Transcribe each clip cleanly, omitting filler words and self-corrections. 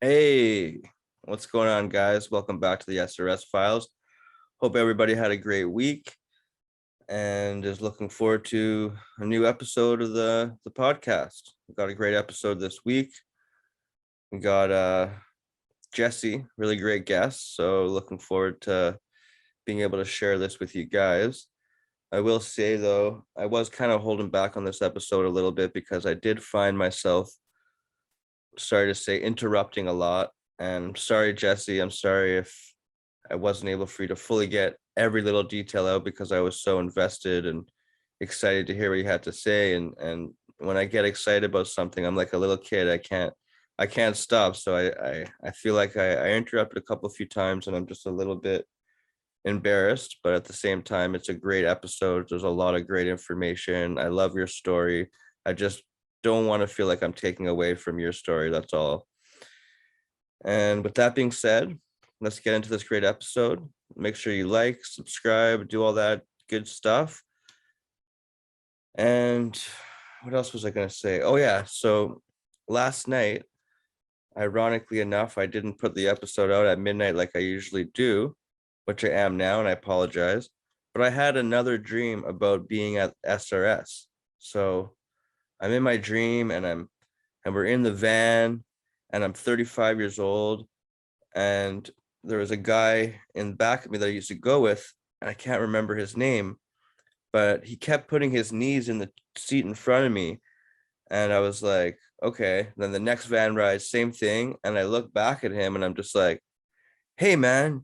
Hey, what's going on, guys? Welcome back to the SRS Files. Hope everybody had a great week and is looking forward to a new episode of the podcast. We got a great episode this week. We got Jesse, really great guest. So looking forward to being able to share this with you guys. I will say though, I was kind of holding back on this episode a little bit because I did find myself, sorry to say, interrupting a lot. And I'm sorry, Jesse. I'm sorry if I wasn't able for you to fully get every little detail out because I was so invested and excited to hear what you had to say. And when I get excited about something, I'm like a little kid. I can't stop. So I feel like I interrupted a few times and I'm just a little bit embarrassed, but at the same time, it's a great episode. There's a lot of great information. I love your story. I just don't want to feel like I'm taking away from your story. That's all. And with that being said, let's get into this great episode. Make sure you like, subscribe, do all that good stuff. And what else was I going to say? Oh, yeah. So last night, ironically enough, I didn't put the episode out at midnight like I usually do, which I am now, and I apologize. But I had another dream about being at SRS. So I'm in my dream and we're in the van and I'm 35 years old. And there was a guy in the back of me that I used to go with, and I can't remember his name, but he kept putting his knees in the seat in front of me. And I was like, okay. Then the next van ride, same thing. And I look back at him and I'm just like, hey man,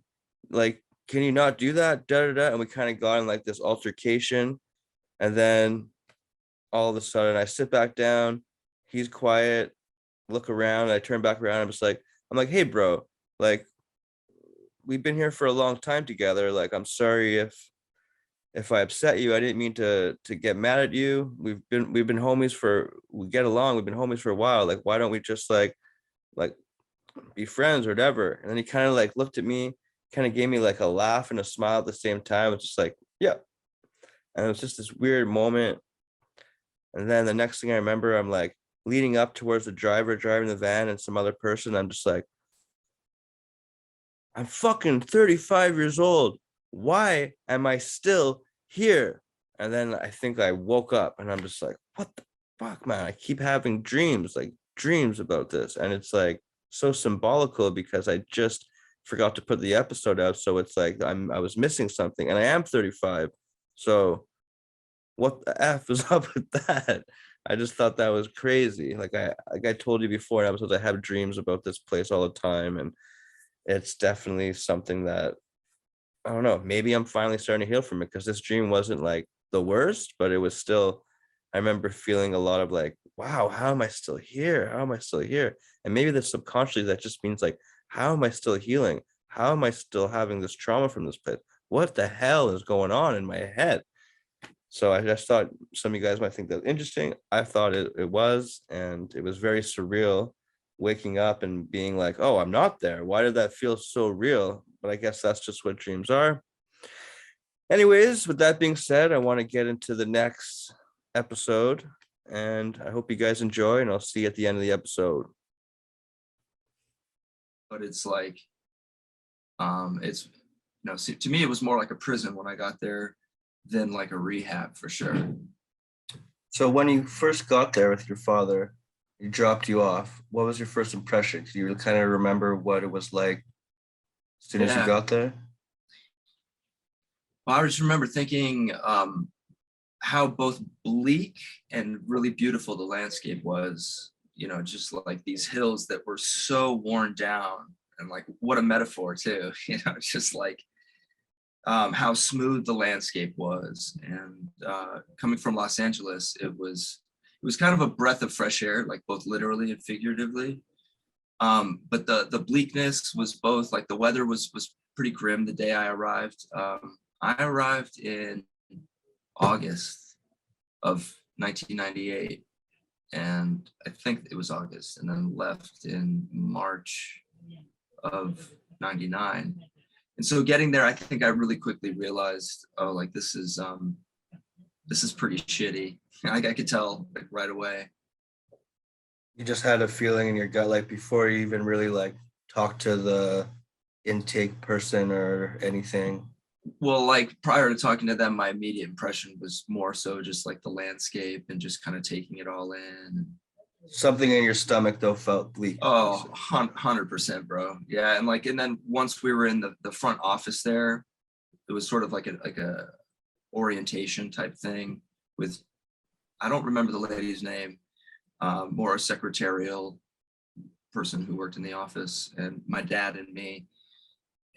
like, can you not do that? Da da da. And we kind of got in like this altercation. And then all of a sudden I sit back down, he's quiet, look around, I turn back around, I'm like, hey bro, like we've been here for a long time together. Like, I'm sorry if I upset you. I didn't mean to get mad at you. We've been homies we get along, we've been homies for a while. Like, why don't we just like be friends or whatever? And then he kind of like looked at me, kind of gave me like a laugh and a smile at the same time. It's just like, yeah. And it was just this weird moment. And then the next thing I remember, I'm like leading up towards the driver driving the van and some other person. I'm just like, I'm fucking 35 years old. Why am I still here? And then I think I woke up and I'm just like, what the fuck, man? I keep having dreams about this. And it's like so symbolical because I just forgot to put the episode out. So it's like I was missing something and I am 35. So what the F is up with that? I just thought that was crazy. Like I told you before in episodes, I have dreams about this place all the time. And it's definitely something that I don't know. Maybe I'm finally starting to heal from it because this dream wasn't like the worst, but it was still, I remember feeling a lot of like, wow, how am I still here? How am I still here? And maybe that subconsciously that just means like, how am I still healing? How am I still having this trauma from this place? What the hell is going on in my head? So I just thought some of you guys might think that interesting. I thought it was, and it was very surreal waking up and being like, oh, I'm not there. Why did that feel so real? But I guess that's just what dreams are. Anyways, with that being said, I want to get into the next episode, and I hope you guys enjoy, and I'll see you at the end of the episode. But it's like, it's, to me, it was more like a prison when I got there than like a rehab for sure. So when you first got there with your father, he dropped you off. What was your first impression? Do you kind of remember what it was like as soon as you got there? Well, I just remember thinking how both bleak and really beautiful the landscape was, just like these hills that were so worn down, and like what a metaphor too, just like how smooth the landscape was. And coming from Los Angeles, it was kind of a breath of fresh air, like both literally and figuratively. But the bleakness was both, like the weather was pretty grim the day I arrived. I arrived in August of 1998, and I think it was August, and then left in March of 99. And so getting there, I think I really quickly realized, oh, like this is pretty shitty. I could tell like right away. You just had a feeling in your gut, like before you even really like talked to the intake person or anything. Well, like prior to talking to them, my immediate impression was more so just like the landscape and just kind of taking it all in. Something in your stomach though felt bleak, you Oh, said. 100%, bro. Yeah. And then once we were in the front office there, it was sort of like a orientation type thing with, I don't remember the lady's name, more a secretarial person who worked in the office, and my dad and me.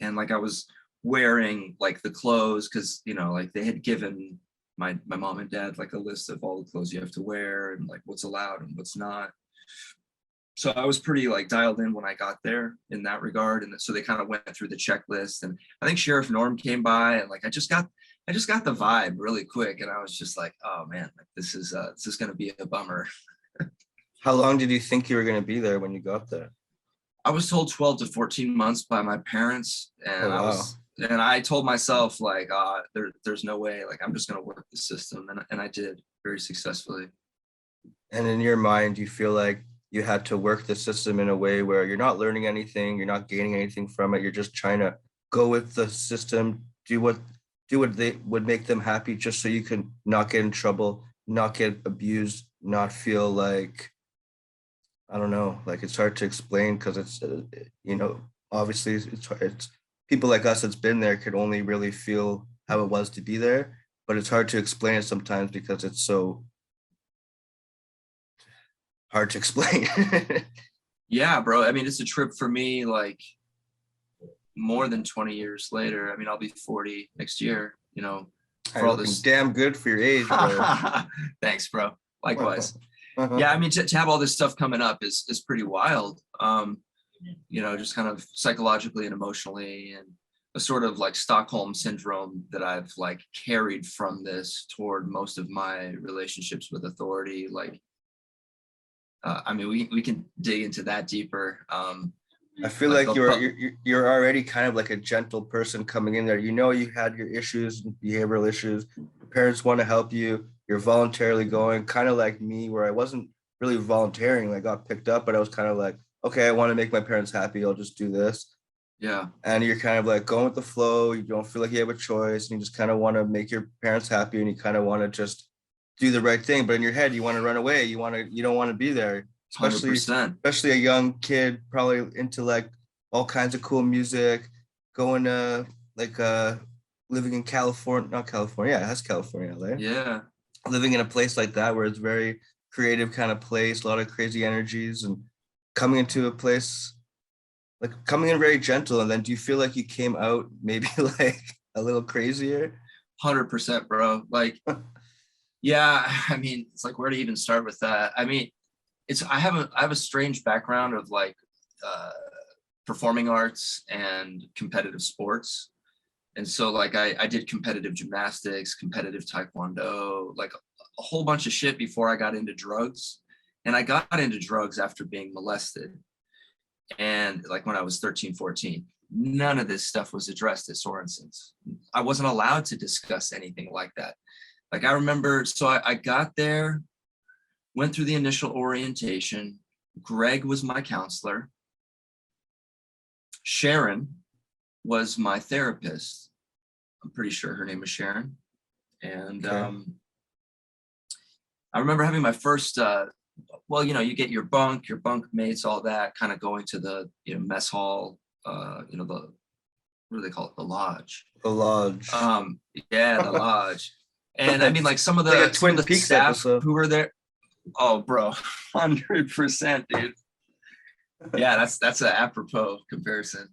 And like I was wearing like the clothes because, like they had given my mom and dad like a list of all the clothes you have to wear and like what's allowed and what's not. So I was pretty like dialed in when I got there in that regard. And so they kind of went through the checklist, and I think Sheriff Norm came by, and like I just got the vibe really quick, and I was just like, oh man, like this is gonna be a bummer. How long did you think you were going to be there when you got there? I was told 12 to 14 months by my parents, Oh, and wow. I told myself like, there's no way, like I'm just gonna work the system, and I did very successfully. And in your mind, you feel like you had to work the system in a way where you're not learning anything, you're not gaining anything from it. You're just trying to go with the system, do what they would make them happy, just so you can not get in trouble, not get abused, not feel like, I don't know, like it's hard to explain because it's obviously it's people like us that's been there could only really feel how it was to be there, but it's hard to explain it sometimes because it's so hard to explain. Yeah, bro. I mean, it's a trip for me, like more than 20 years later. I mean, I'll be 40 next year, for You're all looking this. damn good for your age, bro. Thanks, bro. Likewise. Yeah, I mean, to have all this stuff coming up is pretty wild. Just kind of psychologically and emotionally, and a sort of like Stockholm syndrome that I've like carried from this toward most of my relationships with authority. Like, I mean, we can dig into that deeper. I feel But like but you're but you're you're already kind of like a gentle person coming in there. You know you had your issues, behavioral issues. Your parents want to help you. You're voluntarily going, kind of like me, where I wasn't really volunteering. I got picked up, but I was kind of like, okay, I want to make my parents happy. I'll just do this. yeah, And you're kind of like going with the flow. You don't feel like you have a choice, and you just kind of want to make your parents happy, and you kind of want to just do the right thing. But in your head, you want to run away. You don't want to be there, hundred especially percent. especially a young kid, probably into like all kinds of cool music, going to like living in California, not California, yeah, that's California, LA. Yeah, Living in a place like that where it's very creative kind of place, a lot of crazy energies, and coming into a place like coming in very gentle, and then do you feel like you came out maybe like a little crazier? 100%, bro. Like, yeah, I mean, it's like where to even start with that? I mean, I have a strange background of like uh, performing arts and competitive sports. And so like I did competitive gymnastics, competitive taekwondo, like a whole bunch of shit before I got into drugs. And I got into drugs after being molested. And like when I was 13, 14, none of this stuff was addressed at Sorensons. I wasn't allowed to discuss anything like that. Like I remember, so I got there, went through the initial orientation. Greg was my counselor. Sharon was my therapist. I'm pretty sure her name was Sharon. And Okay. I remember having my first, well, you get your bunk mates, all that, kind of going to the mess hall, the what do they call it, the lodge. The Lodge. Um, yeah, the lodge. And I mean, It's like some of like a the Twin Peaks staff episode. who were there. Oh, bro, 100%, dude. Yeah, that's an apropos comparison.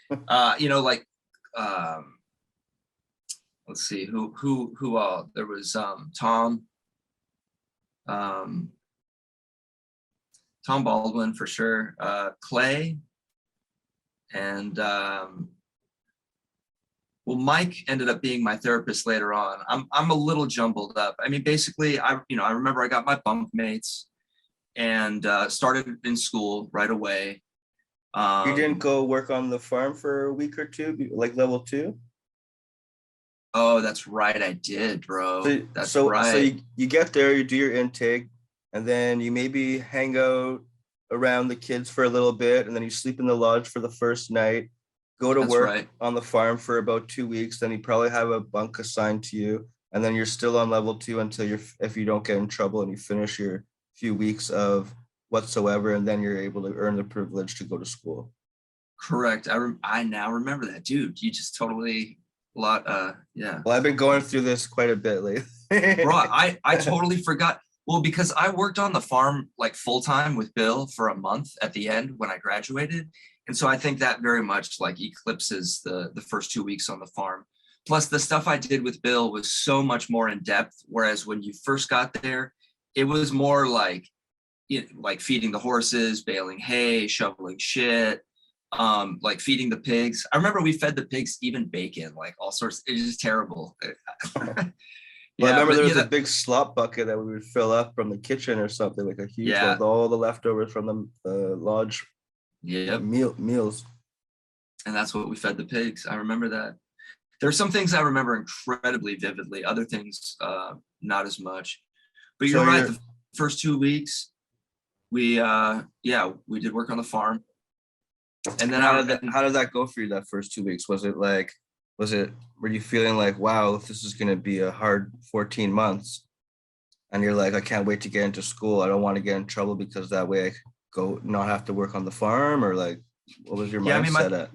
Like um, let's see who all there was. Um, Tom Baldwin for sure. Clay and well, Mike ended up being my therapist later on. I'm a little jumbled up. I mean, basically, I remember I got my bunk mates and started in school right away. You didn't Um, go work on the farm for a week or two, like level two? oh, that's right, I did, bro. So That's so so right. you get there, you do your intake, and then you maybe hang out. around the kids for a little bit, and then you sleep in the lodge for the first night, go to That's work right. on the farm for about 2 weeks, then you probably have a bunk assigned to you, and then you're still on level 2 until if you don't get in trouble and you finish your few weeks of whatsoever, and then you're able to earn the privilege to go to school. Correct. I now remember that, dude. You just totally lot. Yeah, Well, I've been going through this quite a bit lately. bro. I totally forgot. Well, because I worked on the farm like full time with Bill for a month at the end when I graduated, and so I think that very much like eclipses the first 2 weeks on the farm. Plus, the stuff I did with Bill was so much more in depth. Whereas when you first got there, it was more like, like feeding the horses, baling hay, shoveling shit, like feeding the pigs. I remember we fed the pigs even bacon, like all sorts. It is terrible. Well, I Yeah, remember but there yeah, was a big slop bucket that we would fill up from the kitchen or something, like a huge one yeah, with all the leftovers from the lodge yep. meals. And that's what we fed the pigs. I remember that. There are some things I remember incredibly vividly. Other things, not as much. But So you're right. you're The first 2 weeks, we did work on the farm, and then how did that go for you that first 2 weeks? Were you feeling like, wow, this is gonna be a hard 14 months? And you're like, I can't wait to get into school. I don't want to get in trouble because that way I go not have to work on the farm, or like what was your yeah, I mean, mindset at?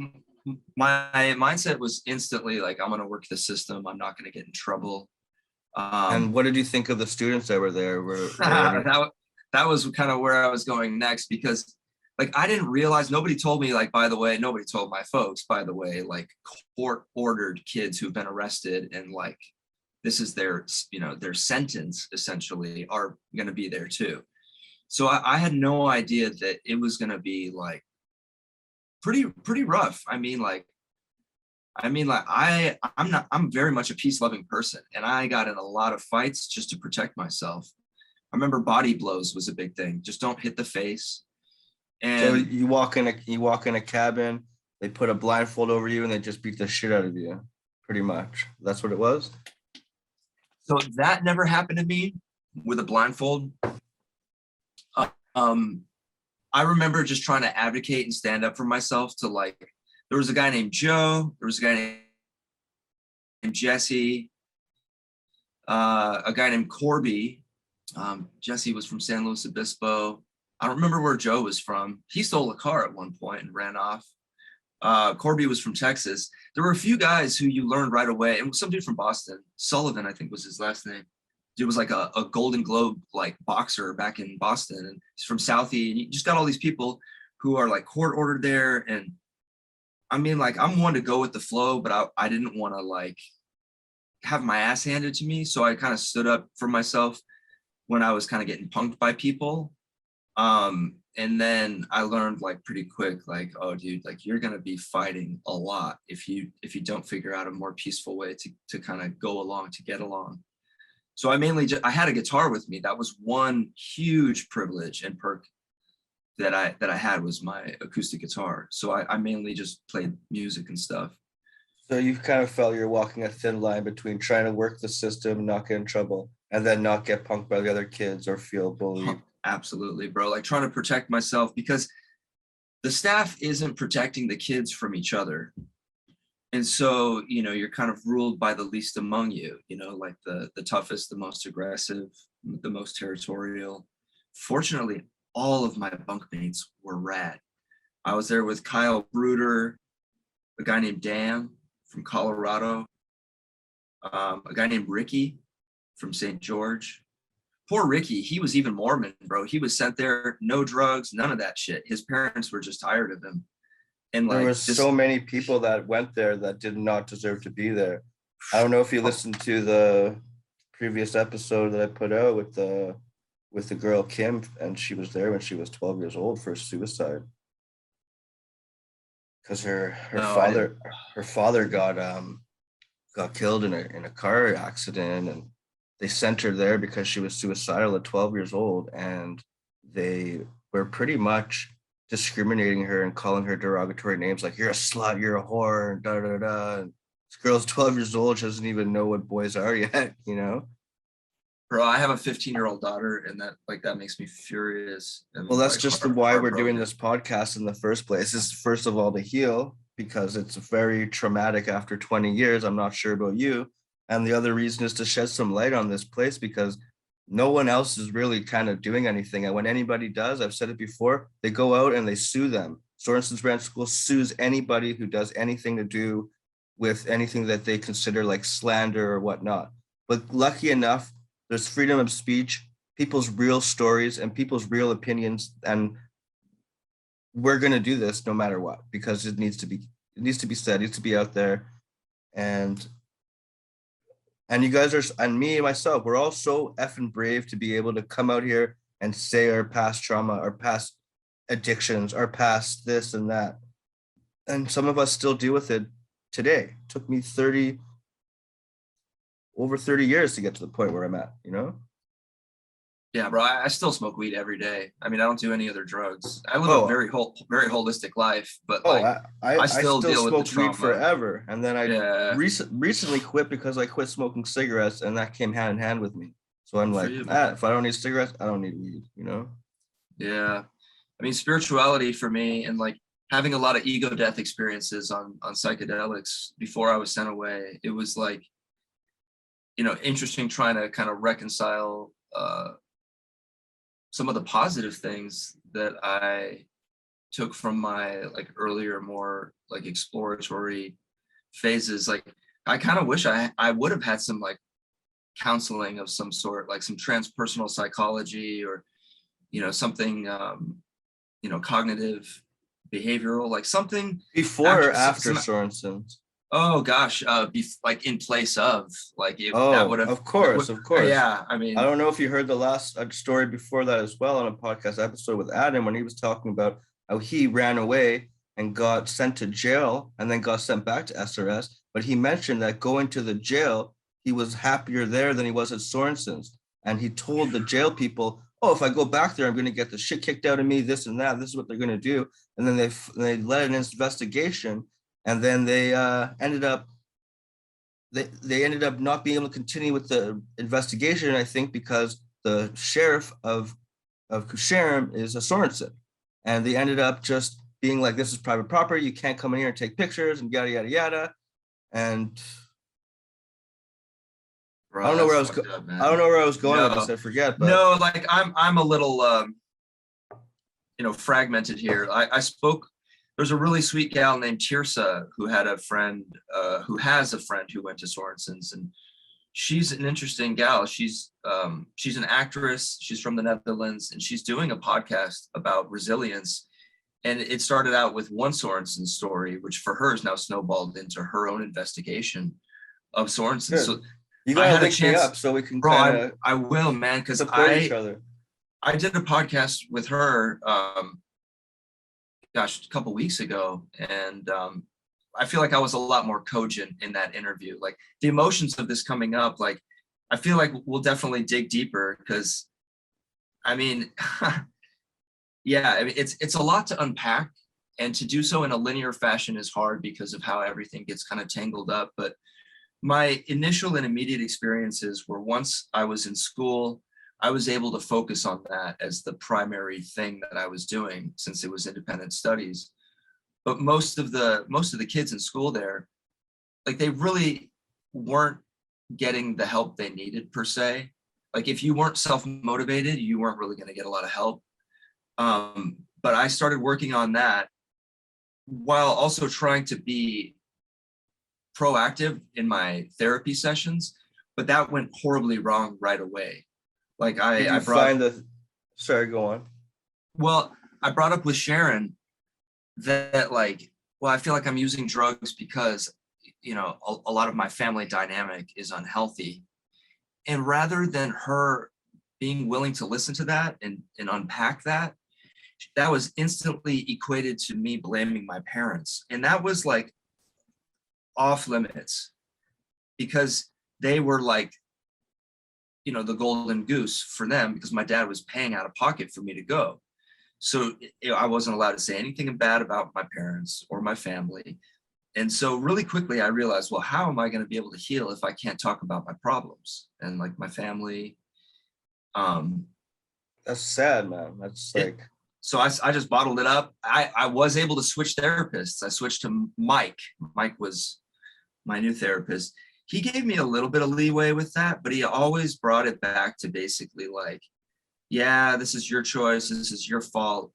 my mindset was instantly like, I'm gonna work the system. I'm not gonna get in trouble. And what did you think of the students that were there? Were there any? That was kind of where I was going next, because like I didn't realize, nobody told me, like, by the way, nobody told my folks, by the way, like court ordered kids who've been arrested and like this is their, their sentence essentially, are going to be there too. So I had no idea that it was going to be like pretty rough. I'm very much a peace loving person, and I got in a lot of fights just to protect myself. I remember body blows was a big thing. Just don't hit the face. So And you walk in a cabin, they put a blindfold over you and they just beat the shit out of you. Pretty much. That's what it was. so that never happened to me with a blindfold. Uh, Um, I remember just trying to advocate and stand up for myself to, like, there was a guy named Joe, there was a guy named Jesse, a guy named Corby. Jesse was from San Luis Obispo. I don't remember where Joe was from. He stole a car at one point and ran off. Corby was from Texas. There were a few guys who you learned right away, and some dude from Boston, Sullivan, I think was his last name. Dude was like a Golden Globe like boxer back in Boston, and he's from Southie. And you just got all these people who are like court ordered there. And I mean, like, I'm one to go with the flow, but I didn't want to like have my ass handed to me. So I kind of stood up for myself when I was kind of getting punked by people. And then I learned like pretty quick, like, oh dude, like you're gonna be fighting a lot if you don't figure out a more peaceful way to kind of go along, to get along. So I had a guitar with me. That was one huge privilege and perk that I had, was my acoustic guitar. So I mainly just played music and stuff. So you kind of felt you're walking a thin line between trying to work the system, not get in trouble, and then not get punked by the other kids or feel bullied. Absolutely, bro. Like trying to protect myself, because the staff isn't protecting the kids from each other. And so, you're kind of ruled by the least among you, like the toughest, the most aggressive, the most territorial. Fortunately, all of my bunkmates were rad. I was there with Kyle Bruder, a guy named Dan from Colorado, a guy named Ricky from St. George. Poor Ricky, he was even Mormon, bro. He was sent there, no drugs, none of that shit. His parents were just tired of him. And There like was so many people that went there that did not deserve to be there. I don't know if you listened to the previous episode that I put out with the girl Kim, and she was there when she was 12 years old for suicide. Because her father got killed in a car accident, and they sent her there because she was suicidal at 12 years old, and they were pretty much discriminating her and calling her derogatory names like, you're a slut, you're a whore, and da da da. And this girl's 12 years old, she doesn't even know what boys are yet, Bro, I have a 15-year-old daughter, and that makes me furious and Well, that's like just why we're doing heartbroken. this podcast in the first place. Is first of all to heal because it's very traumatic after 20 years. I'm not sure about you. And the other reason is to shed some light on this place because no one else is really kind of doing anything. And when anybody does, I've said it before, they go out and they sue them. Sorensons Ranch School sues anybody who does anything to do with anything that they consider like slander or whatnot. But lucky enough, there's freedom of speech, people's real stories and people's real opinions, and we're going to do this no matter what because it needs to be said, it needs to be out there. And and you guys are, and me and myself, we're all so effing brave to be able to come out here and say our past trauma, our past addictions, our past this and that, and some of us still deal with it today. It took me over 30 years to get to the point where I'm at, you know. Yeah, bro, I still smoke weed every day. I mean, I don't do any other drugs. I live a Oh, very holistic life, but oh, like I I still still deal with the smoked weed trauma. forever, and then I Yeah, recently quit because I quit smoking cigarettes, and that came hand in hand with me. So I'm good for like, you, ah, man. if I don't need cigarettes, I don't need weed, you know. Yeah. I mean, spirituality for me and like having a lot of ego death experiences on psychedelics before I was sent away, it was like, interesting trying to kind of reconcile some of the positive things that I took from my like earlier, more like exploratory phases. Like I kind of wish I would have had some like counseling of some sort, like some transpersonal psychology or something cognitive behavioral, like something Before or actually after some, Sorenson's? oh gosh, like in place of like that Oh, would have of course, of course. yeah, I I mean, don't know if you heard the last story before that as well on a podcast episode with Adam when he was talking about how he ran away and got sent to jail and then got sent back to SRS. But he mentioned that going to the jail, he was happier there than he was at Sorenson's. And he told the jail people, "Oh, if I go back there, I'm going to get the shit kicked out of me, this and that. This is what they're going to do." And then they led an investigation, and then they ended up not being able to continue with the investigation, I think, because the sheriff of Koosharem is a Sorenson. And they ended up just being like, this is private property. You can't come in here and take pictures and yada, yada, yada. And I bro, don't know that's where fucked up, I don't man. know where I was going with this. No, I forget, but no, like I'm a little fragmented here. I spoke. There's a really sweet gal named Tirsa who had a friend who has a friend who went to Sorenson's, and she's an interesting gal. She's an actress. She's from the Netherlands, and she's doing a podcast about resilience. And it started out with one Sorenson story, which for her is now snowballed into her own investigation of Sorenson. good. So You I gotta had a link me up chance, so we can bro. kind of I will, man, because support each other. I did a podcast with her, gosh, a couple weeks ago, and I feel like I was a lot more cogent in that interview. Like the emotions of this coming up, like I feel like we'll definitely dig deeper because, I mean, yeah, I mean it's a lot to unpack, and to do so in a linear fashion is hard because of how everything gets kind of tangled up. But my initial and immediate experiences were once I was in school, I was able to focus on that as the primary thing that I was doing since it was independent studies. But most of the kids in school there, like they really weren't getting the help they needed per se. Like if you weren't self-motivated, you weren't really going to get a lot of help. But I started working on that while also trying to be proactive in my therapy sessions, but that went horribly wrong right away. Like Did I you brought, find the, sorry, go on. well, I brought up with Sharon that like, well, I feel like I'm using drugs because, a lot of my family dynamic is unhealthy. And rather than her being willing to listen to that and unpack that, that was instantly equated to me blaming my parents. And that was like off limits because they were like, the golden goose for them because my dad was paying out of pocket for me to go. So I wasn't allowed to say anything bad about my parents or my family. And so really quickly I realized, well, how am I going to be able to heal if I can't talk about my problems and like my family? Um, That's sad, man. That's it, like, so I just bottled it up. I was able to switch therapists. I switched to Mike. Mike was my new therapist. He gave me a little bit of leeway with that, but he always brought it back to basically like, yeah, this is your choice. This is your fault.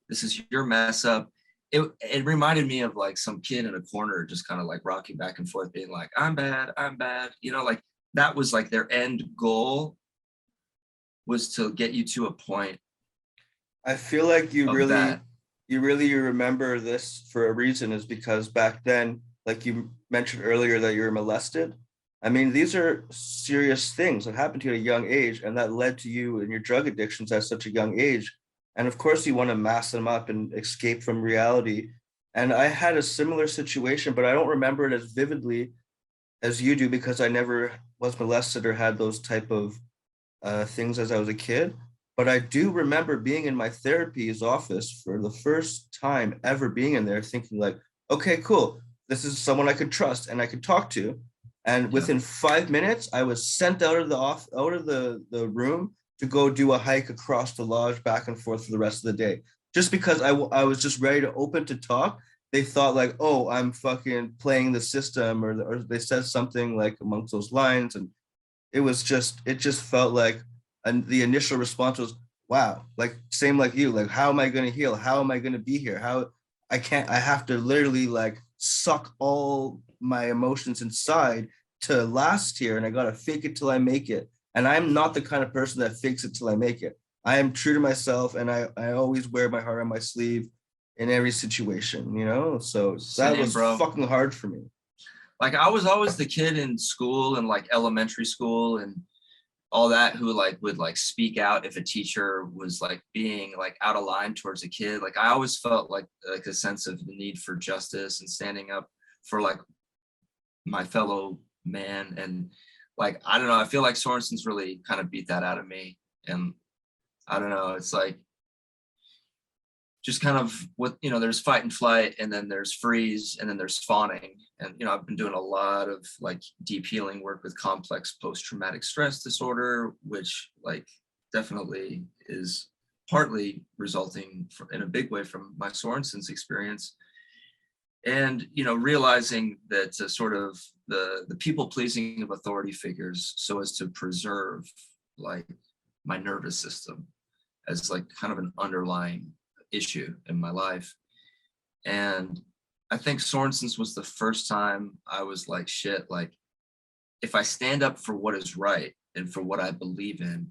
This is your mess up. It reminded me of like some kid in a corner just kind of like rocking back and forth, being like, I'm bad, I'm bad. You know, like that was like their end goal, was to get you to a point I feel like of that. you remember this for a reason, is because back then, like you mentioned earlier, that you were molested. I mean, these are serious things that happened to you at a young age, and that led to you and your drug addictions at such a young age. And of course, you want to mask them up and escape from reality. And I had a similar situation, but I don't remember it as vividly as you do because I never was molested or had those type of things as I was a kid. But I do remember being in my therapy's office for the first time ever being in there, thinking like, okay, cool. This is someone I could trust and I could talk to. And Yeah. within 5 minutes, I was sent out of the room to go do a hike across the lodge back and forth for the rest of the day. Just because I was just ready to open to talk. They thought like, oh, I'm fucking playing the system, or they said something like amongst those lines, and it just felt like, and the initial response was, wow, like same like you, like how am I going to heal, how am I going to be here, how I have to literally like suck all my emotions inside to last here, and I got to fake it till I make it. And I'm not the kind of person that fakes it till I make it. I am true to myself, and I always wear my heart on my sleeve in every situation, so that Same, was bro. fucking hard for me. Like I was always the kid in school and like elementary school and all that who like would like speak out if a teacher was like being like out of line towards a kid. Like I always felt like a sense of the need for justice and standing up for like my fellow man. And like I don't know, I feel like Sorenson's really kind of beat that out of me. And I don't know, it's like just kind of what, there's fight and flight, and then there's freeze, and then there's fawning. And I've been doing a lot of like deep healing work with complex post-traumatic stress disorder, which like definitely is partly resulting in a big way from my Sorenson's experience. And realizing that sort of the people pleasing of authority figures so as to preserve like my nervous system as like kind of an underlying issue in my life. And I think Sorenson's was the first time I was like, shit, like if I stand up for what is right and for what I believe in,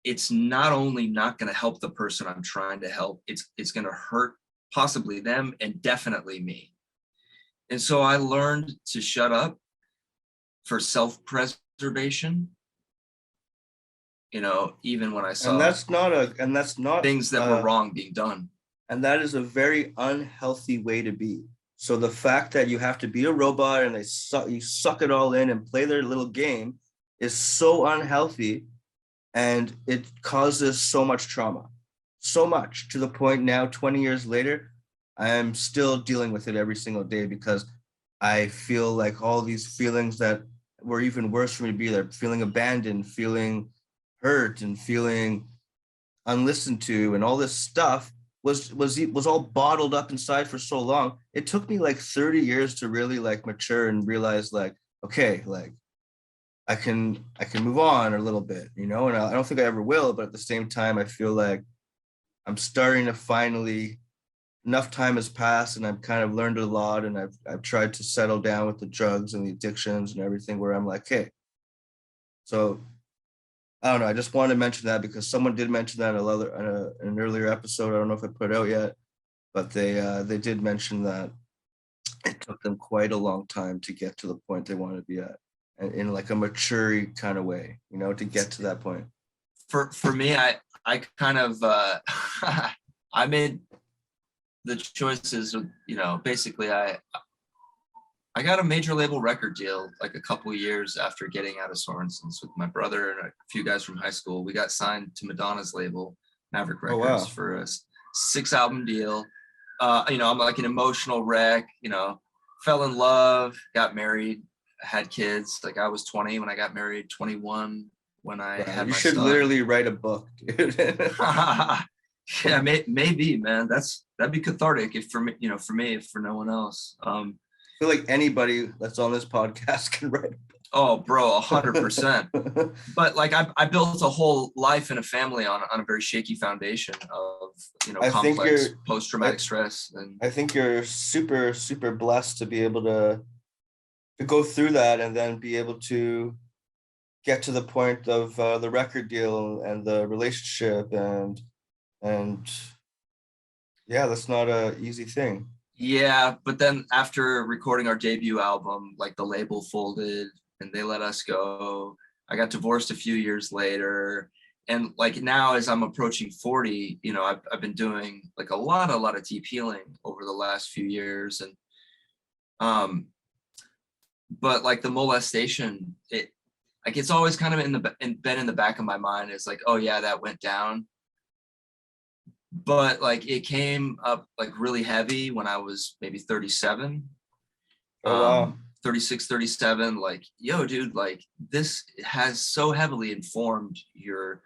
it's not only not going to help the person I'm trying to help, it's going to hurt possibly them and definitely me. And so I learned to shut up for self-preservation, even when I And saw that's not a and that's not things that were wrong being done. and that is a very unhealthy way to be. So the fact that you have to be a robot and you suck it all in and play their little game is so unhealthy, and it causes so much trauma. So much, to the point now 20 years later, I am still dealing with it every single day because I feel like all these feelings that were even worse for me to be there, feeling abandoned, feeling hurt, and feeling unlistened to, and all this stuff was all bottled up inside for so long. It took me like 30 years to really like mature and realize like, okay, like I can move on a little bit, and I don't think I ever will, but at the same time I feel like I'm starting to finally, enough time has passed and I've kind of learned a lot, and I've tried to settle down with the drugs and the addictions and everything, where I'm like, hey, so I don't know. I just wanted to mention that because someone did mention that in an earlier episode. I don't know if I put it out yet, but they did mention that it took them quite a long time to get to the point they want to be at, and in like a mature kind of way, to get to that point. For me, I kind of I made the choices of, basically I got a major label record deal like a couple of years after getting out of Sorenson's with my brother and a few guys from high school. We got signed to Madonna's label, Maverick Oh Records, wow. for a 6-album deal. I'm like an emotional wreck, fell in love, got married, had kids. Like I was 20 when I got married, 21 when I Wow, had you my should son. literally write a book, dude. Yeah, maybe, man. That'd be cathartic if for me, for me, if for no one else. I feel like anybody that's on this podcast can write Oh, bro, a 100%. book. But like I built a whole life and a family on a very shaky foundation of I think complex you're post-traumatic stress. And I think you're super, super blessed to be able to go through that and then be able to get to the point of the record deal and the relationship and yeah, that's not a easy thing. yeah, but then after recording our debut album, like the label folded and they let us go. I got divorced a few years later. And like now, as I'm approaching 40, I've been doing like a lot of deep healing over the last few years. And um, but like the molestation, it's always kind of been in the back of my mind. It's like, oh yeah, that went down. But like it came up like really heavy when I was maybe 37, Oh wow. 36, 37. Like, yo, dude, like this has so heavily informed your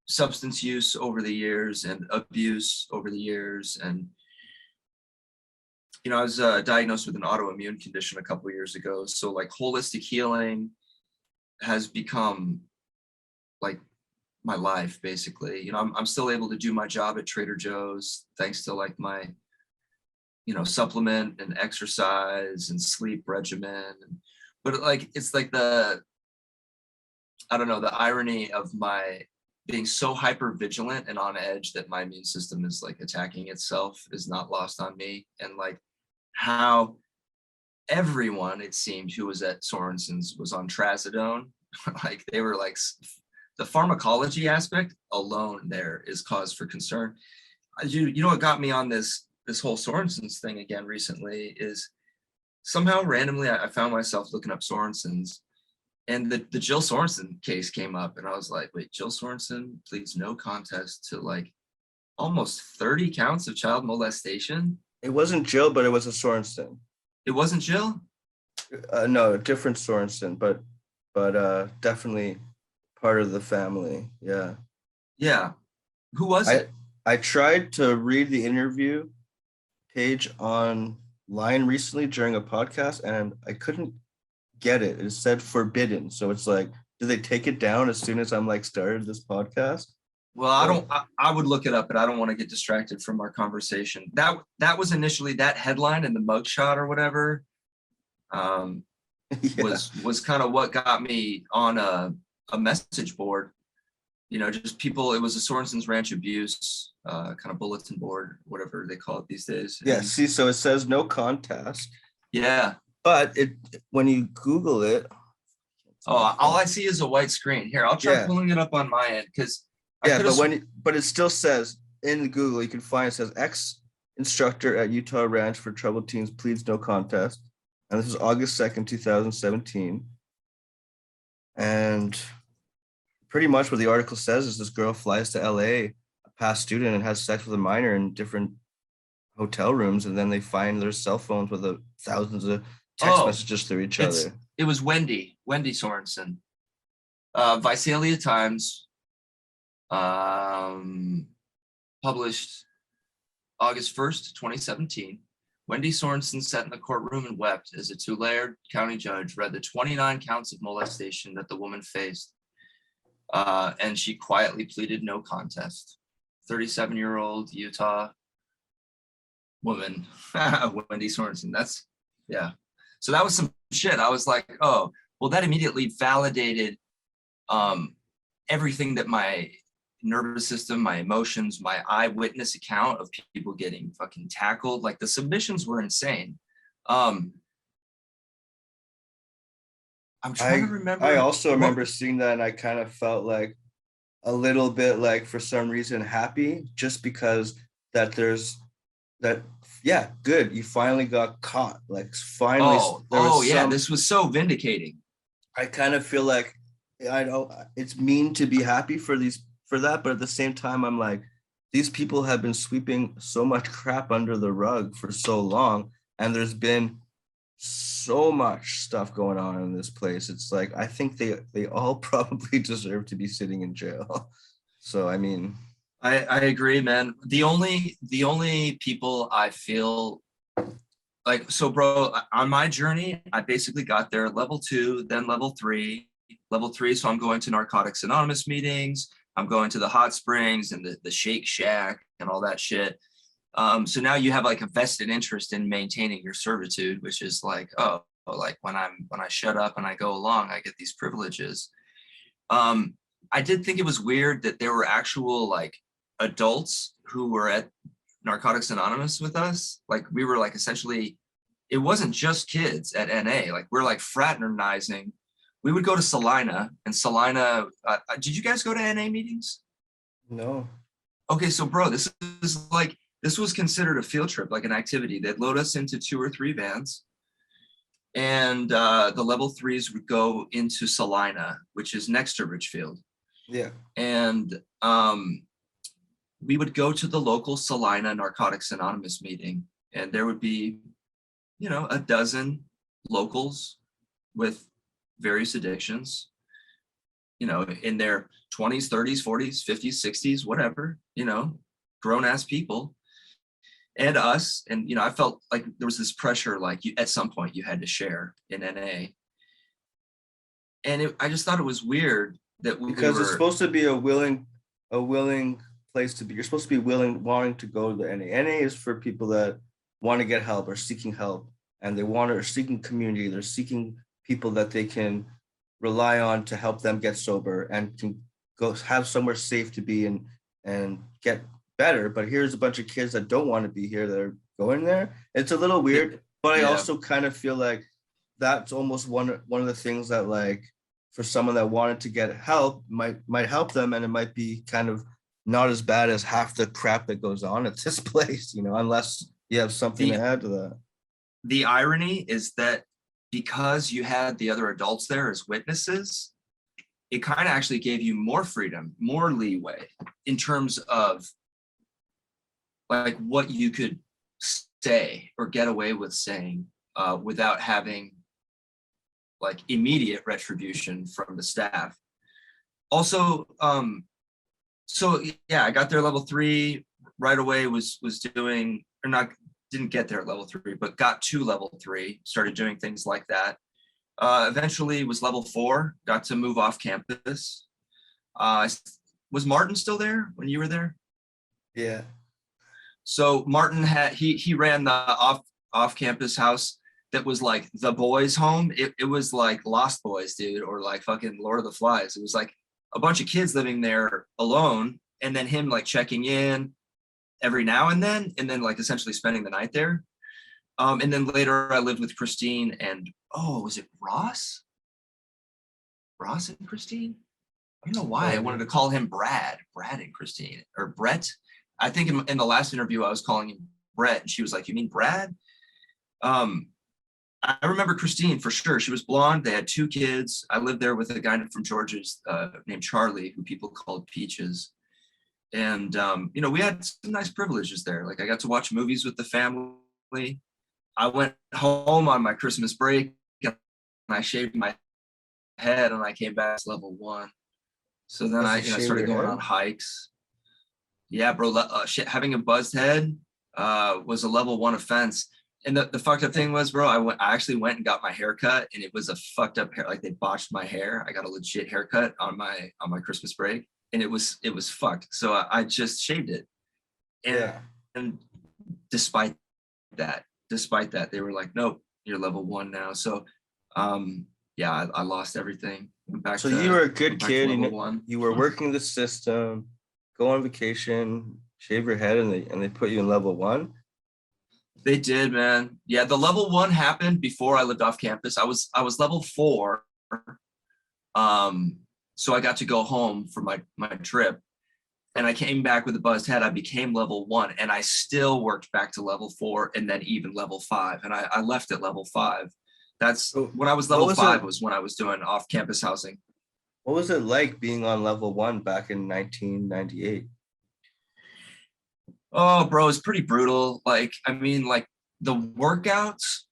substance use over the years and abuse over the years. And I was diagnosed with an autoimmune condition a couple of years ago. So like holistic healing has become like my life basically. I'm still able to do my job at Trader Joe's thanks to like my supplement and exercise and sleep regimen. But like it's like I don't know, the irony of my being so hyper vigilant and on edge that my immune system is like attacking itself is not lost on me. And like how everyone, it seemed, who was at Sorenson's was on trazodone. Like they were like, the pharmacology aspect alone there is cause for concern. You know what got me on this whole Sorenson's thing again recently is somehow randomly I found myself looking up Sorenson's, and the Jill Sorensen case came up, and I was like, wait, Jill Sorensen pleads no contest to like almost 30 counts of child molestation. It wasn't Jill, but it was a Sorensen. It wasn't Jill? No, a different Sorensen, but definitely part of the family. Yeah. Yeah. Who was I it? I tried to read the interview page online recently during a podcast and I couldn't get it. It said forbidden. So it's like, did they take it down as soon as I'm like started this podcast? Well, I would look it up, but I don't want to get distracted from our conversation. That was initially that headline in the mugshot or whatever. Yeah. Was kind of what got me on a message board. Just people. It was a Sorensons Ranch abuse kind of bulletin board, whatever they call it these days. Yeah, And see, so it says no contest, yeah. but when you Google it, Oh, all I see is a white screen. Here, I'll try yeah, pulling it up on my end because I yeah, could have. but it still says in Google, you can find it says ex-instructor at Utah Ranch for troubled teens pleads no contest. And this is August 2nd, 2017. And pretty much what the article says is this girl flies to LA, a past student, and has sex with a minor in different hotel rooms, and then they find their cell phones with thousands of text messages through each other. It was Wendy Sorensen. Visalia Times, published August 1st, 2017. Wendy Sorensen sat in the courtroom and wept as a Tulare County judge read the 29 counts of molestation that the woman faced. And she quietly pleaded no contest. 37-year-old Utah woman, Wendy Sorensen. Yeah. So that was some shit. I was like, oh, well, that immediately validated everything that my nervous system, my emotions, my eyewitness account of people getting fucking tackled. Like the submissions were insane. I'm trying to remember. I also remember seeing that, and I kind of felt like a little bit like for some reason happy just because that there's that. Yeah, good. You finally got caught. Like finally. Yeah. This was so vindicating. I kind of feel like I know it's mean to be happy for that, but at the same time, I'm like, these people have been sweeping so much crap under the rug for so long, and there's been so much stuff going on in this place. It's like I think they all probably deserve to be sitting in jail. So I mean, I agree, man. The only people I feel like, so bro, on my journey, I basically got there level 2, then level 3. Level 3, so I'm going to Narcotics Anonymous meetings. I'm going to the hot springs and the Shake Shack and all that shit. So now you have like a vested interest in maintaining your servitude, which is like, oh, like when I shut up and I go along, I get these privileges. I did think it was weird that there were actual like adults who were at Narcotics Anonymous with us. Like we were like essentially, it wasn't just kids at NA. Like we're like fraternizing. We would go to Salina, and Salina. Did you guys go to NA meetings? no. Okay, so bro, this was considered a field trip, like an activity. They'd load us into 2 or 3 vans, and the level 3s would go into Salina, which is next to Richfield. Yeah. And we would go to the local Salina Narcotics Anonymous meeting, and there would be, a dozen locals with various addictions, in their 20s, 30s, 40s, 50s, 60s, whatever, grown ass people, and us. And, I felt like there was this pressure, like at some point you had to share in NA. And I just thought it was weird that Because it's supposed to be a willing place to be. You're supposed to be wanting to go to the NA. NA is for people that want to get help or seeking help, and are seeking community. They're seeking people that they can rely on to help them get sober and can go have somewhere safe to be and get better. But here's a bunch of kids that don't want to be here that are going there. It's a little weird, but I also kind of feel like that's almost one of the things that, like, for someone that wanted to get help might help them, and it might be kind of not as bad as half the crap that goes on at this place, unless you have something to add to that. The irony is that because you had the other adults there as witnesses, it kind of actually gave you more freedom, more leeway in terms of like what you could say or get away with saying without having like immediate retribution from the staff. Also, so yeah, I got there level 3 right away, was doing, or not, didn't get there at level 3, but got to level 3, started doing things like that. Eventually was level 4, got to move off campus. Was Martin still there when you were there? Yeah. So Martin he ran the off campus house that was like the boys' home. It was like Lost Boys, dude, or like fucking Lord of the Flies. It was like a bunch of kids living there alone, and then him like checking in every now and then like essentially spending the night there. And then later I lived with Christine and, was it Ross? Ross and Christine? I don't know why I wanted to call him Brad and Christine, or Brett. I think in the last interview I was calling him Brett, and she was like, "You mean Brad?" I remember Christine for sure. She was blonde. They had 2 kids. I lived there with a guy from Georgia's named Charlie, who people called Peaches. And, we had some nice privileges there. Like I got to watch movies with the family. I went home on my Christmas break and I shaved my head, and I came back to level 1. So then I started going on hikes. Yeah, bro, having a buzzed head was a level 1 offense. And the fucked up thing was, bro, I actually went and got my hair cut, and it was a fucked up hair. Like they botched my hair. I got a legit haircut on my Christmas break, and it was fucked. So I just shaved it. And despite that, they were like, "Nope, you're level 1 now." So I lost everything. Went back. So you were a good kid. You were Mm-hmm. working the system, go on vacation, shave your head, and they put you in level 1. They did, man. Yeah, the level 1 happened before I lived off campus. I was level 4. So I got to go home for my trip, and I came back with a buzzed head. I became level 1, and I still worked back to level 4, and then even level 5. And I left at level 5. That's when I was level 5 was when I was doing off campus housing. What was it like being on level 1 back in 1998? Oh, bro, it's pretty brutal. Like, I mean, like the workouts,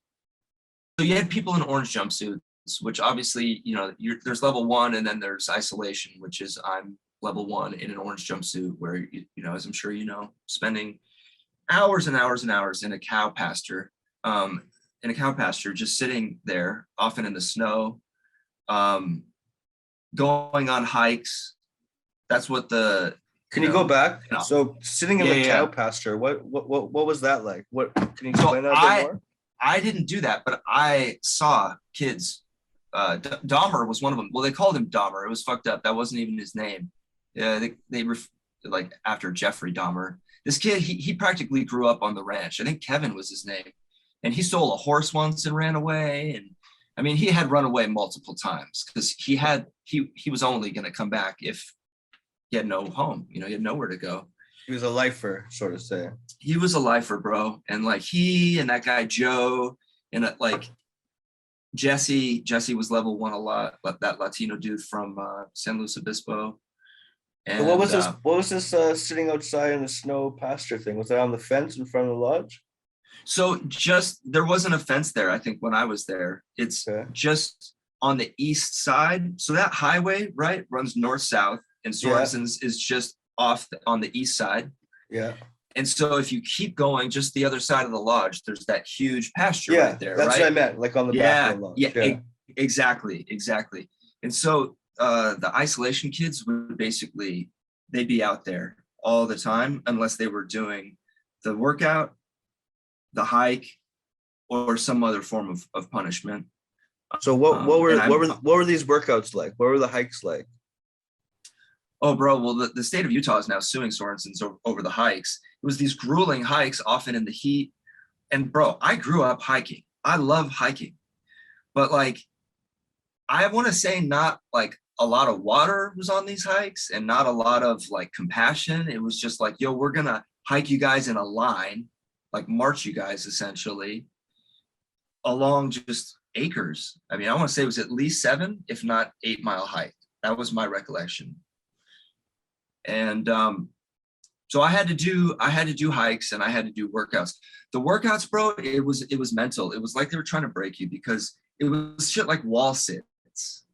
you had people in orange jumpsuits, which obviously, there's level 1 and then there's isolation, which is I'm level 1 in an orange jumpsuit where, as I'm sure you know, spending hours and hours and hours in a cow pasture, just sitting there, often in the snow, going on hikes. That's what the. Can you go back? You know, So sitting in the cow pasture, what was that like? What can you explain that a bit more? I didn't do that, but I saw kids. Dahmer was one of them. Well, they called him Dahmer. It was fucked up. That wasn't even his name. Yeah, they like after Jeffrey Dahmer. This kid, he practically grew up on the ranch. I think Kevin was his name, and he stole a horse once and ran away. And I mean, he had run away multiple times because he was only going to come back if he had no home. He had nowhere to go. He was a lifer, sort of say. He was a lifer, bro. And like he and that guy Joe and like Jesse was level 1 a lot, but that Latino dude from San Luis Obispo. And what was this? What was this sitting outside in the snow pasture thing? Was that on the fence in front of the lodge? So there wasn't a fence there. I think when I was there, it's just on the east side. So that highway, right, runs north-south, and Sorensons is just off on the east side. Yeah. And so if you keep going just the other side of the lodge, there's that huge pasture right there. That's right? what I meant, like on the back of the lodge. Yeah, exactly. And so the isolation kids would they'd be out there all the time unless they were doing the workout, the hike, or some other form of punishment. So what were these workouts like? What were the hikes like? Oh, bro, well, the state of Utah is now suing Sorensons over the hikes. It was these grueling hikes, often in the heat. And bro, I grew up hiking. I love hiking. But like, I want to say not like a lot of water was on these hikes and not a lot of like compassion. It was just like, yo, we're going to hike you guys in a line, like march you guys essentially along just acres. I mean, I want to say it was at least 7, if not 8-mile hike. That was my recollection. And so I had to do hikes and I had to do workouts. The workouts, bro, it was mental. It was like they were trying to break you because it was shit like wall sits,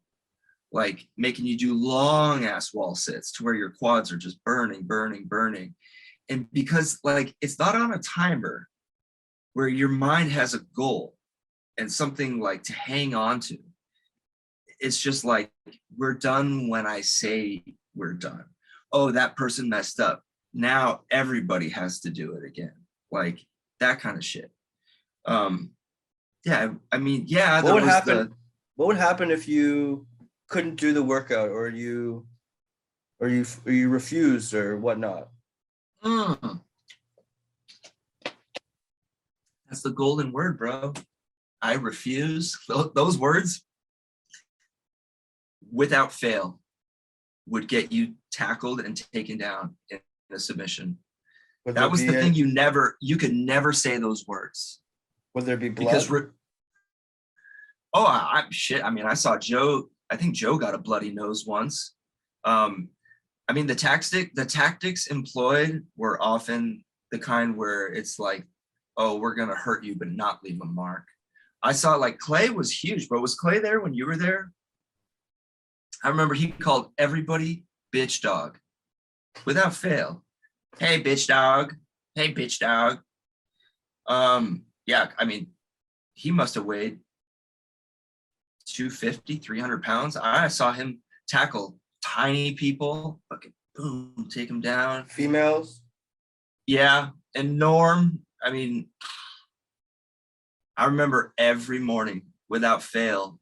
like making you do long ass wall sits to where your quads are just burning. And because like it's not on a timer where your mind has a goal and something like to hang on to. It's just like, we're done when I say we're done. Oh, that person messed up. Now everybody has to do it again. Like that kind of shit. Yeah, I mean, yeah. What would happen if you couldn't do the workout or you refused or whatnot? That's the golden word, bro. I refuse. Those words, without fail, would get you tackled and taken down in a submission. That was the thing. You could never say those words. Would there be blood? Because shit. I mean, I saw Joe. I think Joe got a bloody nose once. I mean, the tactics employed were often the kind where it's like, oh, we're gonna hurt you, but not leave a mark. I saw like Clay was huge, bro. Was Clay there when you were there? I remember he called everybody bitch dog without fail. Hey, bitch dog. Hey, bitch dog. Yeah, I mean, he must have weighed 250, 300 pounds. I saw him tackle tiny people, fucking boom, take him down. Females? Yeah, and Norm, I mean, I remember every morning without fail,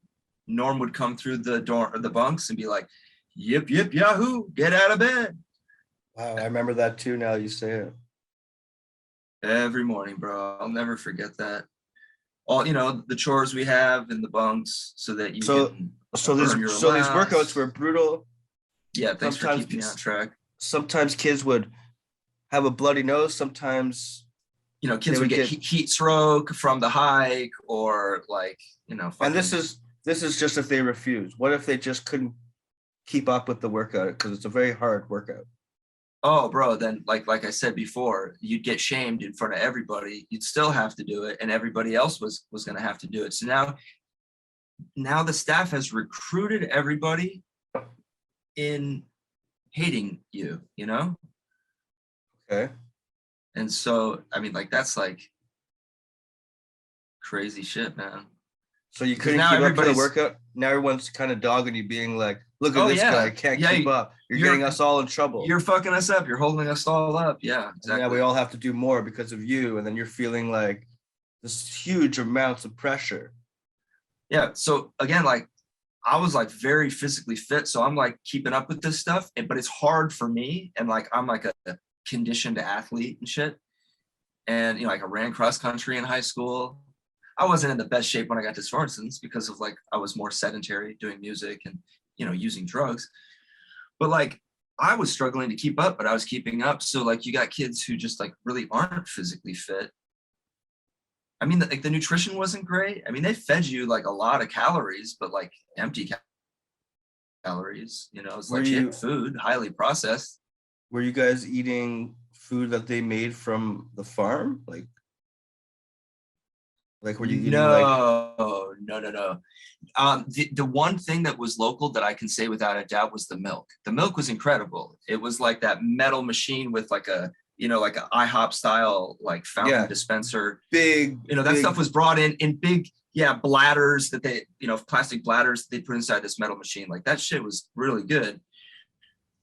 Norm would come through the door or the bunks and be like, yip, yip, yahoo, get out of bed. Wow, I remember that too now you say it. Every morning, bro. I'll never forget that. All, the chores we have in the bunks so that you can these workouts were brutal. Yeah, thanks for keeping me on track. Sometimes kids would have a bloody nose. Sometimes kids would get heat stroke from the hike or like, and this is just if they refuse. What if they just couldn't keep up with the workout because it's a very hard workout? Oh, bro, then like I said before, you'd get shamed in front of everybody. You'd still have to do it, and everybody else was going to have to do it. So now the staff has recruited everybody in hating you, you know? Okay. And so, I mean, like that's like crazy shit, man. So you Because couldn't now keep up to the everybody's, workout. Now everyone's kind of dogging you, being like, "Look at oh this guy, yeah, can't yeah, keep up. You're you're getting us all in trouble." you're fucking us up. You're holding us all up. Yeah, And now we exactly. all have to do more because of you. And then you're feeling like this huge amounts of pressure. Yeah. So again, like I was like very physically fit. So I'm like keeping up with this stuff, but it's hard for me. And like I'm like a conditioned athlete and shit. And like I ran cross country in high school. I wasn't in the best shape when I got to Sorensons because of like I was more sedentary doing music and using drugs. But like I was struggling to keep up, but I was keeping up. So like you got kids who just like really aren't physically fit. I mean, like the nutrition wasn't great. I mean, they fed you like a lot of calories, but like empty calories. It's Were legit you food, highly processed. were you guys eating food that they made from the farm? Like were you eating like No, no, no, no. The one thing that was local that I can say without a doubt was the milk. The milk was incredible. It was like that metal machine with like like a IHOP style like fountain yeah, dispenser. big That stuff was brought in big, yeah, bladders that they, plastic bladders they put inside this metal machine. Like that shit was really good.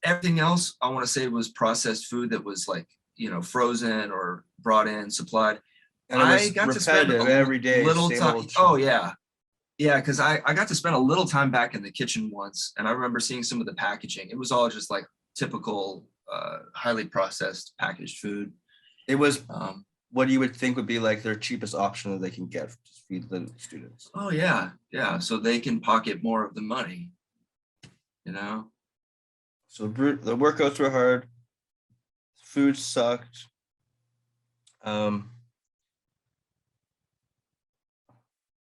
Everything else I want to say was processed food that was like, frozen or brought in, supplied. and it I was got to spend repetitive a every day, little same time. old shit. Oh yeah. Yeah, because I got to spend a little time back in the kitchen once, and I remember seeing some of the packaging. It was all just like typical, highly processed packaged food. It was Um, what you would think would be like their cheapest option that they can get to feed the students. oh yeah, yeah. So they can pocket more of the money, you know. So the workouts were hard. Food sucked. Um,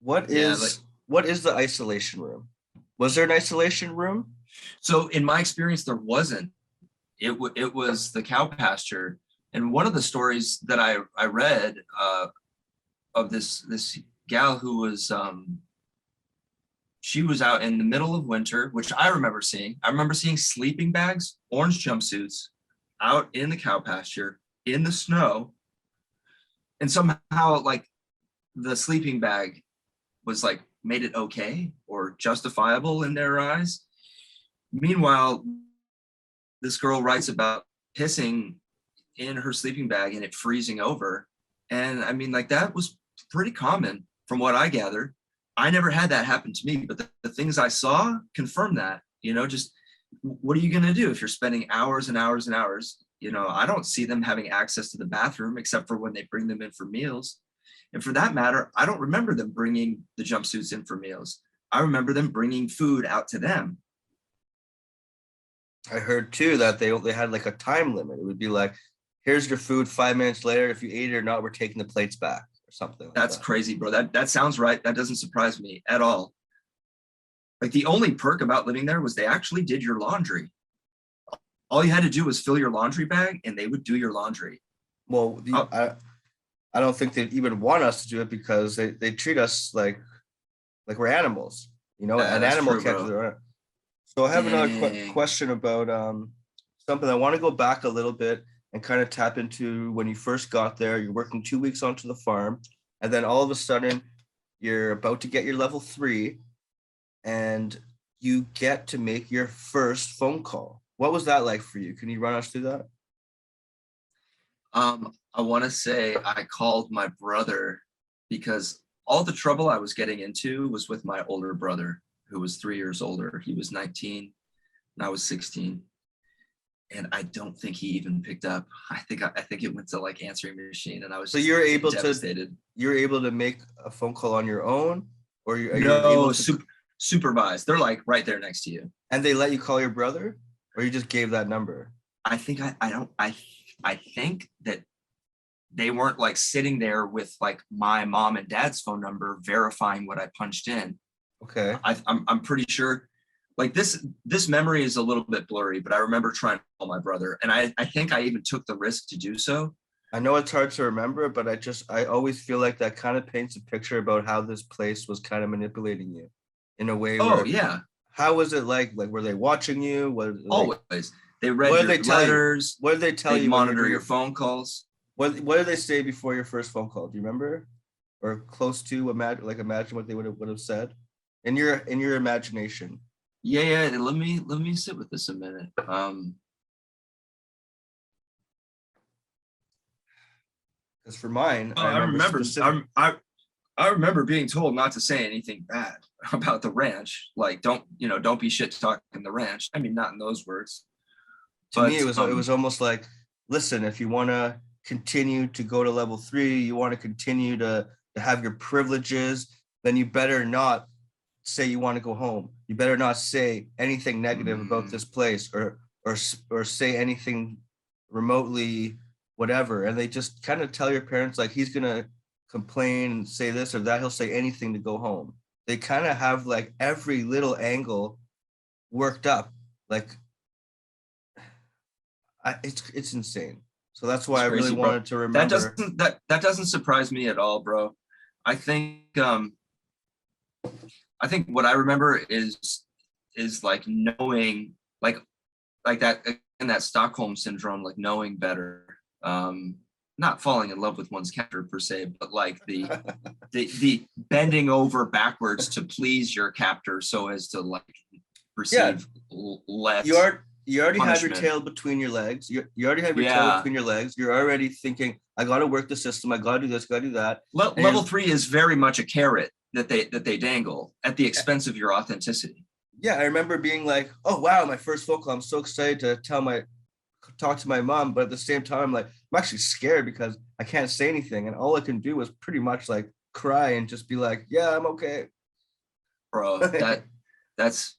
what Yeah, like is what is the isolation room? Was there an isolation room? so. In my experience, there wasn't. It was the cow pasture, and one of the stories that I read of this gal who was she was out in the middle of winter, which I remember seeing. I remember seeing sleeping bags, orange jumpsuits out in the cow pasture in the snow. And somehow, like, the sleeping bag was like made it okay or justifiable in their eyes. Meanwhile, this girl writes about pissing in her sleeping bag and it freezing over. And I mean, like, that was pretty common from what I gathered. I never had that happen to me, but the things I saw confirm that, just what are you going to do if you're spending hours and hours and hours? I don't see them having access to the bathroom except for when they bring them in for meals. And for that matter, I don't remember them bringing the jumpsuits in for meals. I remember them bringing food out to them. I heard too that they had like a time limit. It would be like, here's your food. 5 minutes later, if you ate it or not, we're taking the plates back or something like That's that. crazy, bro. That sounds right. That doesn't surprise me at all. Like the only perk about living there was they actually did your laundry. All you had to do was fill your laundry bag and they would do your laundry. Well, Oh, I don't think they'd even want us to do it because they treat us like we're animals. An that's animal true, can't do bro. their own. So I have another Dang. question about something. I want to go back a little bit and kind of tap into when you first got there. You're working 2 weeks onto the farm, and then all of a sudden you're about to get your level 3, and you get to make your first phone call. What was that like for you? Can you run us through that? I want to say I called my brother because all the trouble I was getting into was with my older brother, who was 3 years older. He was 19 and I was 16. And I don't think he even picked up. I think it went to like answering machine, and I was So just you're able devastated. to make a phone call on your own, or you're able No, to, supervised. They're like right there next to you. and they let you call your brother, or you just gave that number? I think I don't I think that they weren't like sitting there with like my mom and dad's phone number verifying what I punched in. Okay. I'm pretty sure like this memory is a little bit blurry, but I remember trying to call my brother, and I think I even took the risk to do so. I know it's hard to remember, but I always feel like that kind of paints a picture about how this place was kind of manipulating you in a way Oh where, yeah, how was it like? Like, were they watching you? What like, always. They read what did your they tell you? letters. What did they tell They'd you when you monitor do your your phone calls. what did they say before your first phone call? Do you remember? Or close to imagine what they would have said in your imagination. Yeah, yeah. Let me sit with this a minute. Because for mine, Oh, I I remember remember. specific. I remember being told not to say anything bad about the ranch. Like, don't be shit talking the ranch. I mean, not in those words, To me, but it was almost like, listen, if you want to continue to go to level 3, you want to continue to have your privileges, then you better not say you want to go home. You better not say anything negative about this place, or say anything remotely whatever. And they just kind of tell your parents like he's gonna complain, say this or that. He'll say anything to go home. They kind of have like every little angle worked up. Like it's insane. So that's why it's I really crazy, bro. wanted to That remember. doesn't that doesn't surprise me at all, bro. I think I think what I remember is like knowing like that in that Stockholm syndrome, like knowing better. Not falling in love with one's character per se, but like the bending over backwards to please your captor so as to like Yeah, receive less you are you already have your punishment. tail between your legs. You already have your tail Yeah. between your legs. You're already thinking, I gotta work the system, I gotta do this, gotta do that. And Level 3 is very much a carrot that they dangle at the expense of your authenticity. yeah, I remember being like, oh wow, my first phone call. I'm so excited to talk to my mom, but at the same time, like I'm actually scared because I can't say anything, and all I can do is pretty much like cry and just be like, yeah, I'm okay. Bro, that's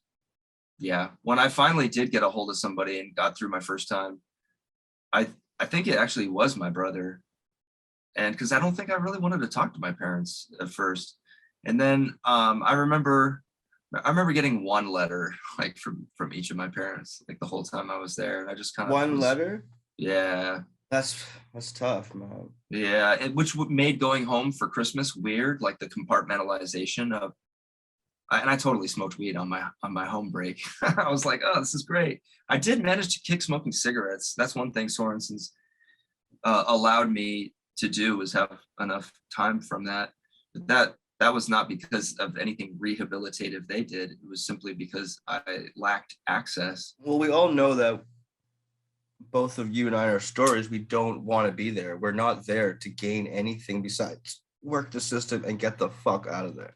yeah. When I finally did get a hold of somebody and got through my first time, I I think it actually was my brother. And because I don't think I really wanted to talk to my parents at first. And then I remember getting one letter like from each of my parents like the whole time I was there. And I just kind of One was, letter? yeah, That's tough, man. yeah, which made going home for Christmas weird, like the compartmentalization of and I totally smoked weed on my home break. I was like, oh, this is great. I did manage to kick smoking cigarettes. That's one thing Sorensons allowed me to do, was have enough time from that. But that was not because of anything rehabilitative they did. It was simply because I lacked access. Well, we all know that both of you and I are stories. We don't want to be there. We're not there to gain anything besides work the system and get the fuck out of there.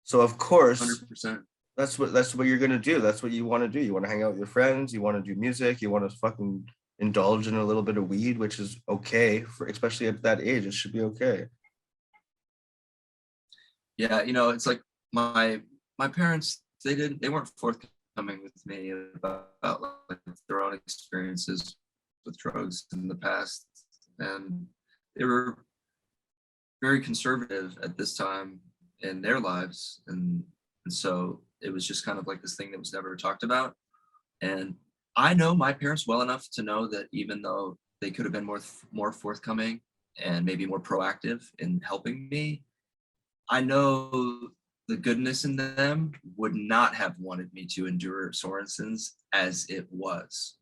So of course, 100%. that's what you're gonna do. That's what you want to do. You want to hang out with your friends. You want to do music. You want to fucking indulge in a little bit of weed, which is okay for especially at that age. It should be okay. Yeah, it's like my parents, they weren't forthcoming with me about like their own experiences with drugs in the past, and they were very conservative at this time in their lives, and so it was just kind of like this thing that was never talked about. And I know my parents well enough to know that even though they could have been more forthcoming and maybe more proactive in helping me, I know the goodness in them would not have wanted me to endure Sorenson's as it was.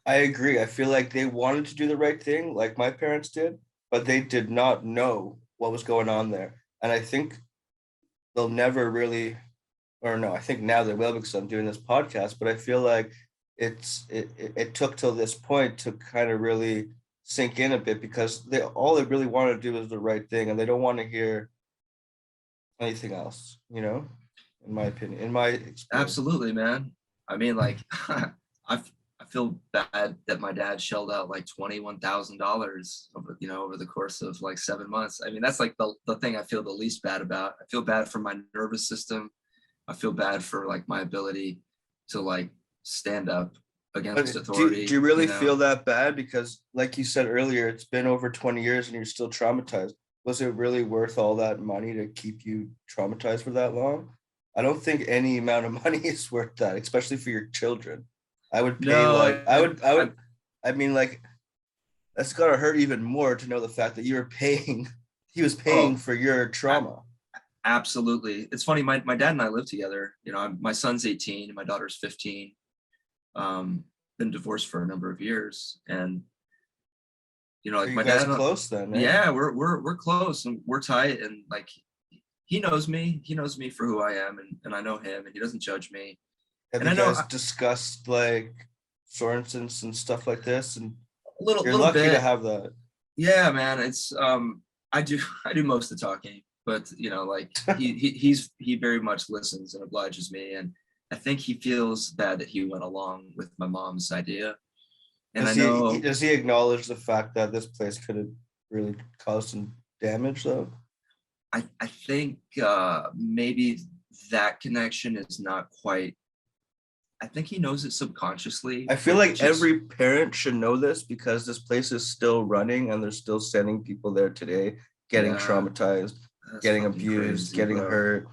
I agree. I feel like they wanted to do the right thing, like my parents did, but they did not know what was going on there. And I think they'll never really, or no, I think now they will because I'm doing this podcast. But I feel like it took till this point to kind of really sink in a bit because all they really want to do is the right thing, and they don't want to hear anything else. In my opinion, in my experience. Absolutely, man. I mean, like, I feel bad that my dad shelled out like $21,000 over the course of like 7 months. I mean, that's like the thing I feel the least bad about. I feel bad for my nervous system. I feel bad for like my ability to like stand up against But do authority, you really feel that bad? Because, like you said earlier, it's been over 20 years and you're still traumatized. Was it really worth all that money to keep you traumatized for that long? I don't think any amount of money is worth that, especially for your children. I would pay No, like I I mean like that's gotta hurt even more to know the fact that you're paying he was paying oh, for your trauma. absolutely. It's funny. My dad and I live together. You know, my son's 18 and my daughter's 15. Um, been divorced for a number of years, and you know, Are like you my guys dad. close then, eh? Yeah, we're close and we're tight, and like he knows me. He knows me for who I am, and I know him, and he doesn't judge me. Have And you I know guys discussed like Sorensons and stuff like this? And a little you're little lucky to bit. have that. Yeah, man. It's I do I do most of the talking, but you know, like he very much listens and obliges me, and I think he feels bad that he went along with my mom's idea. And I know Does he acknowledge the fact that this place could have really caused some damage though? I think maybe that connection is not quite. I think he knows it subconsciously, I feel but like just every parent should know this because this place is still running and they're still sending people there today, getting yeah, traumatized, that's getting fucking abused, crazy, getting bro. hurt.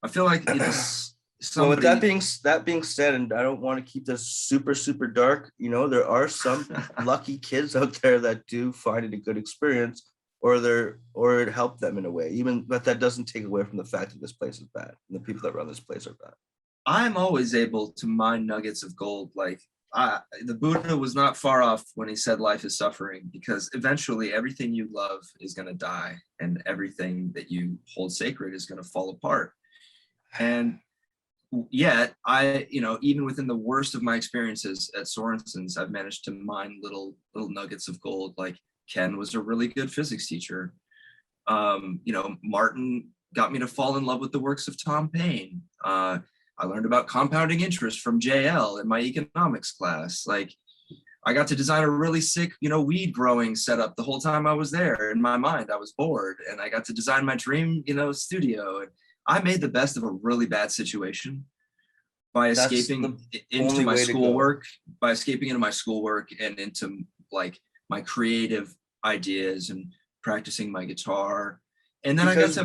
I feel like you know Well, with somebody. that being said, and I don't want to keep this super dark, there are some lucky kids out there that do find it a good experience, or it helped them in a way. Even but that doesn't take away from the fact that this place is bad and the people that run this place are bad. I'm always able to mine nuggets of gold. Like the Buddha was not far off when he said life is suffering, because eventually everything you love is going to die and everything that you hold sacred is going to fall apart. And yet you know, even within the worst of my experiences at Sorenson's, I've managed to mine little nuggets of gold. Like Ken was a really good physics teacher. You know, Martin got me to fall in love with the works of Tom Paine. I learned about compounding interest from JL in my economics class. Like I got to design a really sick, you know, weed growing setup the whole time I was there. In my mind, I was bored, and I got to design my dream, you know, studio. And I made the best of a really bad situation by That's escaping the into only my way to go. schoolwork, by escaping into my schoolwork and into like my creative ideas and practicing my guitar. And then Because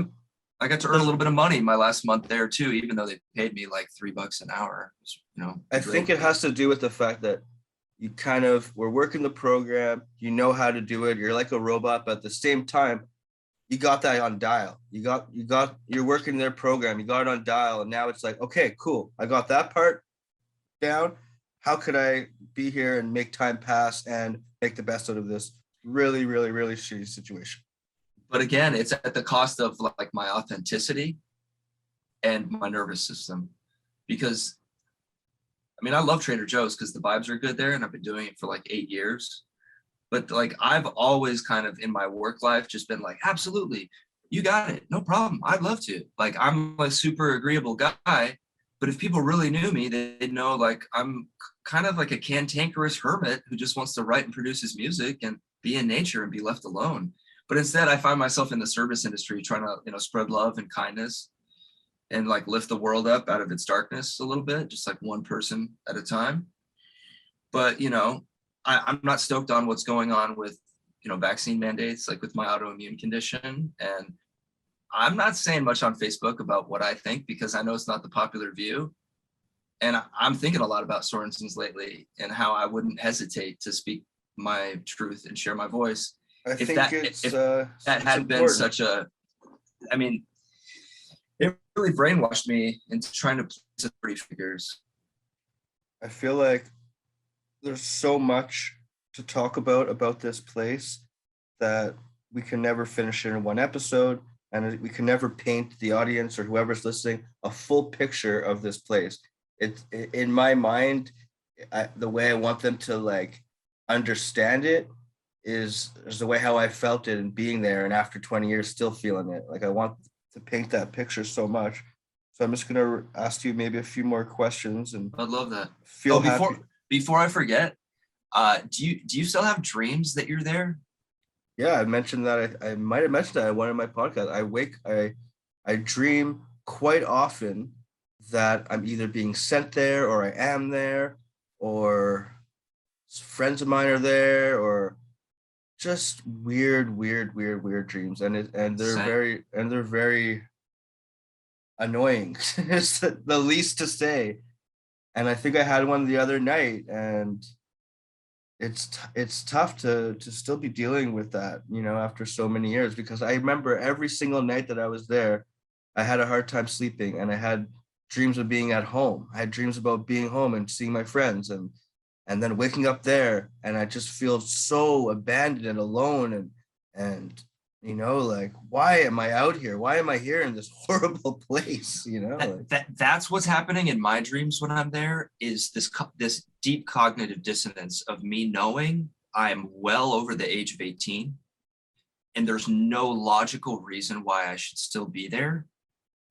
I got to earn a because little bit of money my last month there too, even though they paid me like $3 an hour. It was, you know, I great. think it has to do with the fact that you kind of were working the program, you know how to do it, you're like a robot, but at the same time, you got that on dial. You're working their program, you got it on dial, and now it's like, okay, cool. I got that part down. How could I be here and make time pass and make the best out of this really shitty situation? But again, it's at the cost of like my authenticity and my nervous system. Because I mean, I love Trader Joe's because the vibes are good there, and I've been doing it for like 8 years. But like I've always kind of in my work life just been like, absolutely, you got it, no problem, I'd love to. Like I'm a super agreeable guy, but if people really knew me, they'd know like I'm kind of like a cantankerous hermit who just wants to write and produce his music and be in nature and be left alone. But instead, I find myself in the service industry trying to, you know, spread love and kindness and like lift the world up out of its darkness a little bit, just like one person at a time. But you know, I'm not stoked on what's going on with, you know, vaccine mandates, like with my autoimmune condition. And I'm not saying much on Facebook about what I think because I know it's not the popular view. And I'm thinking a lot about Sorenson's lately and how I wouldn't hesitate to speak my truth and share my voice I if think it's that it's had been important. such a. I mean, it really brainwashed me into trying to please authority figures. I feel like there's so much to talk about this place that we can never finish it in one episode, and we can never paint the audience or whoever's listening a full picture of this place. It's in my mind, the way I want them to like understand it is the way how I felt it and being there, and after 20 years still feeling it. Like I want to paint that picture so much. So I'm just gonna ask you maybe a few more questions and I'd love that. feel Oh, happy. before I forget, do you still have dreams that you're there? Yeah, I mentioned that. I might have mentioned that in one of my podcasts. I dream quite often that I'm either being sent there or I am there, or friends of mine are there, or just weird dreams. And they're Same. very annoying. It's the least to say. And I think I had one the other night, and it's tough to still be dealing with that, after so many years, because I remember every single night that I was there, I had a hard time sleeping, and I had dreams of being at home. I had dreams about being home and seeing my friends, and then waking up there, and I just feel so abandoned and alone, and like, why am I out here? Why am I here in this horrible place? That's what's happening in my dreams when I'm there, is this deep cognitive dissonance of me knowing I'm well over the age of 18 and there's no logical reason why I should still be there,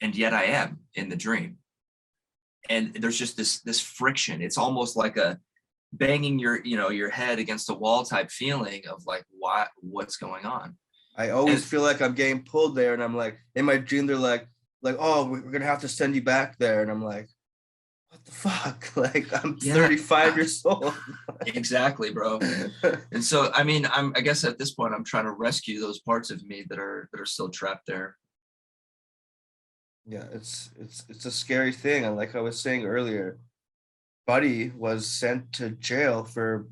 and yet I am in the dream. And there's just this friction. It's almost like a banging your head against a wall type feeling of like, what's going on? I always feel like I'm getting pulled there, and I'm like, in my dream, they're like, oh, we're gonna have to send you back there, and I'm like, what the fuck? Like, I'm 35 years old. Exactly, bro. And so, I mean, I guess at this point, I'm trying to rescue those parts of me that are still trapped there. Yeah, it's a scary thing, and like I was saying earlier, Buddy was sent to jail for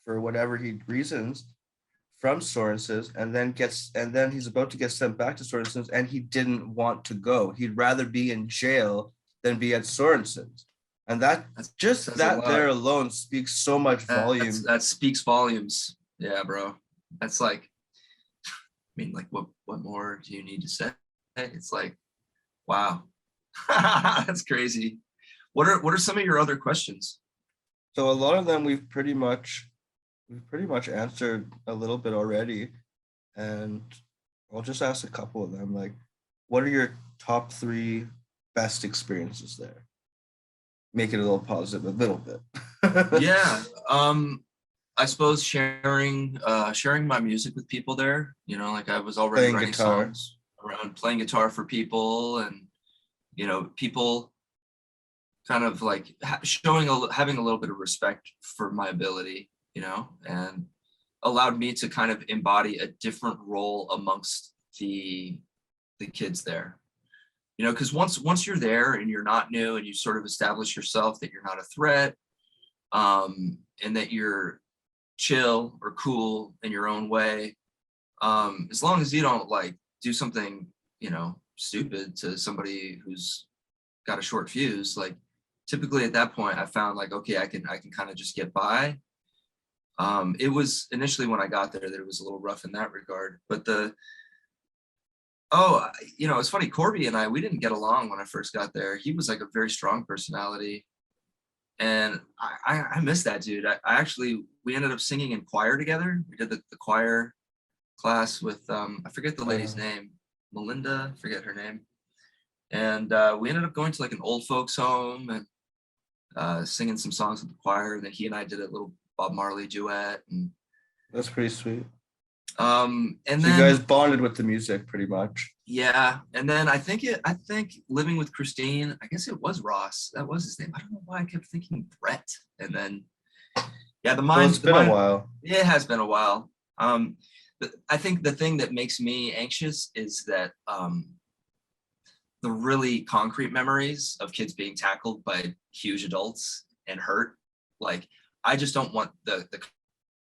whatever reasons from Sorensons, and then he's about to get sent back to Sorensons, and he didn't want to go. He'd rather be in jail than be at Sorensons. And that there alone speaks so much volume. That speaks volumes. Yeah, bro. That's like, I mean, like, what more do you need to say? It's like, wow. That's crazy. What are some of your other questions? So a lot of them we've pretty much answered a little bit already, and I'll just ask a couple of them. Like, what are your top 3 best experiences there? Make it a little positive, a little bit. Yeah. I suppose sharing my music with people there. Like, I was already playing writing guitar. songs around, playing guitar for people, and people kind of like having a little bit of respect for my ability, and allowed me to kind of embody a different role amongst the kids there. Because once you're there and you're not new, and you sort of establish yourself that you're not a threat, and that you're chill or cool in your own way, as long as you don't like do something stupid to somebody who's got a short fuse, like, typically at that point I found like, okay, I can kind of just get by. It was initially when I got there that it was a little rough in that regard, but it's funny, Corby and we didn't get along when I first got there. He was like a very strong personality, and I miss that dude. We ended up singing in choir together. We did the choir class with I forget the lady's name, Melinda, forget her name. And we ended up going to like an old folks home and singing some songs with the choir. And then he and I did a little Bob Marley duet. And that's pretty sweet. And so then you guys bonded with the music pretty much. Yeah. And then I think living with Christine, I guess it was Ross. That was his name. I don't know why I kept thinking Brett. And then, yeah, it's been a while. Yeah, it has been a while. I think the thing that makes me anxious is that the really concrete memories of kids being tackled by huge adults and hurt. Like, I just don't want the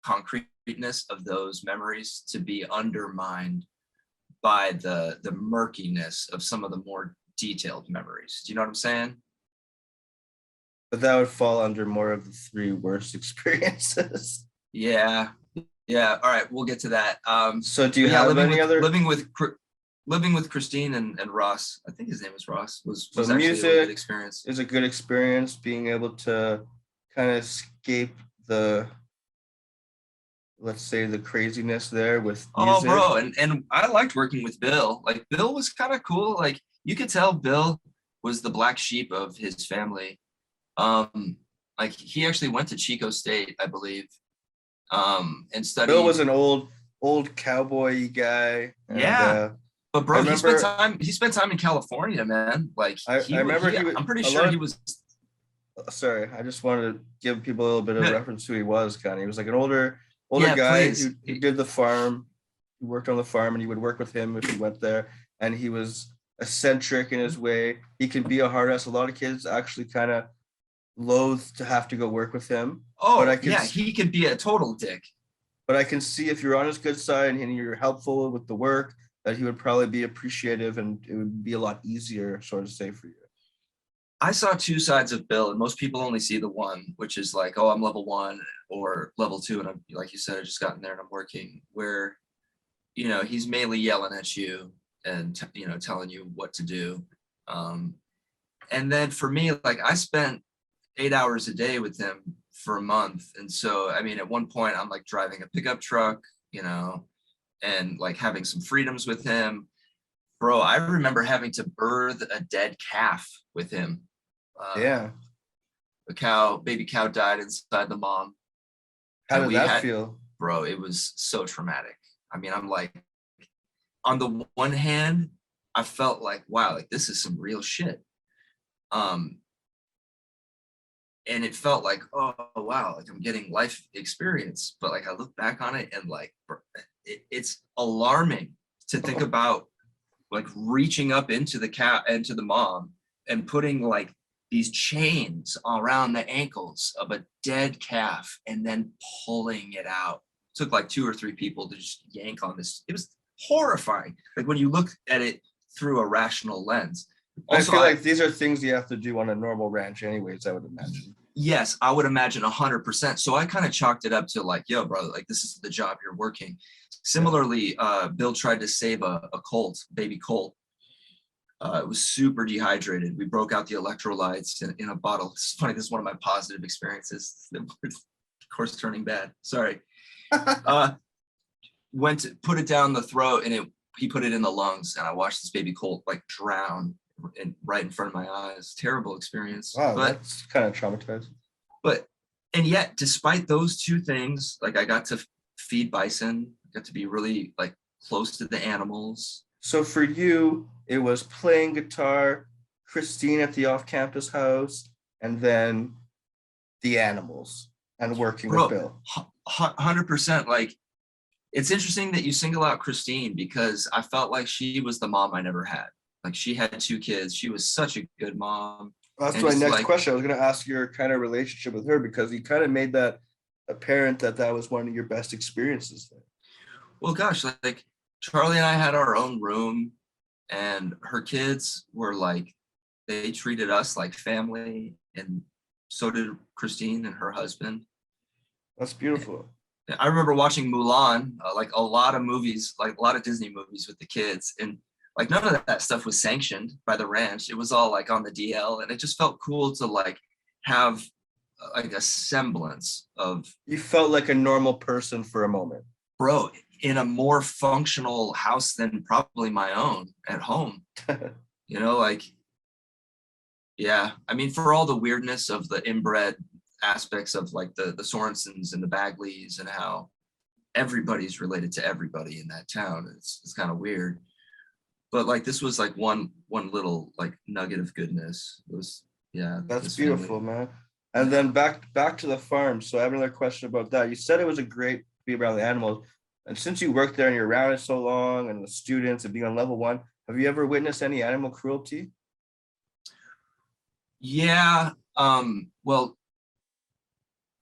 concreteness of those memories to be undermined by the murkiness of some of the more detailed memories. Do you know what I'm saying? But that would fall under more of the 3 worst experiences. Yeah. All right, we'll get to that. So do you have any other living with Christine and Ross? I think his name was Ross. Was actually music a good experience. Is a good experience, being able to kind of escape the, let's say, the craziness there with music. Oh, bro, and I liked working with Bill. Like, Bill was kind of cool. Like, you could tell Bill was the black sheep of his family. Like, he actually went to Chico State, I believe, and studied. Bill was an old cowboy guy. And, yeah. But bro, he spent time in California, man. Like, I'm pretty sure he was. Sorry, I just wanted to give people a little bit of reference to who he was. Kind of, he was like an older guy who did the farm. He worked on the farm, and he would work with him if he went there. And he was eccentric in his way. He can be a hard ass. A lot of kids actually kind of loathe to have to go work with him. But I Oh can yeah, he could be a total dick. but I can see if you're on his good side and you're helpful with the work, that he would probably be appreciative and it would be a lot easier, sort of say, for you. I saw two sides of Bill, and most people only see the one, which is like, oh, I'm level 1 or level 2, and I'm, like you said, I just got in there and I'm working. Where, he's mainly yelling at you and telling you what to do. And then for me, like, I spent 8 hours a day with him for a month, and so I mean, at one point, I'm like driving a pickup truck, and like having some freedoms with him. Bro, I remember having to birth a dead calf with him. Yeah. Baby cow died inside the mom. How And did that feel? bro, it was so traumatic. I mean, I'm like, on the one hand, I felt like, wow, like this is some real shit. Um, and it felt like, oh wow, like I'm getting life experience. But like I look back on it and like, it's alarming to think about, like reaching up into the cat, into the mom, and putting like these chains around the ankles of a dead calf and then pulling it out. It took like 2 or 3 people to just yank on this. It was horrifying. Like when you look at it through a rational lens. Also, I feel like these are things you have to do on a normal ranch anyways, I would imagine. Yes, I would imagine 100%. So I kind of chalked it up to like, yo, brother, like this is the job you're working. Similarly, Bill tried to save a colt, baby colt. It was super dehydrated. We broke out the electrolytes in a bottle. It's funny. This is one of my positive experiences. Of course, turning bad. Sorry. Went to put it down the throat, and he put it in the lungs, and I watched this baby colt like drown right in front of my eyes. Terrible experience. Wow, that's kind of traumatizing. And yet, despite those two things, like I got to feed bison, got to be really like close to the animals. So for you, it was playing guitar, Christine at the off-campus house, and then the animals and working with Bill. 100%. Like, it's interesting that you single out Christine, because I felt like she was the mom I never had. Like she had 2 kids. She was such a good mom. That's my next question. I was going to ask your kind of relationship with her, because you kind of made that apparent that was one of your best experiences there. Well, gosh, like Charlie and I had our own room, and her kids were like, they treated us like family, and so did Christine and her husband. That's beautiful. I remember watching Mulan, like a lot of movies, like a lot of Disney movies with the kids, and like none of that stuff was sanctioned by the ranch. It was all like on the DL, and it just felt cool to like have like a semblance of. You felt like a normal person for a moment. Bro, in a more functional house than probably my own at home. Like, yeah, I mean, for all the weirdness of the inbred aspects of like the Sorensons and the Bagleys, and how everybody's related to everybody in that town. It's kind of weird. But like this was like one little like nugget of goodness. It was, yeah. That's beautiful, man. And then back to the farm. So I have another question about that. You said it was a great to be around the animals. And since you worked there and you're around it so long, and the students and being on level 1, have you ever witnessed any animal cruelty? Yeah. Well,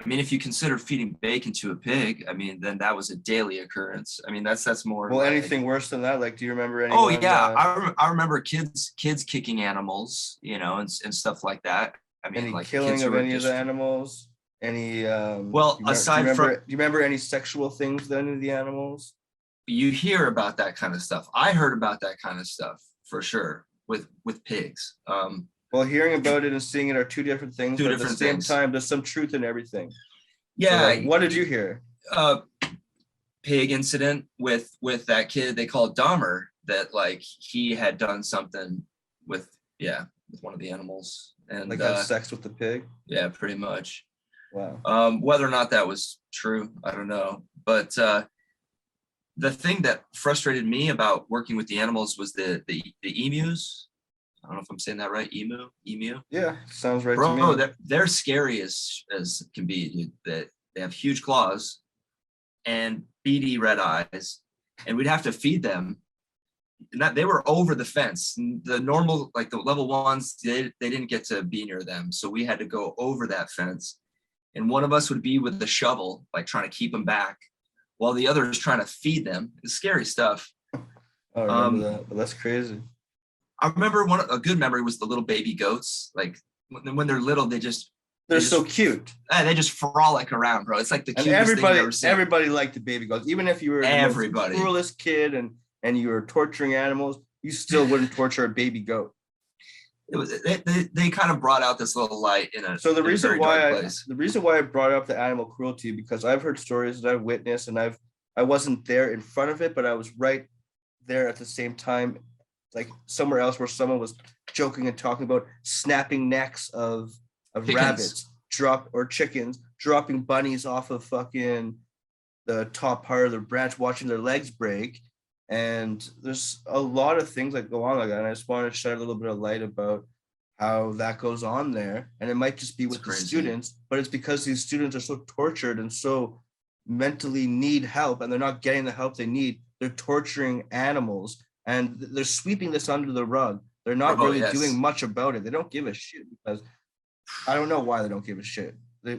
I mean, if you consider feeding bacon to a pig, I mean, then that was a daily occurrence. I mean, that's more. Well, like, anything worse than that? Like, do you remember any? Oh yeah, I remember kids kicking animals, and stuff like that. I mean, any like killing of any of the animals? Any? Well, aside from, do you remember any sexual things done to the animals? You hear about that kind of stuff. I heard about that kind of stuff for sure with pigs. Well, hearing about it and seeing it are 2 different things. But at the same time, there's some truth in everything. Yeah. So, like, what did you hear? Pig incident with that kid they called Dahmer, that like he had done something with one of the animals, and like had sex with the pig. Yeah, pretty much. Wow. Whether or not that was true, I don't know. But the thing that frustrated me about working with the animals was the emus. I don't know if I'm saying that right. Emu. Yeah, sounds right to me. Bro, they're scary as can be, dude. That they have huge claws and beady red eyes, and we'd have to feed them not, they were over the fence. The normal, like the level ones, they didn't get to be near them. So we had to go over that fence. And one of us would be with the shovel, like trying to keep them back, while the other is trying to feed them. It's scary stuff. I remember that, but that's crazy. I remember a good memory was the little baby goats. Like when they're little, They're so cute. They just frolic around, bro. It's like the And cutest thing I've ever seen. everybody liked the baby goats. Even if you were the most cruelest kid and you were torturing animals, you still wouldn't torture a baby goat. It was they kind of brought out this little light in a so the reason why I brought up the animal cruelty, because I've heard stories that I've witnessed, and I wasn't there in front of it, but I was right there at the same time, like somewhere else where someone was joking and talking about snapping necks of rabbits chickens, dropping bunnies off of fucking the top part of the branch, watching their legs break. And there's a lot of things that go on like that. And I just want to shed a little bit of light about how that goes on there. And it might just be with the students, but it's because these students are so tortured and so mentally need help, and they're not getting the help they need. They're torturing animals, and they're sweeping this under the rug. They're not doing much about it. They don't give a shit, because I don't know why they don't give a shit.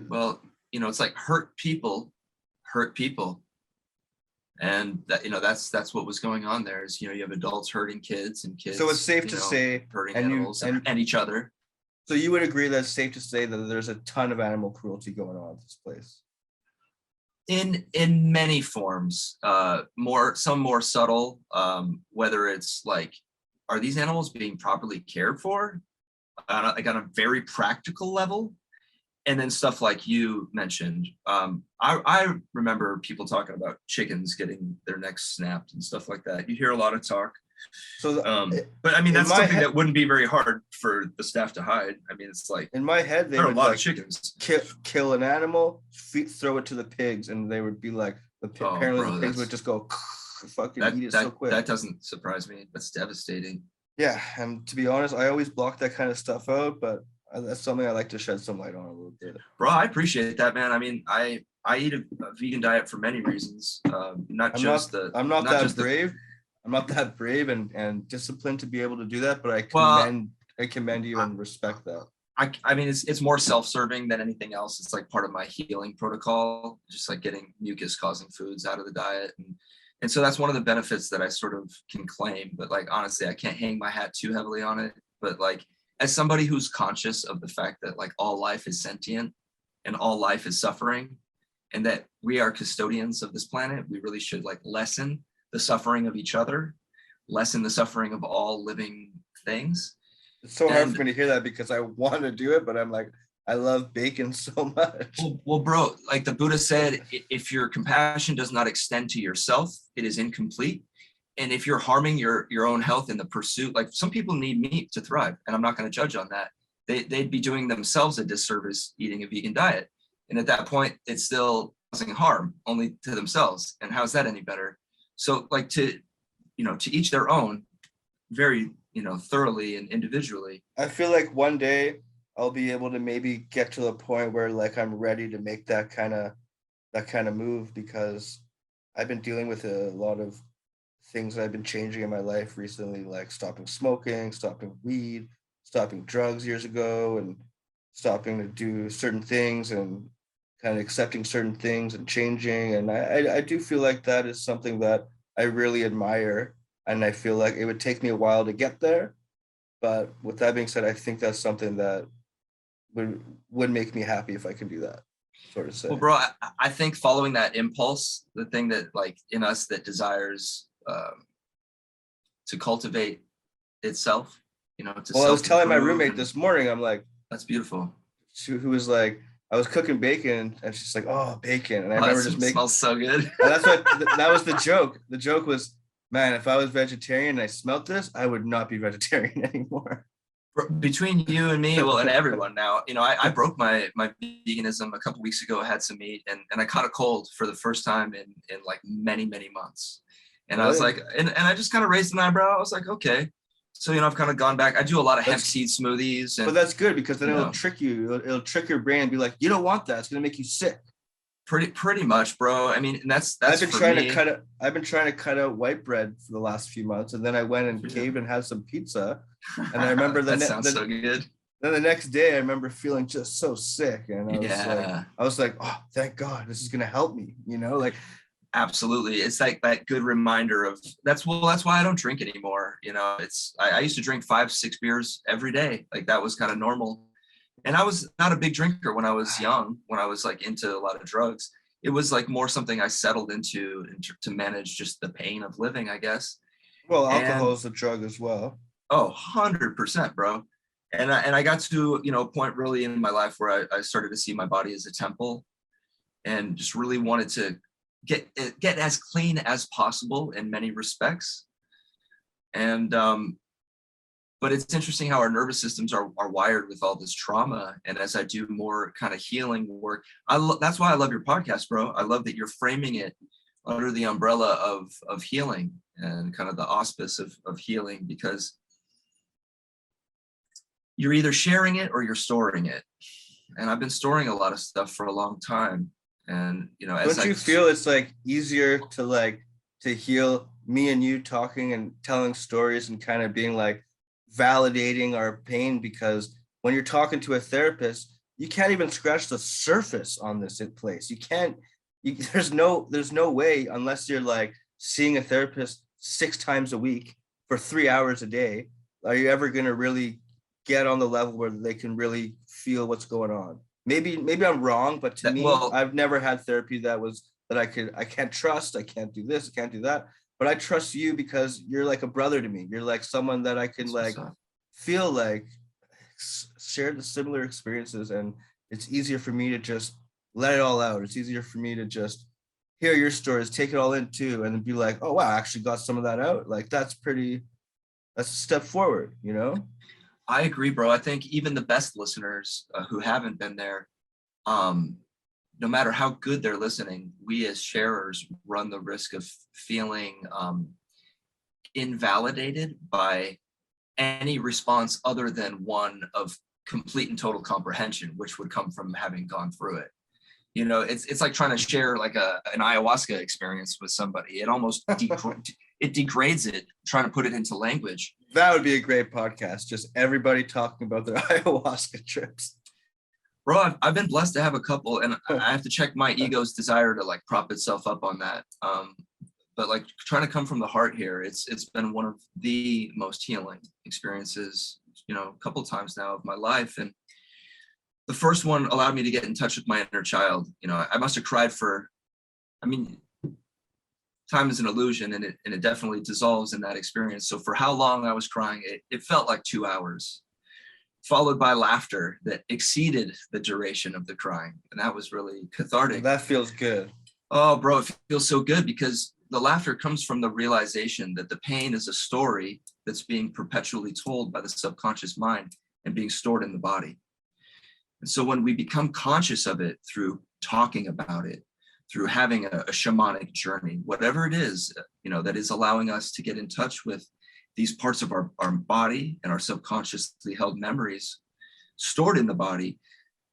Well, it's like hurt people. And that, that's what was going on there is, you have adults hurting kids and kids. So it's safe to say hurting animals and each other. So you would agree that it's safe to say that there's a ton of animal cruelty going on at this place? In many forms, some more subtle, whether it's like, are these animals being properly cared for? Like on a very practical level. And then stuff like you mentioned, I remember people talking about chickens getting their necks snapped and stuff like that. You hear a lot of talk. So, but I mean, that's something that wouldn't be very hard for the staff to hide. I mean, it's like, in my head, there are a lot of chickens. Kill an animal, throw it to the pigs, and they would be like, apparently the pigs would just go fucking eat it so quick. That doesn't surprise me. That's devastating. Yeah, and to be honest, I always block that kind of stuff out, but that's something I like to shed some light on a little bit. Bro, I appreciate that, man. I mean, I eat a vegan diet for many reasons. I'm not that brave and disciplined to be able to do that, but I commend you and respect that. I mean, it's more self-serving than anything else. It's like part of my healing protocol, just like getting mucus causing foods out of the diet. And so that's one of the benefits that I sort of can claim, but like, honestly, I can't hang my hat too heavily on it. But like, as somebody who's conscious of the fact that like all life is sentient and all life is suffering, and that we are custodians of this planet, we really should like lessen the suffering of each other, lessen the suffering of all living things. It's so hard for me to hear that, because I want to do it, but I'm like, I love bacon so much. Well, bro, like the Buddha said, if your compassion does not extend to yourself, it is incomplete. And if you're harming your own health in the pursuit, like some people need meat to thrive, and I'm not going to judge on that. They'd be doing themselves a disservice eating a vegan diet. And at that point, it's still causing harm only to themselves. And how's that any better? So like to each their own, very, thoroughly and individually. I feel like one day I'll be able to maybe get to the point where like I'm ready to make that kind of move, because I've been dealing with a lot of things that I've been changing in my life recently, like stopping smoking, stopping weed, stopping drugs years ago, and stopping to do certain things and kind of accepting certain things and changing. And I do feel like that is something that I really admire. And I feel like it would take me a while to get there. But with that being said, I think that's something that would make me happy if I can do that, sort of say. Well, bro, I think following that impulse, the thing that like in us that desires to cultivate itself, I was telling my roommate this morning, I'm like, that's beautiful. Who was like, I was cooking bacon, and she's like, oh, bacon. And I remember just making, smells so good. And that's what, that was the joke. The joke was, man, if I was vegetarian and I smelt this, I would not be vegetarian anymore. Between you and me, well, and everyone now, I broke my veganism a couple weeks ago. I had some meat, and I caught a cold for the first time in like many, many months. And really? I was like, and I just kind of raised an eyebrow. I was like, okay. So, I've kind of gone back. I do a lot of hemp seed smoothies. But that's good, because then it'll trick you. It'll trick your brain and be like, you don't want that. It's going to make you sick. Pretty much, bro. I mean, and that's I've been for trying to me. cut it. I've been trying to cut out white bread for the last few months, and then I went and caved and had some pizza. And I remember That sounds so good. then the next day, I remember feeling just so sick, and Yeah, I was like, oh, thank God, this is gonna help me. You know, like absolutely. It's like that good reminder of that's why I don't drink anymore. You know, I used to drink 5, 6 beers every day. Like that was kind of normal. And I was not a big drinker when I was young, when I was like into a lot of drugs. It was like more something I settled into to manage just the pain of living, I guess. well, alcohol And is a drug as well. oh, 100%, bro. And I got to, a point really in my life where I started to see my body as a temple and just really wanted to get as clean as possible in many respects. And but it's interesting how our nervous systems are wired with all this trauma. And as I do more kind of healing work, that's why I love your podcast, bro. I love that you're framing it under the umbrella of healing and kind of the auspice of healing, because you're either sharing it or you're storing it. And I've been storing a lot of stuff for a long time. And as Don't I you feel it's like easier to heal me and you talking and telling stories and kind of being like validating our pain, because when you're talking to a therapist, you can't even scratch the surface on this place. You can't, there's no way, unless you're like seeing a therapist 6 times a week for 3 hours a day, are you ever going to really get on the level where they can really feel what's going on. Maybe I'm wrong, but to me, well, I've never had therapy that I can't trust, I can't do this, I can't do that. But I trust you because you're like a brother to me. You're like someone that I can like feel like share the similar experiences, and it's easier for me to just let it all out. It's easier for me to just hear your stories, take it all in too, and then be like, oh wow, I actually got some of that out. Like that's a step forward, you know? I agree, bro. I think even the best listeners who haven't been there, no matter how good they're listening, we as sharers run the risk of feeling invalidated by any response other than one of complete and total comprehension, which would come from having gone through it. It's like trying to share like an ayahuasca experience with somebody. It almost it degrades it, trying to put it into language. That would be a great podcast. Just everybody talking about their ayahuasca trips. Bro, I've been blessed to have a couple, and I have to check my ego's desire to like prop itself up on that. But like trying to come from the heart here, it's been one of the most healing experiences, a couple times now of my life. And the first one allowed me to get in touch with my inner child. I must have cried time is an illusion, and it definitely dissolves in that experience. So for how long I was crying, it felt like 2 hours, followed by laughter that exceeded the duration of the crying. And that was really cathartic. That feels good. Oh, bro, it feels so good because the laughter comes from the realization that the pain is a story that's being perpetually told by the subconscious mind and being stored in the body. And so when we become conscious of it through talking about it, through having a shamanic journey, whatever it is, that is allowing us to get in touch with these parts of our body and our subconsciously held memories stored in the body,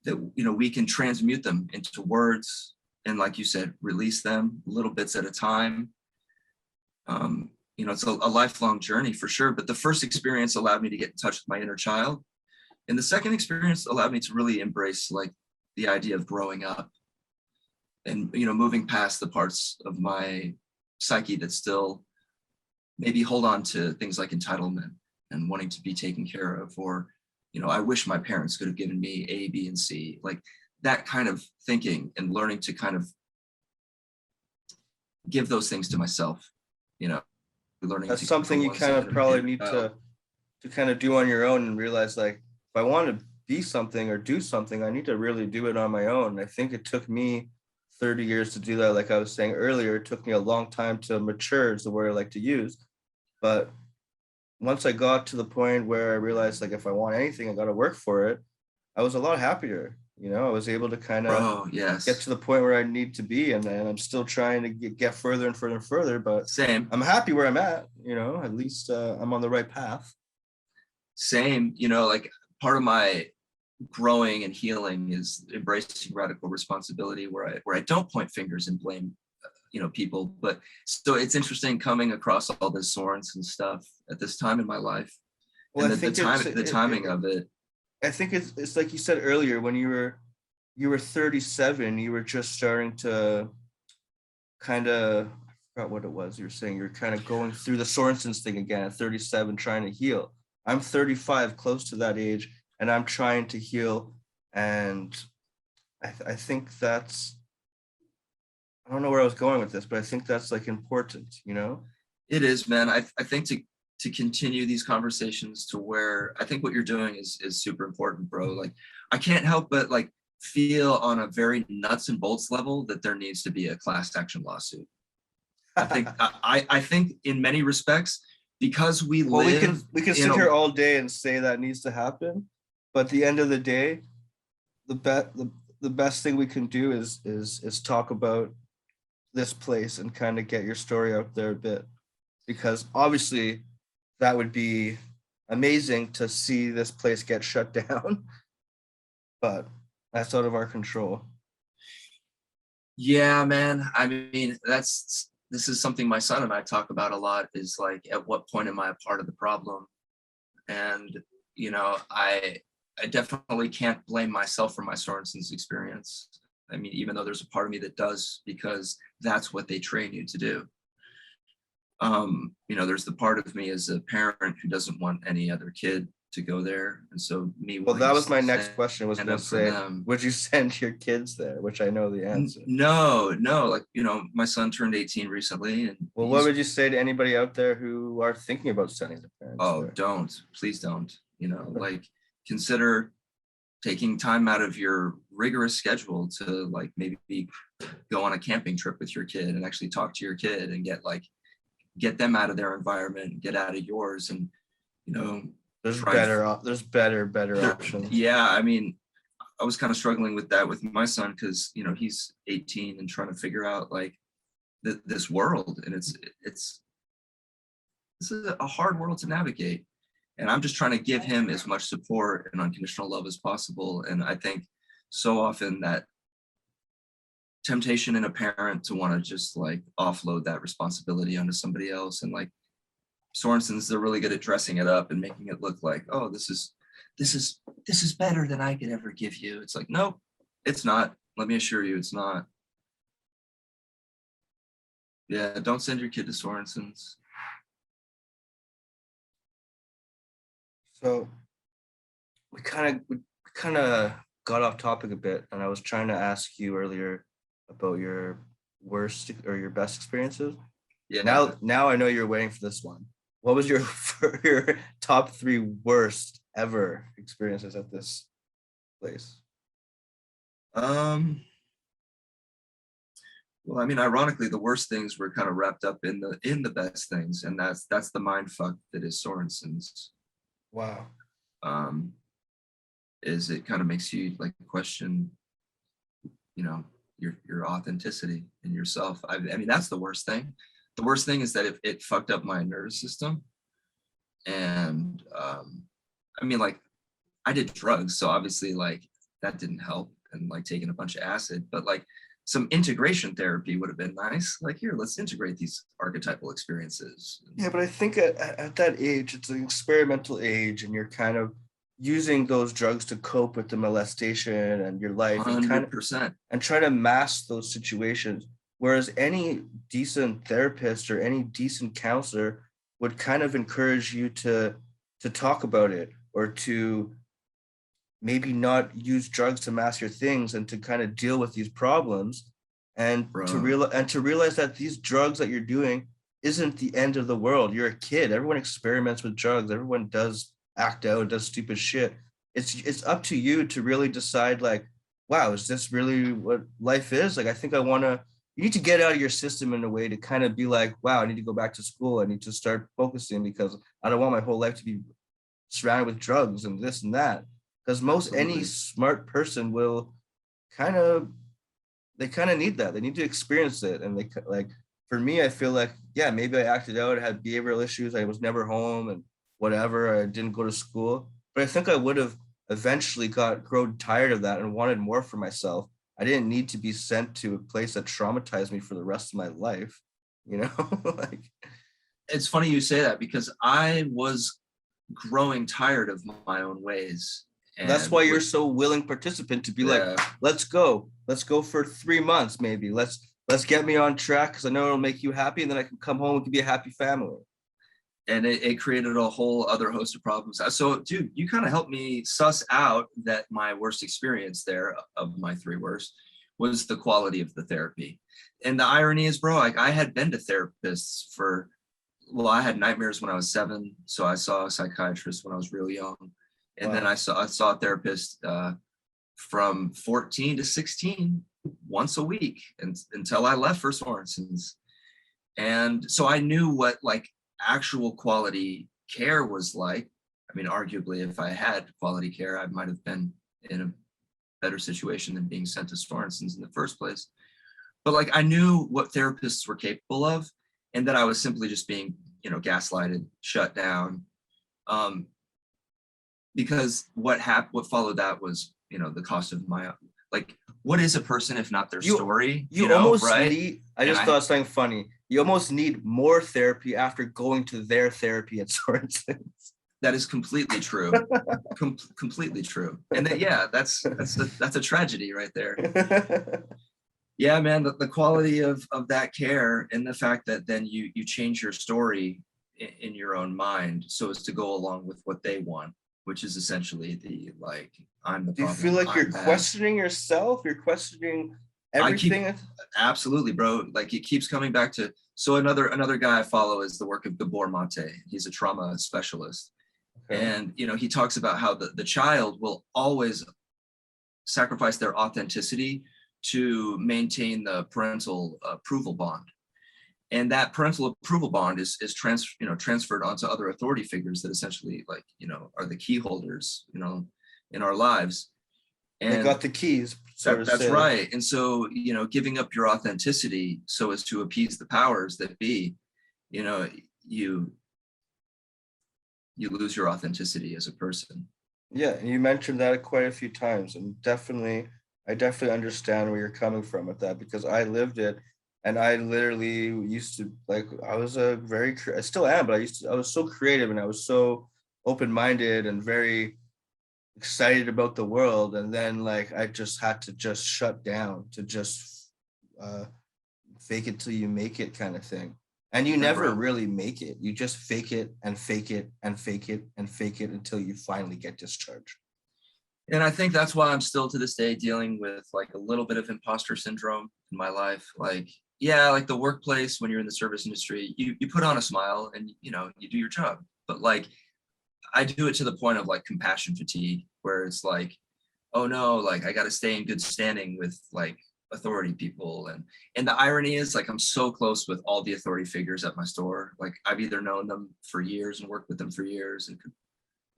that, we can transmute them into words. And like you said, release them little bits at a time. It's a lifelong journey for sure. But the first experience allowed me to get in touch with my inner child. And the second experience allowed me to really embrace like the idea of growing up and, moving past the parts of my psyche that still maybe hold on to things like entitlement and wanting to be taken care of, or, I wish my parents could have given me A, B, and C, like that kind of thinking, and learning to kind of give those things to myself, learning. That's something you kind of probably need to kind of do on your own and realize, like, if I want to be something or do something, I need to really do it on my own. I think it took me 30 years to do that. Like I was saying earlier, it took me a long time to mature, is the word I like to use. But once I got to the point where I realized, like, if I want anything, I got to work for it, I was a lot happier. I was able to kind of get to the point where I need to be. And I'm still trying to get further and further and further, but same. I'm happy where I'm at, at least I'm on the right path. Same, like part of my growing and healing is embracing radical responsibility, where I don't point fingers and blame, people. But so it's interesting coming across all this Sorensen stuff at this time in my life, Well, and I think it's the timing of it. I think it's like you said earlier, when you were 37, you were just starting to kind of, I forgot what it was you were saying. You're kind of going through the Sorenson's thing again at 37, trying to heal. I'm 35, close to that age, and I'm trying to heal. And I think that's, I don't know where I was going with this, but I think that's like important, you know? It is, man. I think to continue these conversations to where I think what you're doing is super important, bro. Like I can't help but like feel on a very nuts and bolts level that there needs to be a class action lawsuit. I think I think in many respects, because we Well, live we can in sit a, here all day and say that needs to happen, but at the end of the day, the best thing we can do is talk about this place and kind of get your story out there a bit, because obviously that would be amazing to see this place get shut down, but that's out of our control. yeah, man. I mean, this is something my son and I talk about a lot, is like, at what point am I a part of the problem? And, I definitely can't blame myself for my Sorenson's experience. I mean, even though there's a part of me that does, because that's what they train you to do. There's the part of me as a parent who doesn't want any other kid to go there. And so me Well, wanting that to was my next question, was stand going up to for say, them. would you send your kids there? Which I know the answer. No, like, my son turned 18 recently, and Well, what would you say to anybody out there who are thinking about sending their parents oh, there? please don't, like, consider taking time out of your rigorous schedule to like maybe go on a camping trip with your kid and actually talk to your kid and get them out of their environment, get out of yours. And There's try better options. yeah, I mean, I was kind of struggling with that with my son, because he's 18 and trying to figure out like this world, and this is a hard world to navigate, and I'm just trying to give him as much support and unconditional love as possible. And I think so often that temptation in a parent to want to just like offload that responsibility onto somebody else, and like Sorenson's, they're really good at dressing it up and making it look like, oh, this is better than I could ever give you. It's like, nope, it's not. Let me assure you, it's not. Yeah, don't send your kid to Sorenson's. So we kind of got off topic a bit, and I was trying to ask you earlier about your worst or your best experiences. Yeah. Now I know you're waiting for this one. What was your your top 3 worst ever experiences at this place? Well, I mean, ironically, the worst things were kind of wrapped up in the best things, and that's the mind fuck that is Sorenson's. Wow. Is it kind of makes you like question, your authenticity in yourself. I mean, that's the worst thing. The worst thing is that it fucked up my nervous system, and I mean, like, I did drugs, so obviously, like, that didn't help, and like taking a bunch of acid, but like some integration therapy would have been nice. Like, here, let's integrate these archetypal experiences. Yeah, but I think at that age, it's an experimental age, and you're kind of using those drugs to cope with the molestation and your life, and kind of 100%. and try to mask those situations. Whereas any decent therapist or any decent counselor would kind of encourage you to talk about it, or to maybe not use drugs to mask your things, and to kind of deal with these problems, and Bro. to realize that these drugs that you're doing isn't the end of the world. You're a kid. Everyone experiments with drugs. Everyone does act out, does stupid shit. It's up to you to really decide, like, wow, is this really what life is? Like, I think you need to get out of your system in a way to kind of be like, wow, I need to go back to school. I need to start focusing, because I don't want my whole life to be surrounded with drugs and this and that. Because any smart person will kind of, they kind of need that. They need to experience it. And they, like, for me, I feel like, yeah, maybe I acted out, I had behavioral issues, I was never home and whatever, I didn't go to school. But I think I would have eventually grown tired of that and wanted more for myself. I didn't need to be sent to a place that traumatized me for the rest of my life, you know. Like, It's funny you say that because I was growing tired of my own ways. that's And why you're so willing participant to be like, yeah, let's go for 3 months, maybe let's get me on track, because I know it'll make you happy, and then I can come home and can be a happy family. and it created a whole other host of problems. So, dude, you kind of helped me suss out that my worst experience there, of my three worst, was the quality of the therapy. And the irony is, bro, like I had been to therapists for, well, I had nightmares when I was 7, so I saw a psychiatrist when I was real young, and then Wow. I saw a therapist from 14 to 16 once a week, and until I left for Sorensons. And so I knew what like actual quality care was like. I mean, arguably, if I had quality care, I might have been in a better situation than being sent to Sorensons in the first place. But like I knew what therapists were capable of, and that I was simply just being, gaslighted, shut down. Um, because what followed that was, the cost of my, like, what is a person if not their you story, you almost right? need, I And just I thought something funny, you almost need more therapy after going to their therapy at Sorensen. That is completely true. Completely true. And that, yeah, that's a tragedy right there. Yeah, man, the quality of that care, and the fact that then you change your story in your own mind so as to go along with what they want, which is essentially the like, I'm the Do you feel problem, like you're I'm bad. questioning yourself? You're questioning I keep everything? Absolutely, bro. Like it keeps coming back to, so another guy I follow is the work of Gabor Mate. He's a trauma specialist. Okay. And he talks about how the child will always sacrifice their authenticity to maintain the parental approval bond. And that parental approval bond is transferred onto other authority figures that essentially, like, are the key holders, in our lives. They And got the keys, so to that's say. right. And so, giving up your authenticity so as to appease the powers that be, you know, you lose your authenticity as a person. Yeah, and you mentioned that quite a few times, and I definitely understand where you're coming from with that, because I lived it, and I literally used to, like, I was I still am, but I was so creative, and I was so open-minded and very excited about the world, and then like I just had to just shut down to just uh, fake it till you make it kind of thing. And you Yeah, never bro. really make it. You just fake it and fake it and fake it and fake it until you finally get discharged. And I think that's why I'm still to this day dealing with like a little bit of imposter syndrome in my life. Like, yeah, like the workplace, when you're in the service industry, you put on a smile and you do your job. But like I do it to the point of like compassion fatigue, where it's like, oh no, like I got to stay in good standing with like authority people. And the irony is, like, I'm so close with all the authority figures at my store. Like I've either known them for years and worked with them for years and could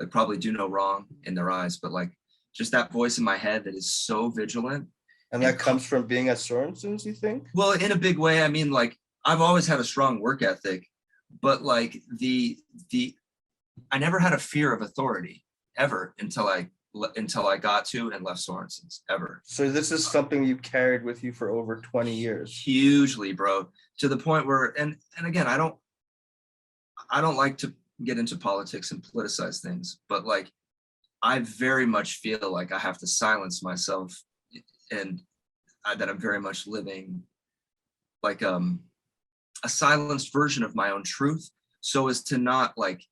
like probably do no wrong in their eyes, but like just that voice in my head that is so vigilant And and that comes from being at Sorenson's, you think? well, in a big way. I mean, like I've always had a strong work ethic, but like the I never had a fear of authority ever until I got to and left Sorenson's, ever. So this is something you carried with you for over 20 years. Hugely, bro, to the point where, and again, I don't like to get into politics and politicize things, but like I very much feel like I have to silence myself, and that I'm very much living like a silenced version of my own truth, so as to not like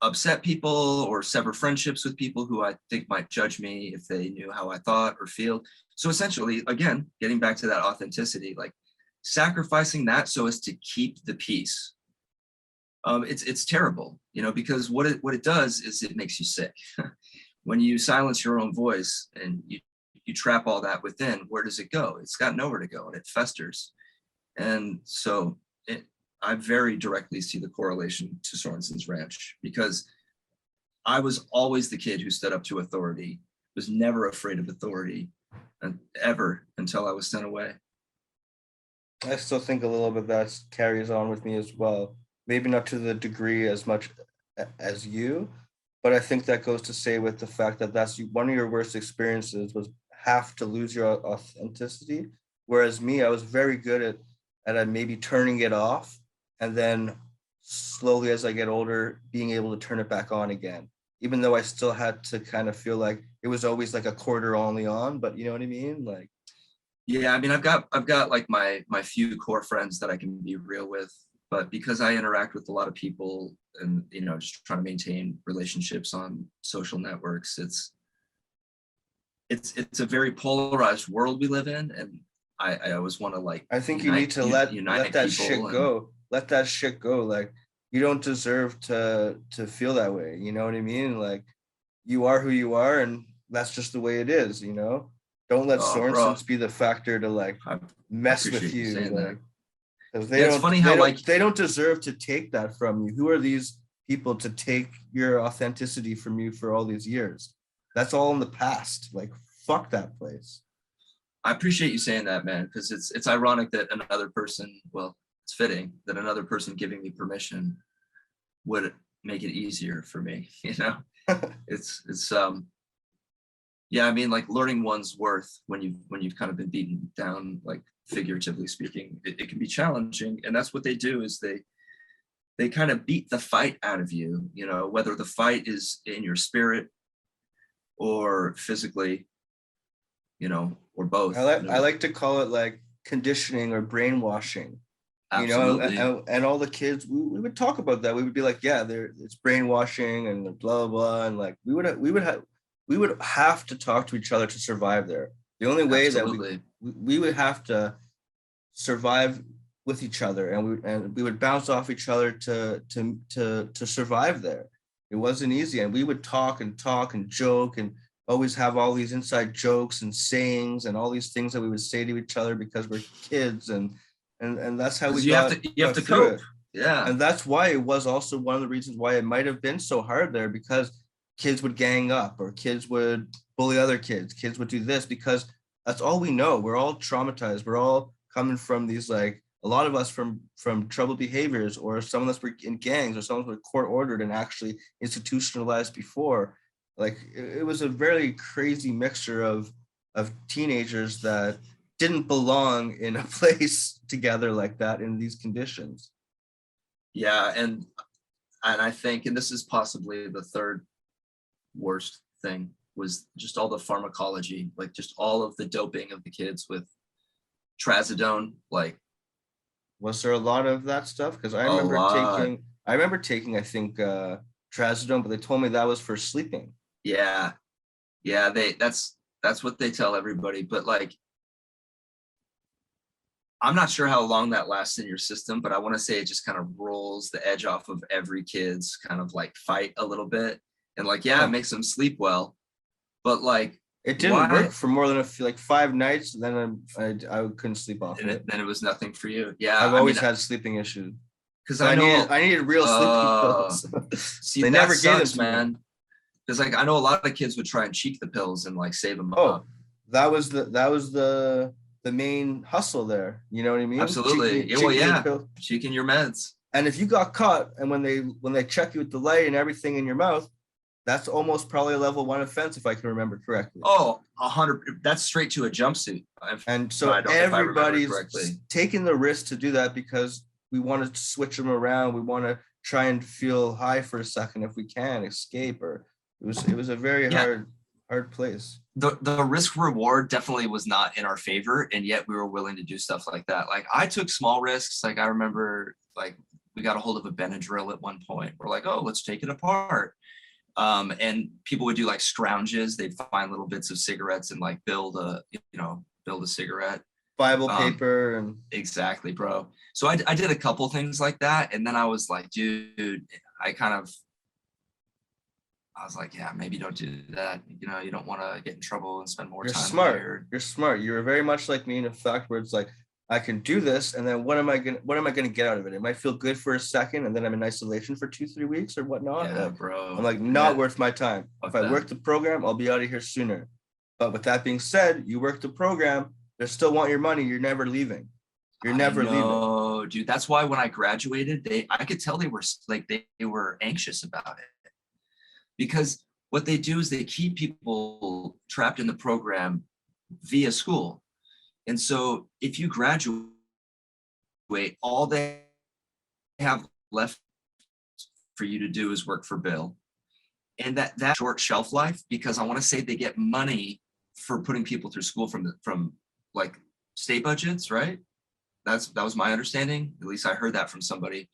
upset people or sever friendships with people who I think might judge me if they knew how I thought or feel. So essentially, again, getting back to that authenticity, like sacrificing that so as to keep the peace. It's terrible, because what it does is it makes you sick. When you silence your own voice and you trap all that within, where does it go? It's got nowhere to go, and it festers. And so I very directly see the correlation to Sorenson's Ranch, because I was always the kid who stood up to authority, was never afraid of authority, and ever until I was sent away. I still think a little bit that carries on with me as well. Maybe not to the degree as much as you, but I think that goes to say with the fact that one of your worst experiences was have to lose your authenticity. Whereas me, I was very good at maybe turning it off, and then slowly as I get older, being able to turn it back on again. Even though I still had to kind of feel like it was always like a quarter only on, but you know what I mean? Like, Yeah, I mean, I've got like my few core friends that I can be real with, but because I interact with a lot of people and just trying to maintain relationships on social networks, it's a very polarized world we live in, and I always want to like I think you need to let unite that shit people. And go. Let that shit go. Like, you don't deserve to feel that way. You know what I mean? Like, you are who you are, and that's just the way it is. Don't let oh, bro, Sorensons be the factor to like I mess with appreciate you you, saying that. like, because they Yeah, it's don't funny they how like don't they don't deserve to take that from you. Who are these people to take your authenticity from you for all these years? That's all in the past. Like, fuck that place. I appreciate you saying that, man, because it's ironic that another person, well, it's fitting that another person giving me permission would make it easier for me. It's yeah, I mean, like learning one's worth when you've kind of been beaten down, like figuratively speaking, it can be challenging. And that's what they do, is they kind of beat the fight out of you, whether the fight is in your spirit or physically, or I both. like I like to call it like conditioning or brainwashing. Absolutely. And all the kids, we would talk about that. We would be like, yeah, it's brainwashing and blah blah, and like we would have to talk to each other to survive there. The only way that Absolutely. we would have to survive with each other, and we would bounce off each other to survive there. It wasn't easy, and we would talk and joke and always have all these inside jokes and sayings and all these things that we would say to each other because we're kids, and that's how we Because you have got to you have got to through cope. it. Yeah. And that's why it was also one of the reasons why it might have been so hard there, because kids would gang up or kids would bully other kids would do this, because that's all we know. We're all traumatized. We're all coming from these, like, a lot of us from troubled behaviors, or some of us were in gangs, or some of us were court ordered and actually institutionalized before. Like, it was a very crazy mixture of teenagers that didn't belong in a place together like that in these conditions. Yeah. And I think, and this is possibly the third worst thing, was just all the pharmacology, like just all of the doping of the kids with trazodone, like Was there a lot of that stuff? Because I a remember lot. taking, I think, trazodone, but they told me that was for sleeping. Yeah. Yeah. That's what they tell everybody. But like, I'm not sure how long that lasts in your system, but I want to say it just kind of rolls the edge off of every kid's kind of like fight a little bit. And like, yeah, it Huh. makes them sleep well, but like, It didn't work why? for more than like 5 nights. Then I couldn't sleep off And it. then it was nothing for you. Yeah. I've I mean, always had sleeping issues, because so I know, I needed real sleeping pills. see, They that never gave them sucks, to me. man. Because like, I know a lot of kids would try and cheek the pills and like save them Oh, up. that was the main hustle there. You know what I mean? Absolutely. Yeah. Well, Cheeking your yeah. pill. Cheeking your meds. And if you got caught, and when they check you with the light and everything in your mouth, that's almost probably a level 1 offense, if I can remember correctly. Oh, 100. That's straight to a jumpsuit. And If so if I remember everybody's correctly. taking the risk to do that because we want to switch them around. We want to try and feel high for a second if we can escape. Or it was a very Yeah. hard place. The risk reward definitely was not in our favor, and yet we were willing to do stuff like that. Like I took small risks. Like I remember, like we got a hold of a Benadryl at one point. We're like, oh, let's take it apart. And people would do like scrounges. They'd find little bits of cigarettes and like build a cigarette. Bible Um, paper and exactly, bro. So I did a couple things like that, and then I was like, dude, I was like, yeah, maybe don't do that. You don't want to get in trouble and spend more you're time smart. wired. You're smart. You were very much like me in a fact where it's like, I can do this, and then what am I gonna get out of it? It might feel good for a second, and then I'm in isolation for 2-3 weeks or whatnot. Yeah, Like, I'm bro. like, not Yeah, worth my time. If fuck I that. work the program, I'll be out of here sooner. But with that being said, you work the program, they still want your money. You're never leaving. You're I never leaving. know, dude. That's why when I graduated, I could tell they were like they were anxious about it. because what they do is they keep people trapped in the program via school. And so if you graduate, all they have left for you to do is work for Bill. And that short shelf life, because I want to say they get money for putting people through school from like state budgets, right? That was my understanding. At least I heard that from somebody.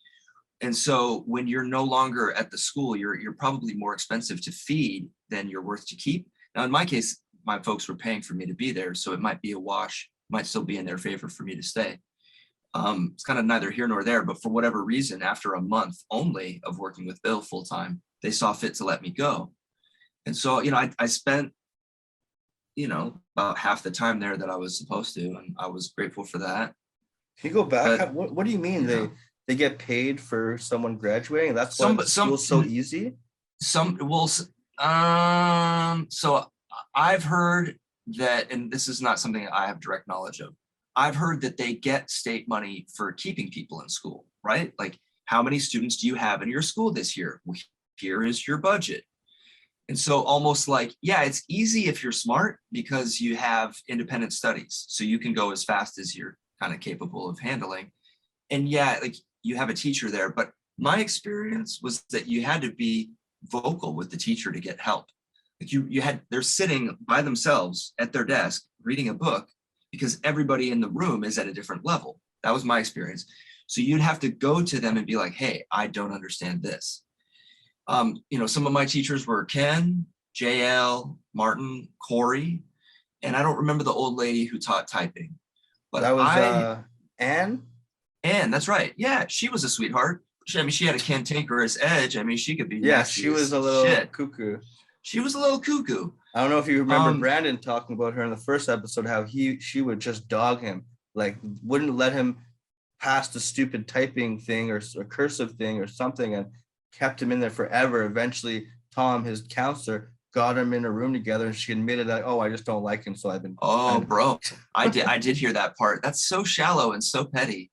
And so when you're no longer at the school, you're probably more expensive to feed than you're worth to keep. Now, in my case, my folks were paying for me to be there, so it might be a wash, might still be in their favor for me to stay. It's kind of neither here nor there, but for whatever reason, after a month only of working with Bill full time, they saw fit to let me go. And so, I spent, about half the time there that I was supposed to, and I was grateful for that. Can you go back? But, what do you mean they get paid for someone graduating? That's why the school's so easy? So I've heard that, and this is not something I have direct knowledge of, I've heard that they get state money for keeping people in school, right? Like, how many students do you have in your school this year? Well, here is your budget. And so almost like, yeah, it's easy if you're smart because you have independent studies. So you can go as fast as you're kind of capable of handling. And yeah, like you have a teacher there, but my experience was that you had to be vocal with the teacher to get help. Like they're sitting by themselves at their desk reading a book because everybody in the room is at a different level. That was my experience. So you'd have to go to them and be like, hey, I don't understand this. Some of my teachers were Ken, JL, Martin, Corey, and I don't remember the old lady who taught typing. But that was Anne? Anne, that's right. Yeah, she was a sweetheart. She had a cantankerous edge. She could be nasty. She was a little cuckoo. She was a little cuckoo. I don't know if you remember Brandon talking about her in the first episode, how she would just dog him, like wouldn't let him pass the stupid typing thing or a cursive thing or something, and kept him in there forever. Eventually, Tom, his counselor, got him in a room together, and she admitted that, I just don't like him, so I've been. Oh, bro, I did hear that part. That's so shallow and so petty.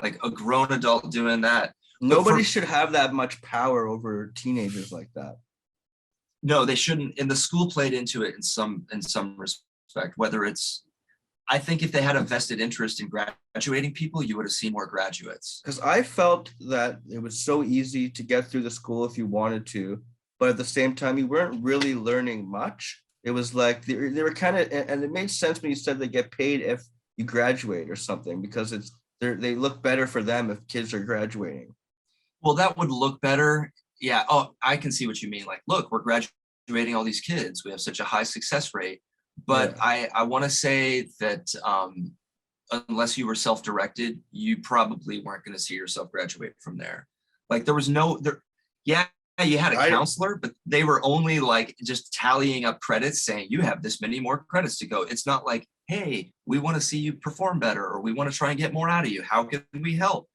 Like a grown adult doing that. Nobody should have that much power over teenagers like that. No, they shouldn't. And the school played into it in some respect, whether it's, I think if they had a vested interest in graduating people, you would have seen more graduates. Because I felt that it was so easy to get through the school if you wanted to, but at the same time, you weren't really learning much. It was like they were kind of, and it made sense when you said they get paid if you graduate or something, because they look better for them if kids are graduating. Well, that would look better. Yeah. Oh, I can see what you mean. Like, look, we're graduating all these kids. We have such a high success rate. But yeah. I want to say that unless you were self-directed, you probably weren't going to see yourself graduate from there. Like there was yeah, you had a counselor, but they were only like just tallying up credits saying you have this many more credits to go. It's not like, hey, we want to see you perform better, or we want to try and get more out of you. How can we help?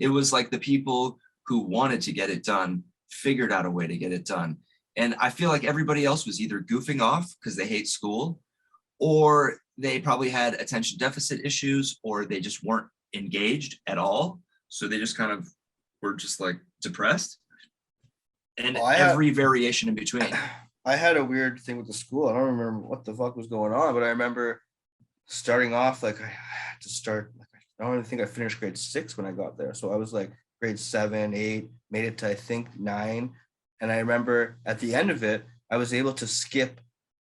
It was like the people who wanted to get it done figured out a way to get it done. And I feel like everybody else was either goofing off because they hate school, or they probably had attention deficit issues, or they just weren't engaged at all. So they just kind of were just like depressed. And every variation in between. I had a weird thing with the school. I don't remember what the fuck was going on, but I remember starting off, like I had to start, like I don't even think I finished grade 6 when I got there. So I was like grade 7, 8, made it to I think 9. And I remember at the end of it, I was able to skip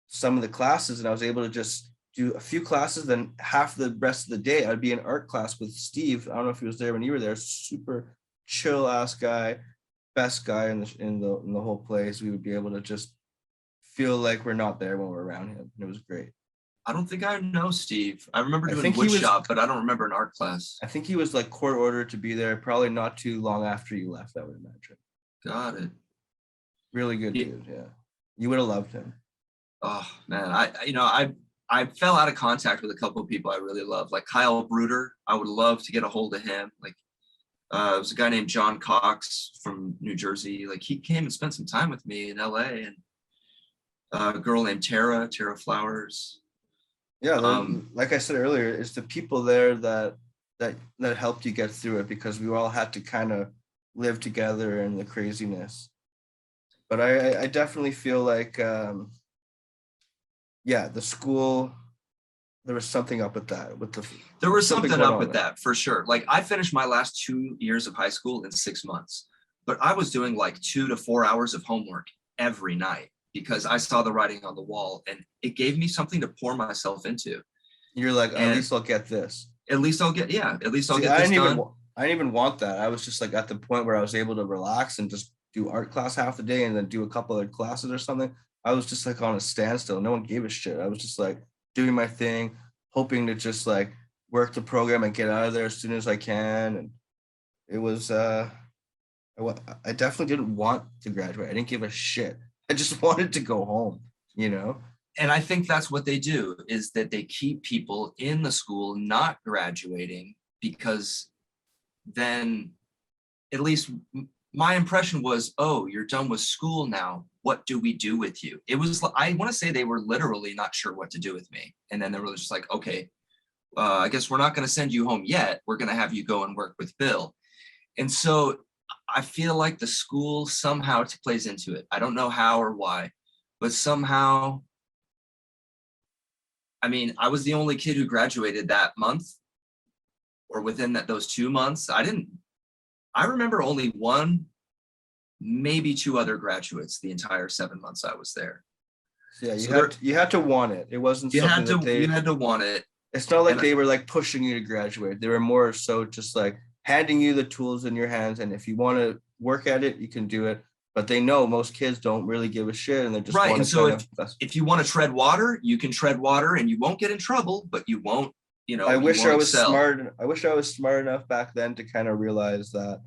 some of the classes, and I was able to just do a few classes. Then half the rest of the day, I'd be in art class with Steve. I don't know if he was there when you were there. Super chill ass guy, best guy in the whole place. We would be able to just feel like we're not there when we're around him. And it was great. I don't think I know Steve. I remember doing wood shop, but I don't remember an art class. I think he was like court ordered to be there, probably not too long after you left, I would imagine. Got it. Really good dude, yeah. You would have loved him. Oh man, I fell out of contact with a couple of people I really love, like Kyle Bruder. I would love to get a hold of him. Like it was a guy named John Cox from New Jersey. Like he came and spent some time with me in LA, and a girl named Tara Flowers. Yeah, like I said earlier, it's the people there that helped you get through it, because we all had to kind of live together in the craziness. But I definitely feel like, yeah, the school, there was something up with that, with the, There was something something going up on with there. that for sure. Like I finished my last 2 years of high school in 6 months, but I was doing like 2 to 4 hours of homework every night because I saw the writing on the wall and it gave me something to pour myself into. You're like, at And least I'll get this. at least I'll get, yeah, at least I'll See, get this done. I didn't even want that. I was just like at the point where I was able to relax and just do art class half the day and then do a couple other classes or something. I was just like on a standstill. No one gave a shit. I was just like doing my thing, hoping to just like work the program and get out of there as soon as I can. And it was, I definitely didn't want to graduate. I didn't give a shit. I just wanted to go home, you know? And I think that's what they do is that they keep people in the school not graduating because then at least my impression was, oh, you're done with school now. What do we do with you? It was, I want to say they were literally not sure what to do with me. And then they were just like, okay, I guess we're not going to send you home yet. We're going to have you go and work with Bill. And so I feel like the school somehow plays into it. I don't know how or why, but somehow, I mean, I was the only kid who graduated that month or within those 2 months. I remember only one, maybe two other graduates the entire 7 months I was there. Yeah, So you had to want it. It wasn't something that you had to want it. it's not like And they were like pushing you to graduate. They were more so just like handing you the tools in your hands. And if you want to work at it, you can do it. But they know most kids don't really give a shit and they just right. want And to so kind of. if you want to tread water, you can tread water and you won't get in trouble, but you won't, I you wish won't I was excel. smart. I wish I was smart enough back then to kind of realize that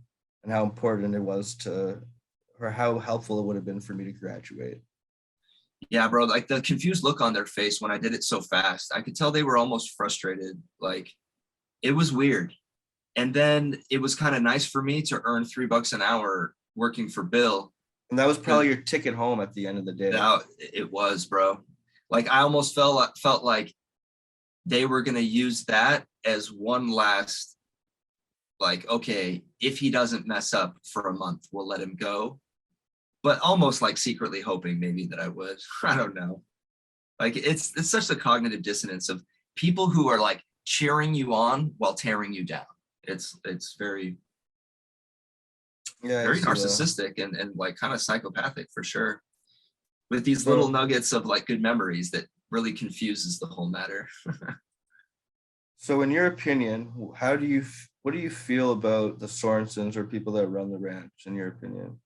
and how important it was to, or how helpful it would have been for me to graduate. Yeah, bro. Like the confused look on their face when I did it so fast, I could tell they were almost frustrated. Like it was weird. And then it was kind of nice for me to earn $3 an hour working for Bill. And that was probably Because your ticket home at the end of the day. that it was, bro. Like I almost felt like they were gonna use that as one last, like, okay, if he doesn't mess up for a month, we'll let him go. But almost like secretly hoping maybe that I would. I don't know. Like it's such a cognitive dissonance of people who are like cheering you on while tearing you down. It's very, Yeah, I very see that. narcissistic and like kind of psychopathic for sure. With these little So, nuggets of like good memories that really confuses the whole matter. so in your opinion, what do you feel about the Sorensons or people that run the ranch? In your opinion,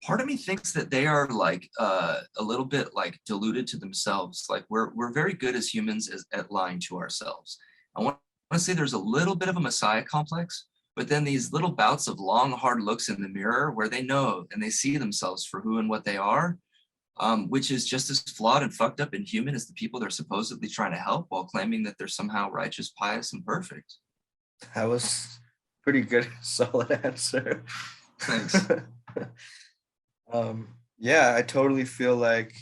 Part of me thinks that they are like a little bit like deluded to themselves. Like we're very good as humans at lying to ourselves. I want to say there's a little bit of a messiah complex, but then these little bouts of long, hard looks in the mirror where they know and they see themselves for who and what they are, which is just as flawed and fucked up and human as the people they're supposedly trying to help while claiming that they're somehow righteous, pious, and perfect. that was pretty good, solid answer. Thanks. Yeah, I totally feel like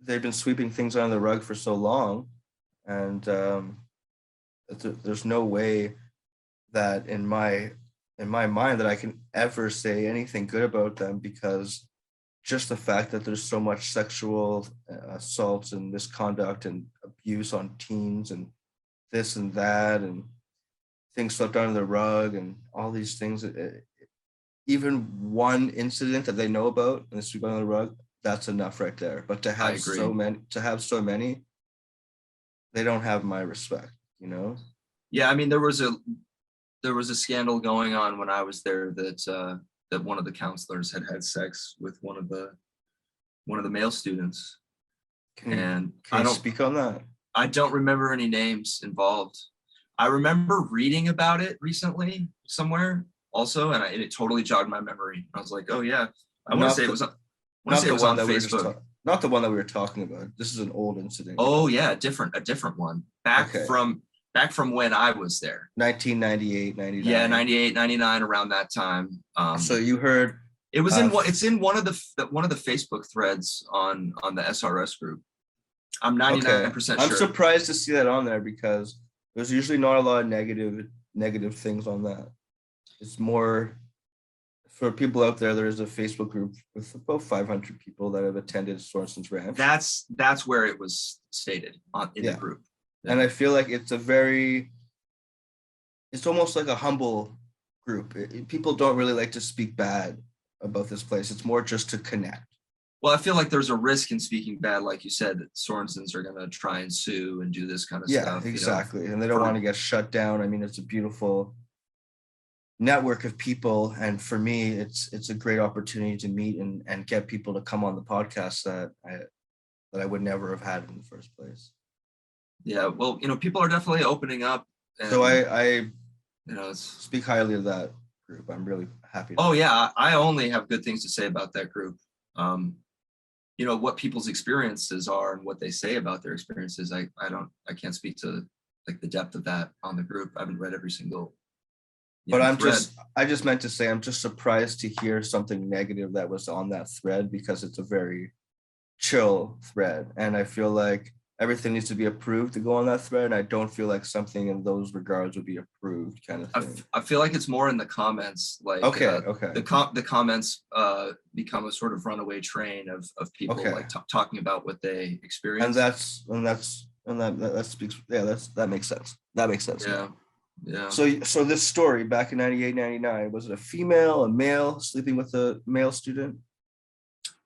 they've been sweeping things under the rug for so long, and there's no way that in my mind that I can ever say anything good about them because just the fact that there's so much sexual assaults and misconduct and abuse on teens and this and that and things swept under the rug and all these things. Even one incident that they know about and sweep under the rug, that's enough right there. But I agree. to have so many, they don't have my respect, you know? Yeah, I mean there was a scandal going on when I was there that that one of the counselors had sex with one of the male students, and Can you speak on that? I don't remember any names involved. I remember reading about it recently somewhere also, and it totally jogged my memory. I was like, oh yeah, I want to Not say it the was. I want to not say it the was one on that we were just Facebook. talking, not the one that we were talking about. This is an old incident you're Oh talking yeah, about. a different one. Okay. Back from when I was there. 1998, Yeah, 99. 98, 99, around that time. So you heard It was in uh what it's in one of the Facebook threads on the SRS group. I'm okay. 99% I'm sure. surprised to see that on there because there's usually not a lot of negative things on that. It's more For people out there, there is a Facebook group with about 500 people that have attended Sorensons Ranch. That's where it was stated in the group. Yeah. And I feel like it's almost like a humble group. People don't really like to speak bad about this place. It's more just to connect. Well, I feel like there's a risk in speaking bad, like you said, that Sorensons are going to try and sue and do this kind of stuff. Yeah, exactly. And they don't want to get shut down. I mean, it's a beautiful network of people. And for me, it's a great opportunity to meet and get people to come on the podcast that I would never have had in the first place. Yeah, well, people are definitely opening up. And so I speak highly of that group. I'm really happy. Oh yeah, I only have good things to say about that group. What people's experiences are and what they say about their experiences. I can't speak to like the depth of that on the group. I haven't read every single. But I just meant to say I'm just surprised to hear something negative that was on that thread, because it's a very chill thread, and I feel like everything needs to be approved to go on that thread. And I don't feel like something in those regards would be approved, kind of thing. I feel like it's more in the comments. Like okay. The comments become a sort of runaway train of people like talking about what they experience. And that speaks. Yeah, that makes sense. That makes sense. Yeah. So this story back in 98, 99, was it a female, a male sleeping with a male student?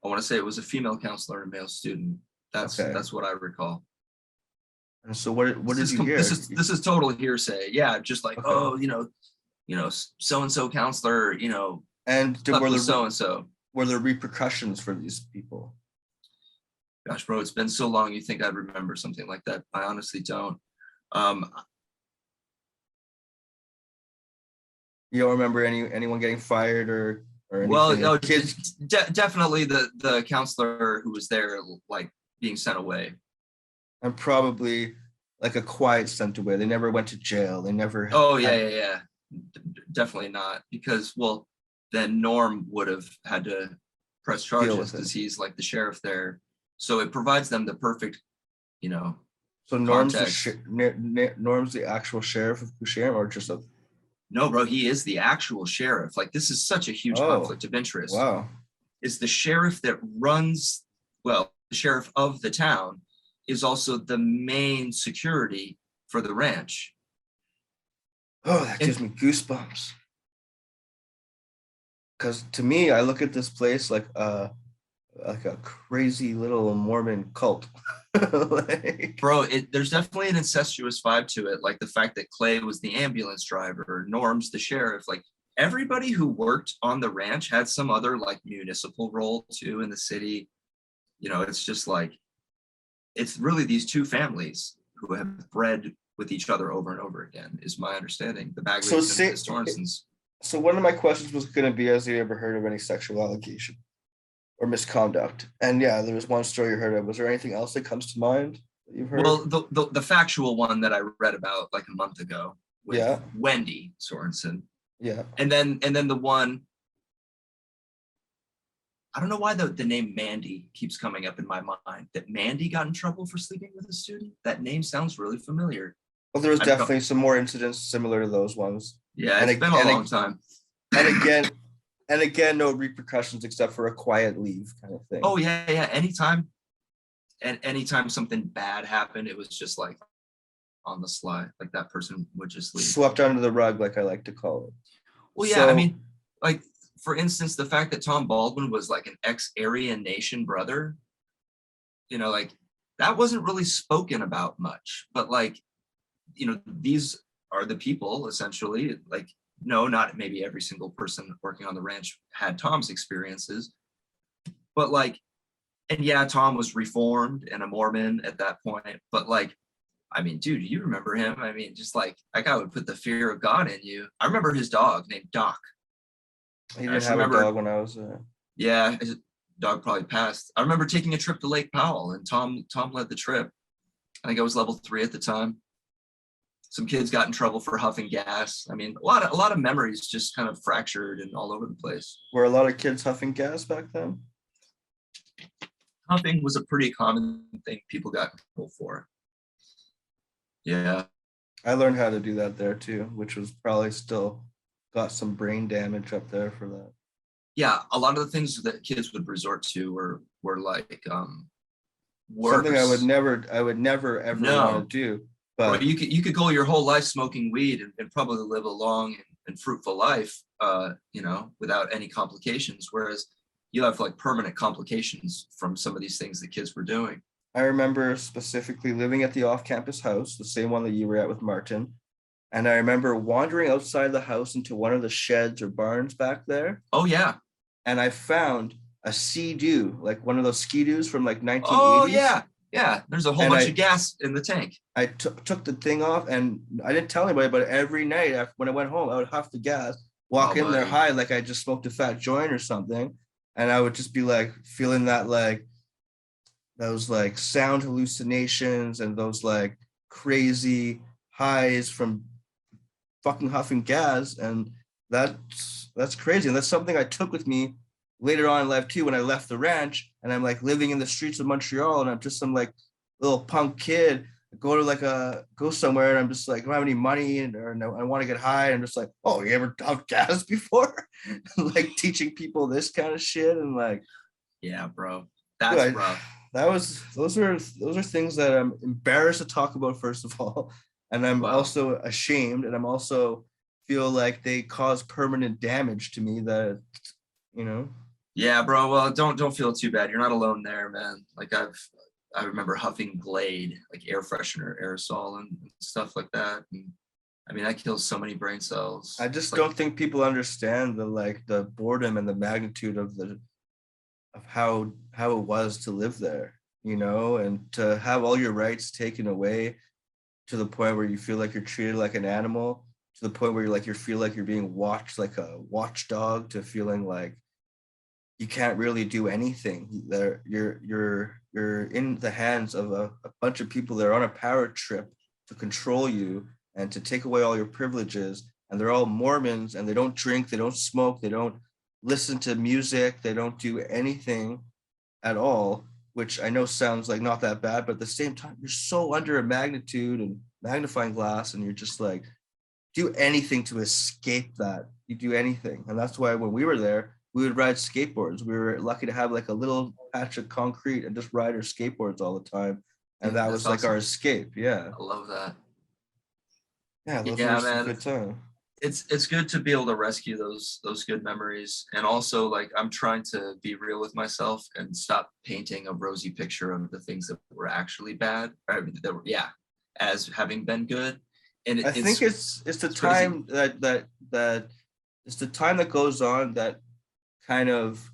I want to say it was a female counselor and a male student. That's what I recall. And so what did you hear? This is total hearsay. Yeah, just like so and so counselor, and so and so. Were there repercussions for these people? Gosh, bro, it's been so long. You think I'd remember something like that? I honestly don't. You don't remember anyone getting fired or anything? Well, kids? Definitely the counselor who was there, like, being sent away. And probably like a quiet sent away. They never went to jail. They never. Oh, yeah. Definitely not, because, well, then Norm would have had to press charges because he's like the sheriff there. So it provides them the perfect, So Norm's the actual sheriff of Koosharem, or just a. No, bro, he is the actual sheriff. Like, this is such a huge conflict of interest. Wow. Is the sheriff that runs, the sheriff of the town is also the main security for the ranch. Oh, that gives me goosebumps. Because to me, I look at this place like a crazy little Mormon cult. Bro, there's definitely an incestuous vibe to it. Like the fact that Clay was the ambulance driver, Norm's the sheriff. Like, everybody who worked on the ranch had some other like municipal role too in the city. It's just like, it's really these two families who have bred with each other over and over again, is my understanding. The Bagleys and the Sorensons. So one of my questions was going to be, has you ever heard of any sexual allegation or misconduct? And yeah, there was one story you heard of. Was there anything else that comes to mind that you've heard? Well, the factual one that I read about like a month ago with Wendy Sorenson. Yeah. And then the one, I don't know why the name Mandy keeps coming up in my mind, that Mandy got in trouble for sleeping with a student. That name sounds really familiar. Well, there was definitely some more incidents similar to those ones. Yeah, it's been a long time. And again, no repercussions except for a quiet leave kind of thing. Oh yeah. Anytime something bad happened, it was just like on the sly. Like, that person would just leave. Swept under the rug, like I like to call it. Well, yeah, I mean, like, for instance, the fact that Tom Baldwin was like an ex-Aryan Nation brother, like, that wasn't really spoken about much. But like, these are the people essentially, like, no, not maybe every single person working on the ranch had Tom's experiences, but like, and yeah, Tom was reformed and a Mormon at that point. But like, I mean, dude, you remember him? I mean, just like, that guy would put the fear of God in you. I remember his dog named Doc. He didn't have a dog when I was there. Yeah, his dog probably passed. I remember taking a trip to Lake Powell, and Tom led the trip. I think I was level 3 at the time. Some kids got in trouble for huffing gas. I mean, a lot of memories just kind of fractured and all over the place. Were a lot of kids huffing gas back then? Huffing was a pretty common thing people got in trouble for. Yeah. I learned how to do that there too, which was probably still got some brain damage up there for that. yeah, a lot of the things that kids would resort to were like Something worse. I would never ever want to No, do. bro, But you could go your whole life smoking weed and probably live a long and fruitful life, without any complications. Whereas you have like permanent complications from some of these things that kids were doing. I remember specifically living at the off-campus house, the same one that you were at with Martin. And I remember wandering outside the house into one of the sheds or barns back there, Oh yeah, and I found a sea-doo, like one of those ski-doos from like oh 1980s. yeah, yeah. There's a whole And bunch of gas in the tank. I took the thing off, and I didn't tell anybody, but every night when I went home, I would huff the gas, Oh walk in there buddy, high like I just smoked a fat joint or something, and I would just be like feeling that like those like sound hallucinations and those like crazy highs from fucking huffing gas, and that's crazy, and that's something I took with me later on in life too. When I left the ranch and I'm like living in the streets of Montreal, and I'm just some like little punk kid go somewhere, and I'm just like, I don't have any money, and or no, I want to get high, and I'm just like, oh, you ever huffed gas before? Like teaching people this kind of shit, and like, yeah, bro, dude, that's rough. those are things that I'm embarrassed to talk about, first of all, and I'm Wow. also ashamed, and I'm also feel like they cause permanent damage to me that, you know. Yeah, bro. Well, don't feel too bad. You're not alone there, man. Like I remember huffing Glade, like air freshener, aerosol, and stuff like that. And I mean, that kills so many brain I cells. It's just like, don't think people understand the like the boredom and the magnitude of the of how it was to live there, and to have all your rights taken away to the point where you feel like you're treated like an animal, to the point where you feel like you're being watched like a watchdog, to feeling like you can't really do anything. There, you're in the hands of a bunch of people that are on a power trip to control you and to take away all your privileges. And they're all Mormons, and they don't drink, they don't smoke, they don't listen to music, they don't do anything at all. Which I know sounds like not that bad, but at the same time, you're so under a magnitude and magnifying glass, and you're just like, do anything to escape that. You do anything. And that's why when we were there, we would ride skateboards. We were lucky to have like a little patch of concrete and just ride our skateboards all the time. And dude, that that's was like our awesome. escape. Yeah. I love that. Yeah. Those were Yeah, some man. good times. It's good to be able to rescue those good memories. And also, like, I'm trying to be real with myself and stop painting a rosy picture of the things that were actually bad, or that were, yeah, as having been good. And I think it's the it's crazy. time that it's the time that goes on that kind of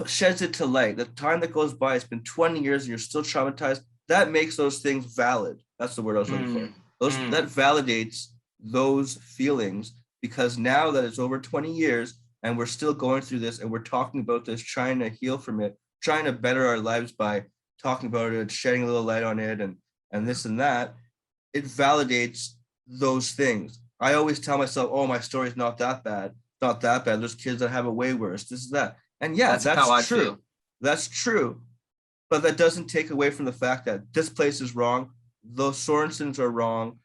sheds it to light. The time that goes by, it's been 20 years and you're still traumatized. That makes those things valid. That's the word I was looking for. Mm, Those that mm. validates those feelings, because now that it's over 20 years and we're still going through this and we're talking about this, trying to heal from it, trying to better our lives by talking about it, shedding a little light on it, and this and that, it validates those things. I always tell myself, oh, my story's not that bad, not that bad. There's kids that have it way worse. This is that. And yeah, That's that's how I feel. true. That's true. But that doesn't take away from the fact that this place is wrong. Those Sorensons are wrong.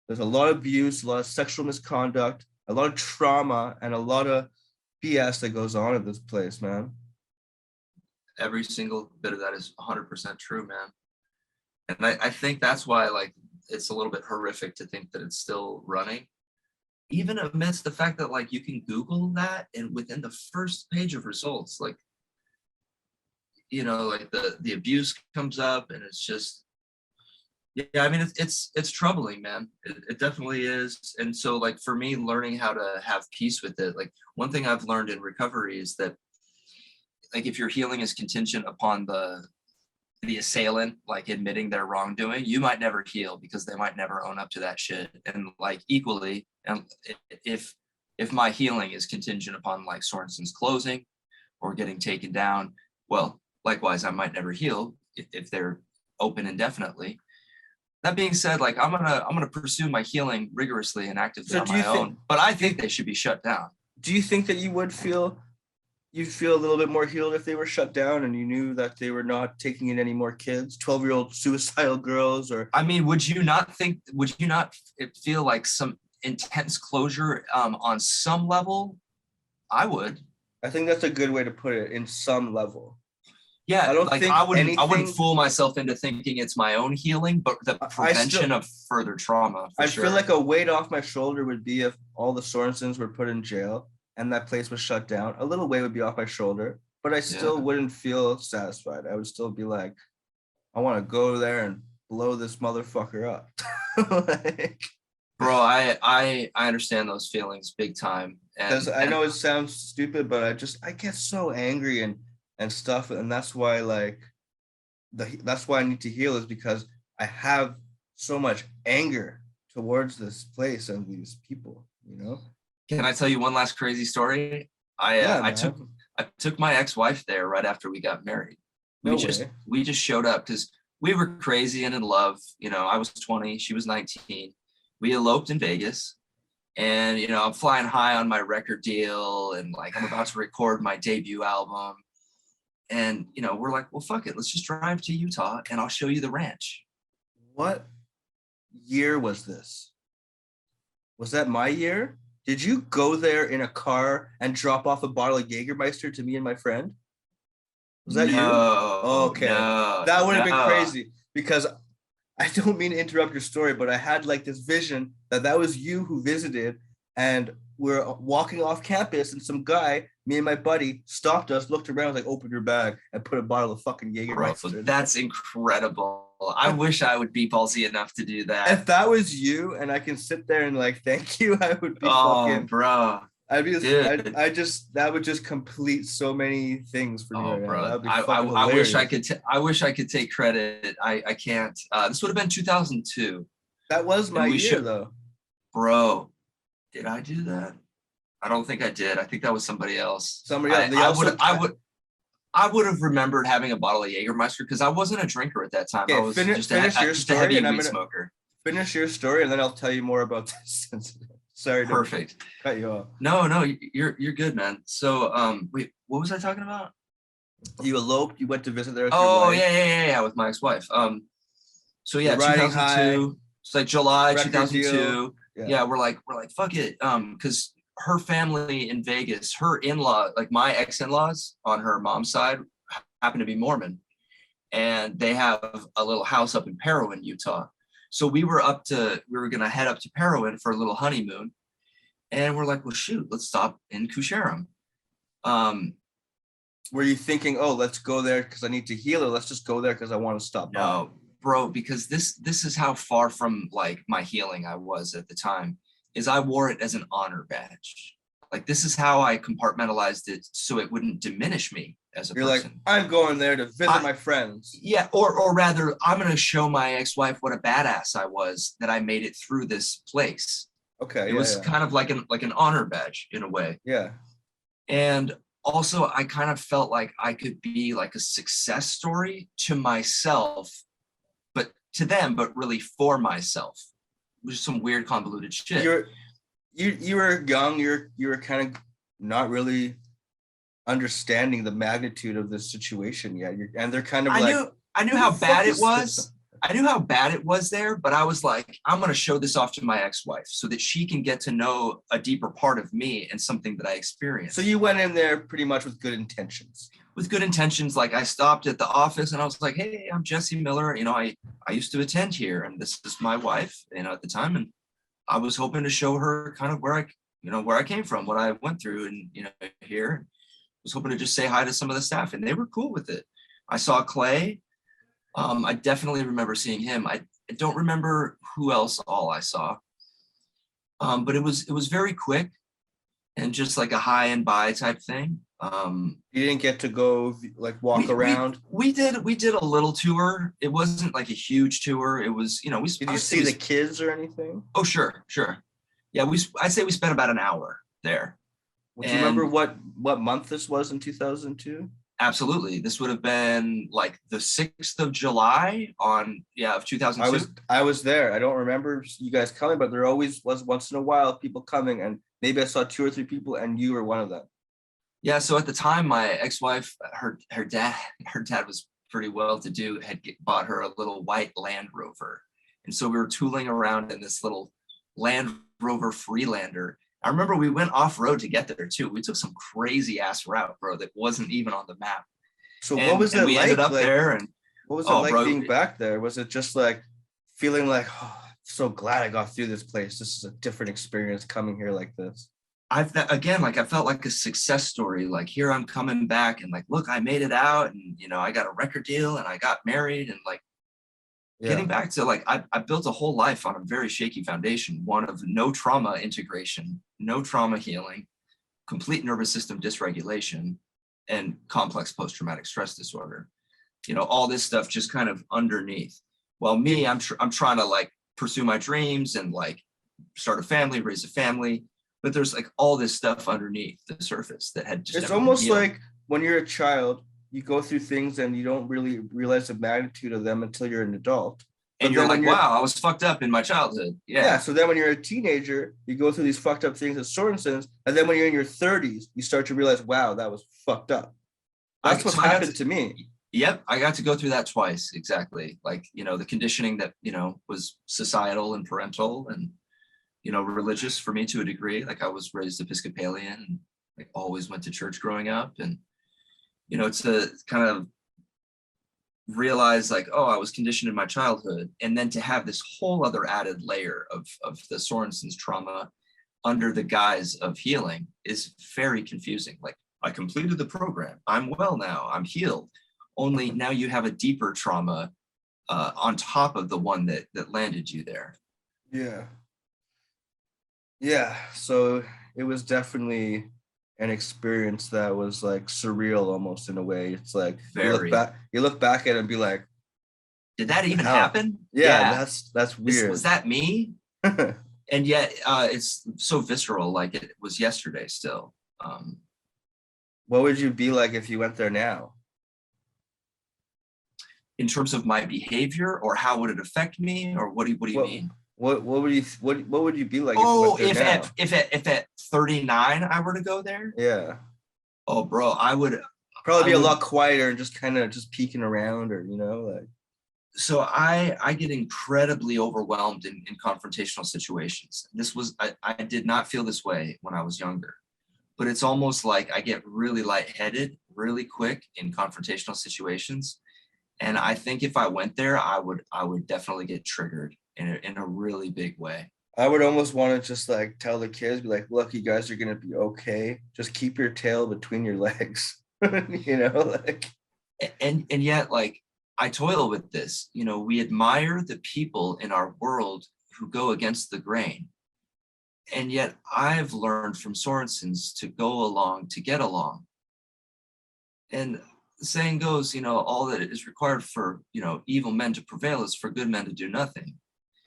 There's a lot of abuse, a lot of sexual misconduct, a lot of trauma, and a lot of BS that goes on at this place, man. Every single bit of that is 100% true, man. And I think that's why, like, it's a little bit horrific to think that it's still running, even amidst the fact that, like, you can Google that and within the first page of results, like, like the abuse comes up, and it's just, yeah, I mean, it's troubling, man. It definitely is. And so, like, for me, learning how to have peace with it, like, one thing I've learned in recovery is that, like, if your healing is contingent upon the assailant like admitting their wrongdoing, you might never heal because they might never own up to that shit. And like equally, and if my healing is contingent upon like Sorenson's closing or getting taken down, well, likewise, I might never heal if they're open indefinitely. That being said, like, I'm gonna pursue my healing rigorously and actively So on my own, but I think they should be shut down. do you think that you'd feel a little bit more healed if they were shut down and you knew that they were not taking in any more kids, 12-year-old suicidal girls, or I mean, would you not feel like some intense closure on some level? I would. I think that's a good way to put it in some level. Yeah, I don't like think I wouldn't anything. fool myself into thinking it's my own healing, but the I still. prevention of further trauma for I feel sure. like a weight off my shoulder would be if all the Sorensons were put in jail and that place was shut down. A little weight would be off my shoulder, but I still Yeah. wouldn't feel satisfied. I would still be like, I want to go there and blow this motherfucker up. Like, Bro, I understand those feelings big time. because I And know it sounds stupid, but I get so angry and stuff, and that's why that's why I need to heal is because I have so much anger towards this place and these people, you know? can I tell you one last crazy story? Yeah, I took man. my ex-wife there right after we got married. No way. We just showed up because we were crazy and in love. You know, I was 20, she was 19. We eloped in Vegas. And you know, I'm flying high on my record deal and like I'm about to record my debut album. And you know, we're like, well, fuck it, let's just drive to Utah and I'll show you the ranch. What year was this? Was that my year? Did you go there in a car and drop off a bottle of Jägermeister to me and my friend? Was that you? No, Okay. no, That would have been no. crazy because I don't mean to interrupt your story, but I had like this vision that was you who visited, and we're walking off campus, and some guy, me and my buddy, stopped us, looked around, like, open your bag, and put a bottle of fucking Bro, Jägermeister in that's incredible. I there. wish I would be ballsy enough to do that. If that was you, and I can sit there and like thank you, I would be Oh, fucking. bro, I'd be. dude. I just that would just complete so many things for me Oh, right now. That bro. would be fucking I wish I hilarious. could. I wish I could take credit. I can't. This would have been 2002, That was my and we year should. though. Bro, did I do that? I don't think I did. I think that was somebody else. Somebody else. They also. I would have remembered having a bottle of Jägermeister because I wasn't a drinker at that time. I Okay, was finish your just a story, heavy and I'm weed gonna smoker. finish your story, and then I'll tell you more about this incident. Sorry to Perfect. cut you off. No, you're good, man. So wait, what was I talking about? You eloped. You went to visit there with your Oh wife. yeah, with my ex-wife. So yeah, You're riding high. 2002. It's like July Record 2002. deal. Yeah, we're like fuck it. Because her family in Vegas, her in-law, like my ex-in-laws on her mom's side, happen to be Mormon, and they have a little house up in Parowan, Utah. So we were gonna head up to Parowan for a little honeymoon, and we're like, well, shoot, let's stop in Koosharem. Were you thinking, oh, let's go there because I need to heal, or let's just go there because I want to stop by? No, bro, because this is how far from like my healing I was at the time. Is I wore it as an honor badge. Like this is how I compartmentalized it so it wouldn't diminish me as a You're like, person. I'm going there to visit my friends. Yeah, or rather, I'm gonna show my ex-wife what a badass I was that I made it through this place. Okay, It was kind of like an honor badge in a way. yeah. And also I kind of felt like I could be like a success story to myself, but to them, but really for myself, which is some weird convoluted shit. You were young, you were kind of not really understanding the magnitude of this situation yet. And they're kind of I knew how bad it was. I knew how bad it was there, but I was like, I'm going to show this off to my ex-wife so that she can get to know a deeper part of me and something that I experienced. So you went in there pretty much with good intentions. With good intentions. Like I stopped at the office and I was like, hey, I'm Jesse Miller. You know, I used to attend here and this is my wife, you know, at the time. And I was hoping to show her kind of where I came from, what I went through and, you know, here. I was hoping to just say hi to some of the staff and they were cool with it. I saw Clay. I definitely remember seeing him. I don't remember who else all I saw. But it was very quick and just like a hi and bye type thing. You didn't get to go like walk around. We did a little tour. It wasn't like a huge tour. It was, you know, Did you see the kids or anything? Oh, sure. Yeah, I'd say we spent about an hour there. Do you remember what month this was in 2002? Absolutely. This would have been like the 6th of July of 2002. I was there. I don't remember you guys coming, but there always was once in a while people coming, and maybe I saw 2 or 3 people and you were one of them. Yeah, so at the time my ex-wife, her dad was pretty well to do, had bought her a little white Land Rover. And so we were tooling around in this little Land Rover Freelander. I remember we went off road to get there too. We took some crazy ass route, bro, that wasn't even on the map. So what And was it we ended like? up Like, there, and what was it oh, like bro, being back there? Was it just like feeling like, oh, I'm so glad I got through this place. This is a different experience coming here like this. again, like I felt like a success story. Like here I'm coming back, and like, look, I made it out, and I got a record deal, and I got married, and like getting Yeah. back to like I built a whole life on a very shaky foundation, one of no trauma integration, no trauma healing, complete nervous system dysregulation, and complex post-traumatic stress disorder. All this stuff just kind of underneath. Well, me, I'm trying to like pursue my dreams and like start a family, raise a family, but there's like all this stuff underneath the surface that had just It's never been almost healed. like when you're a child, you go through things and you don't really realize the magnitude of them until you're an adult. And But you're then when like, you're, wow, I was fucked up in my childhood. yeah, Yeah. so then when you're a teenager, you go through these fucked up things at Sorensons. And then when you're in your 30s, you start to realize, wow, that was fucked up. That's what's happened to me. Yep, I got to go through that twice, exactly. Like, the conditioning that, was societal and parental and, religious for me to a degree. Like I was raised Episcopalian and like always went to church growing up. And, to kind of realize like, oh, I was conditioned in my childhood. And then to have this whole other added layer of the Sorenson's trauma under the guise of healing is very confusing. Like I completed the program. I'm well now. I'm healed. Only now you have a deeper trauma on top of the one that landed you there. Yeah. Yeah. So it was definitely an experience that was like surreal almost in a way. It's like Very. you look back at it and be like, Did that even hell. happen? Yeah, Yeah. that's weird. Was that me? And yet it's so visceral, like it was yesterday still. What would you be like if you went there now? In terms of my behavior, or how would it affect me, or what do you What mean? what would you be like Oh, if you went there now? if at 39 I were to go there, Yeah. oh, bro, Probably be a lot quieter and just kind of just peeking around or like. So I get incredibly overwhelmed in confrontational situations. I did not feel this way when I was younger, but it's almost like I get really lightheaded really quick in confrontational situations. And I think if I went there, I would definitely get triggered in a really big way. I would almost want to just like tell the kids, be like, look, you guys are gonna be okay. Just keep your tail between your legs. Like. And yet, like, I toil with this. We admire the people in our world who go against the grain. And yet I've learned from Sorenson's to go along to get along. And the saying goes, all that is required for, evil men to prevail is for good men to do nothing.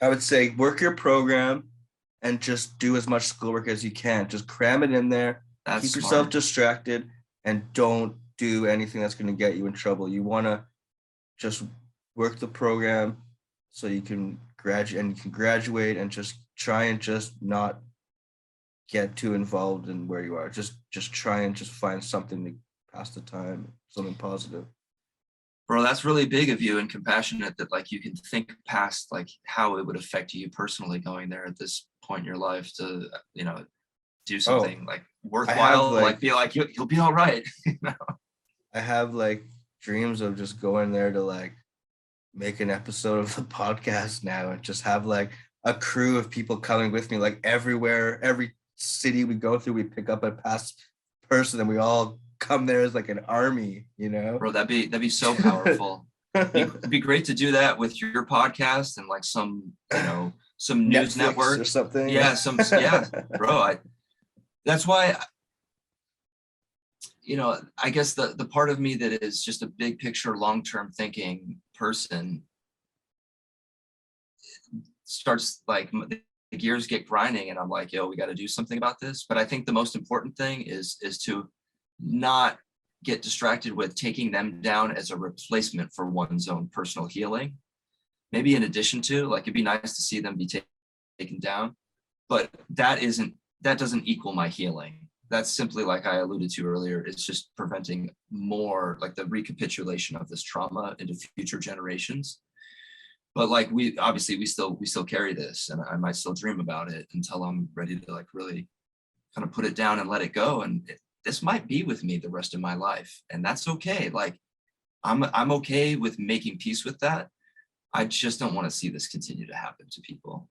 I would say work your program and just do as much schoolwork as you can. Just cram it in there. Keep yourself distracted and don't do anything that's going to get you in trouble. You want to just work the program so you can graduate and just try and just not get too involved in where you are. Just try and just find something to pass the time, something positive. Bro, that's really big of you and compassionate that like you can think past like how it would affect you personally going there at this point in your life to, do something like worthwhile, like be like, you'll be all right. I have like dreams of just going there to like make an episode of the podcast now and just have like a crew of people coming with me, like everywhere, every city we go through, we pick up a past person and we all come there as like an army, Bro, that'd be so powerful. It'd be great to do that with your podcast and like some some news Netflix network or something. Yeah, bro. That's why I guess the part of me that is just a big picture, long-term thinking person starts like the gears get grinding and I'm like, yo, we got to do something about this. But I think the most important thing is to not get distracted with taking them down as a replacement for one's own personal healing. Maybe in addition to, like, it'd be nice to see them be taken down, but that doesn't equal my healing. That's simply, like I alluded to earlier, it's just preventing more like the recapitulation of this trauma into future generations. But like we still carry this, and I might still dream about it until I'm ready to like really kind of put it down and let it go. And this might be with me the rest of my life. And that's okay. Like I'm okay with making peace with that. I just don't want to see this continue to happen to people.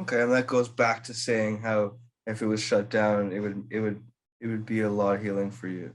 Okay, and that goes back to saying how if it was shut down, it would be a lot of healing for you.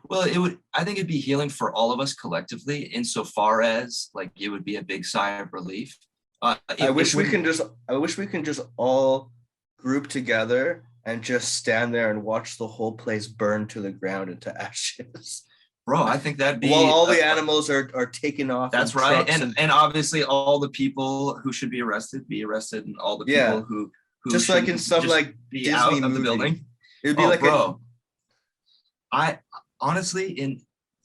Well, I think it'd be healing for all of us collectively, insofar as like it would be a big sigh of relief. I wish we can just all group together and just stand there and watch the whole place burn to the ground into ashes. Bro, I think that'd be while all the animals are taken off. That's right. And obviously all the people who should be arrested, and all the people who just like in some like be Disney out of movie. the building. It would be like bro. I honestly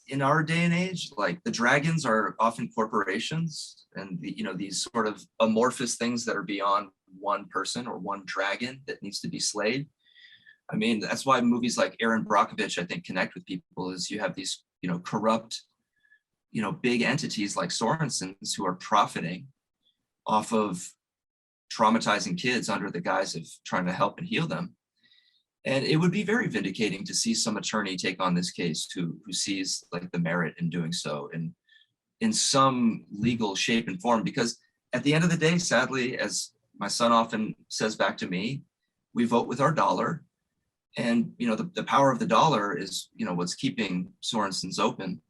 in our day and age, like the dragons are often corporations and these sort of amorphous things that are beyond one person or one dragon that needs to be slayed. I mean, that's why movies like Aaron Brockovich, I think, connect with people, is you have these, corrupt, big entities like Sorensons who are profiting off of traumatizing kids under the guise of trying to help and heal them. And it would be very vindicating to see some attorney take on this case who sees like the merit in doing so and in some legal shape and form, because at the end of the day, sadly, as my son often says back to me, we vote with our dollar. And, the power of the dollar is, what's keeping Sorenson's open.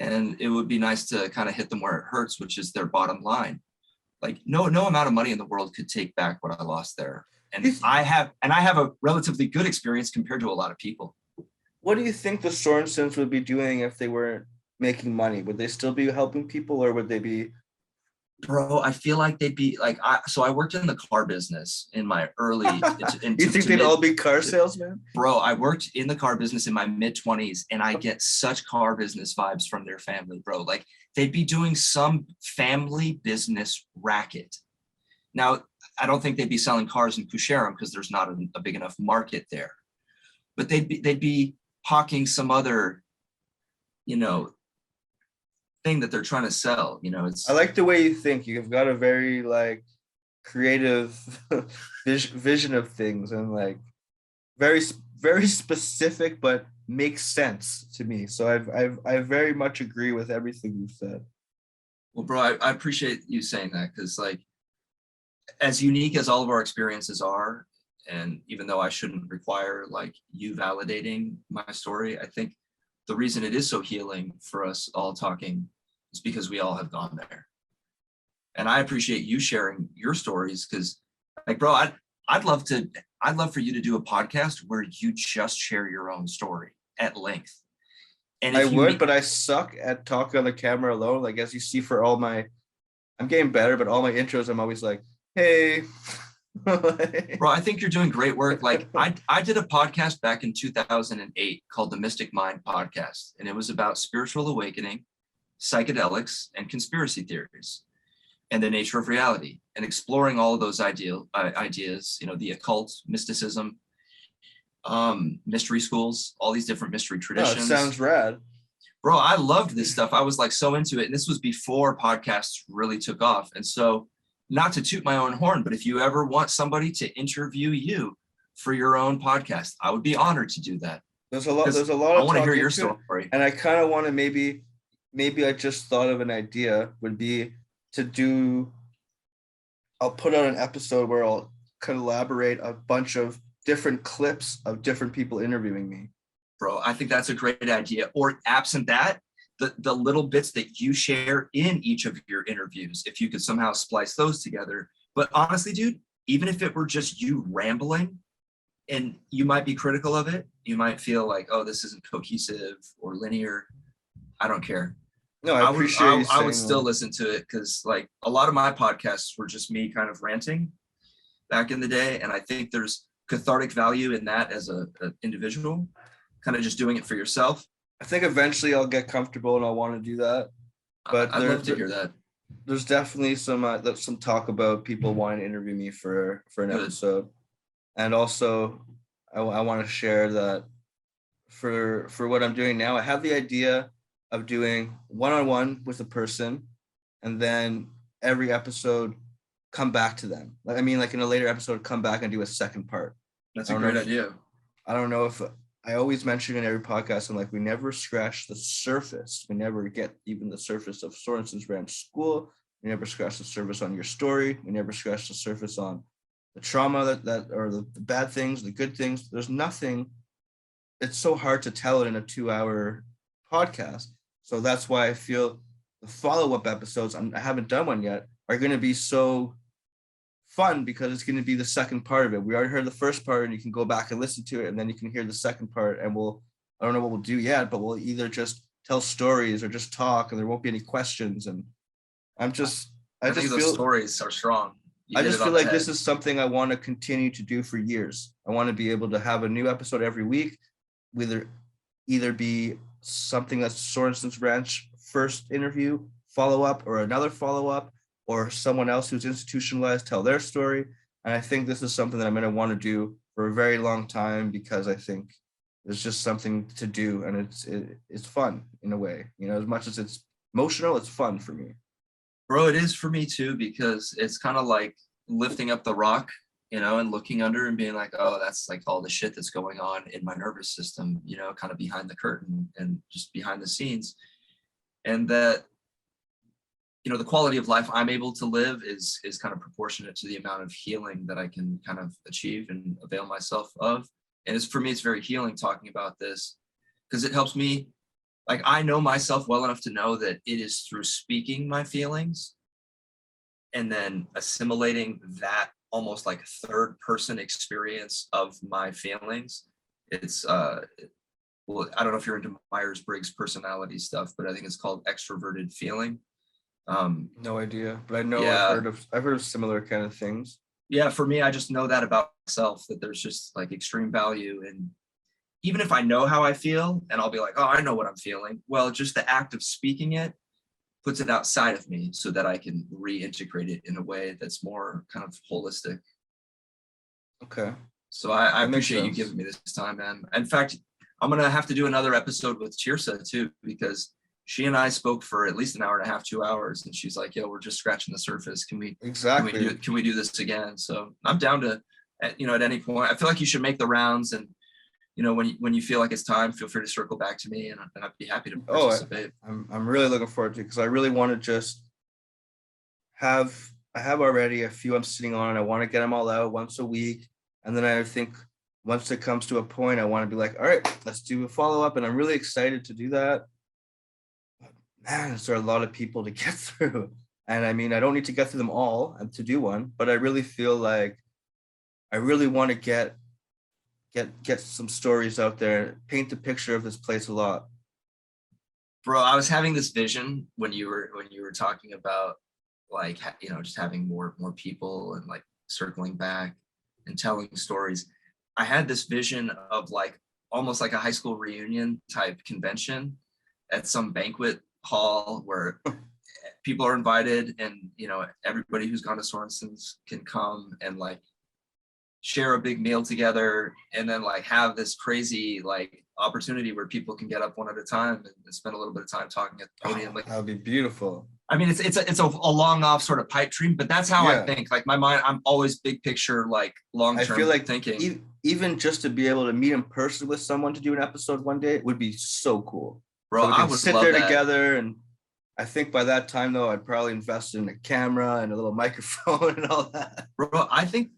And it would be nice to kind of hit them where it hurts, which is their bottom line. Like no amount of money in the world could take back what I lost there. And I have a relatively good experience compared to a lot of people. What do you think the Sorensons would be doing if they weren't making money? Would they still be helping people, or would they be? Bro, I feel like they'd be like, I worked in the car business in my early. You think they'd all be car salesmen? Bro, I worked in the car business in my mid-20s, and I get such car business vibes from their family, bro. Like they'd be doing some family business racket. Now, I don't think they'd be selling cars in Koosharem because there's not a big enough market there. But they'd be hawking some other, thing that they're trying to sell. It's. I like the way you think. You've got a very like creative vision of things, and like very specific, but makes sense to me. So I very much agree with everything you've said. Well, bro, I appreciate you saying that, because like as unique as all of our experiences are, and even though I shouldn't require like you validating my story, I think the reason it is so healing for us all talking is because we all have gone there. And I appreciate you sharing your stories, because like, bro, I'd love for you to do a podcast where you just share your own story at length. And I would, but I suck at talking on the camera alone. Like, as you see, I'm getting better, but all my intros, I'm always like, hey. Bro, I think you're doing great work. Like I did a podcast back in 2008 called the Mystic Mind Podcast, and it was about spiritual awakening, psychedelics, and conspiracy theories, and the nature of reality, and exploring all of those ideas, the occult, mysticism, mystery schools, all these different mystery traditions. Oh, it sounds rad. Bro, I loved this stuff. I was like so into it. And this was before podcasts really took off. And so, not to toot my own horn, but if you ever want somebody to interview you for your own podcast, I would be honored to do that. There's a lot I want to hear your story. And I kind of want to maybe I just thought of an idea would be to I'll put out an episode where I'll collaborate a bunch of different clips of different people interviewing me. Bro, I think that's a great idea. Or absent that, the little bits that you share in each of your interviews, if you could somehow splice those together. But honestly, dude, even if it were just you rambling, and you might be critical of it, you might feel like, oh, this isn't cohesive or linear. I don't care. No, I appreciate I would still listen to it, because like a lot of my podcasts were just me kind of ranting back in the day. And I think there's cathartic value in that as an individual, kind of just doing it for yourself. I think eventually I'll get comfortable and I'll want to do that. But I'd love to hear that. There's definitely some talk about people wanting to interview me for an episode. And also I want to share that for what I'm doing now, I have the idea of doing one-on-one with a person, and then every episode come back to them. I mean, like in a later episode, come back and do a second part. That's I a don't know great if idea. I don't know if I always mention in every podcast, I'm like, we never scratch the surface. We never get even the surface of Sorensons Ranch School. We never scratch the surface on your story. We never scratch the surface on the trauma that or the bad things, the good things. There's nothing. It's so hard to tell it in a 2 hour podcast. So that's why I feel the follow-up episodes, I haven't done one yet, are going to be so fun because it's going to be the second part of it. We already heard the first part and you can go back and listen to it, and then you can hear the second part, and I don't know what we'll do yet, but we'll either just tell stories or just talk, and there won't be any questions. And I'm just I I think just those feel stories are strong. You I hit just it feel on the like head. this is something I want to continue to do for years. I want to be able to have a new episode every week, whether either be something that's Sorenson's Ranch first interview, follow up, or another follow up, or someone else who's institutionalized tell their story. And I think this is something that I'm going to want to do for a very long time because I think it's just something to do, and it's fun in a way. You know, as much as it's emotional, it's fun for me. Bro, it is for me too, because it's kind of like lifting up the rock, and looking under and being like, oh, that's like all the shit that's going on in my nervous system, kind of behind the curtain and just behind the scenes. And that, the quality of life I'm able to live is kind of proportionate to the amount of healing that I can kind of achieve and avail myself of. And for me, it's very healing talking about this because it helps me. Like, I know myself well enough to know that it is through speaking my feelings and then assimilating that almost like third person experience of my feelings. It's well, I don't know if you're into Myers-Briggs personality stuff, but I think it's called extroverted feeling. No idea, but I know Yeah, I've heard of similar kind of things. yeah, for me, I just know that about myself, that there's just like extreme value in, even if I know how I feel and I'll be like, oh, I know what I'm feeling. Well, just the act of speaking it puts it outside of me so that I can reintegrate it in a way that's more kind of holistic. Okay, So I that makes appreciate you sense. giving me this time, man. In fact, I'm gonna have to do another episode with Chirsa too, because she and I spoke for at least an hour and a half, 2 hours, and she's like, "Yo, we're just scratching the surface. Exactly. Can we do this again?" So I'm down to, at any point. I feel like you should make the rounds, and when you feel like it's time, feel free to circle back to me, and I'd be happy to Oh, participate. I'm really looking forward to it because I really want to just have I have already a few I'm sitting on, and I want to get them all out once a week. And then I think once it comes to a point, I want to be like, all right, let's do a follow up. And I'm really excited to do that. But man, is there a lot of people to get through? And I mean, I don't need to get through them all and to do one, but I really feel like I really want to get some stories out there, paint the picture of this place a lot. Bro, I was having this vision when you were talking about, like, just having more people and like circling back and telling stories. I had this vision of like almost like a high school reunion type convention at some banquet hall where people are invited, and everybody who's gone to Sorenson's can come and like share a big meal together, and then like have this crazy like opportunity where people can get up one at a time and spend a little bit of time talking at the podium. Oh, Like, that would be beautiful. I mean, it's a long off sort of pipe dream, but that's how I Yeah. think. Like, my mind, I'm always big picture, like long I feel term like thinking. even just to be able to meet in person with someone to do an episode one day would be so cool. Bro, So we I can would sit love there that. together, and I think by that time though, I'd probably invest in a camera and a little microphone and all that. Bro, I think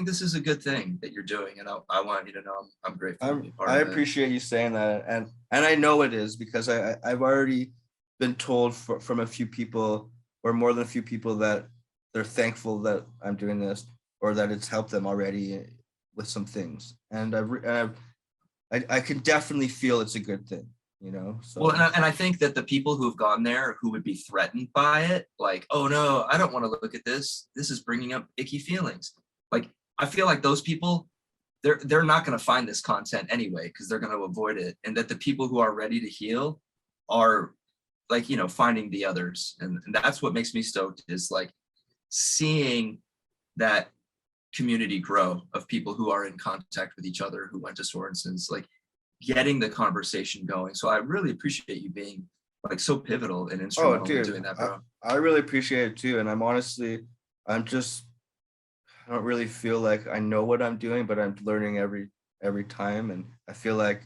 this is a good thing that you're doing, and I want you to know I'm grateful to be part I of it. appreciate you saying that, and I know it is because I've already been told from a few people, or more than a few people, that they're thankful that I'm doing this, or that it's helped them already with some things, and I can definitely feel it's a good thing, you know. Well, So and I think that the people who have gone there who would be threatened by it, like, oh no, I don't want to look at this. This is bringing up icky feelings. Like, I feel like those people, they're not going to find this content anyway because they're going to avoid it. And that the people who are ready to heal are like, finding the others, and that's what makes me stoked, is like seeing that community grow of people who are in contact with each other, who went to Sorenson's, like getting the conversation going. So I really appreciate you being like so pivotal and oh instrumental in dude, doing that, bro. I really appreciate it too, and I'm honestly I'm just I don't really feel like I know what I'm doing, but I'm learning every time. And I feel like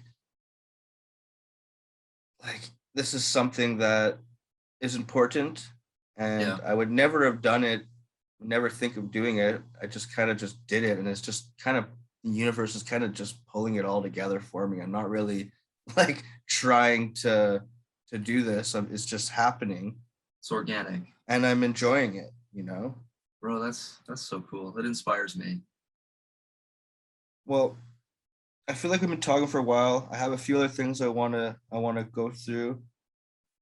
this is something that is important, and Yeah, I would never have done it, never think of doing it. I just kind of just did it, and it's just kind of the universe is kind of just pulling it all together for me. I'm not really like trying to do this. It's just happening, it's organic. and I'm enjoying it, you know? Bro, that's so cool. That inspires me. Well, I feel like we've been talking for a while. I have a few other things I want to go through.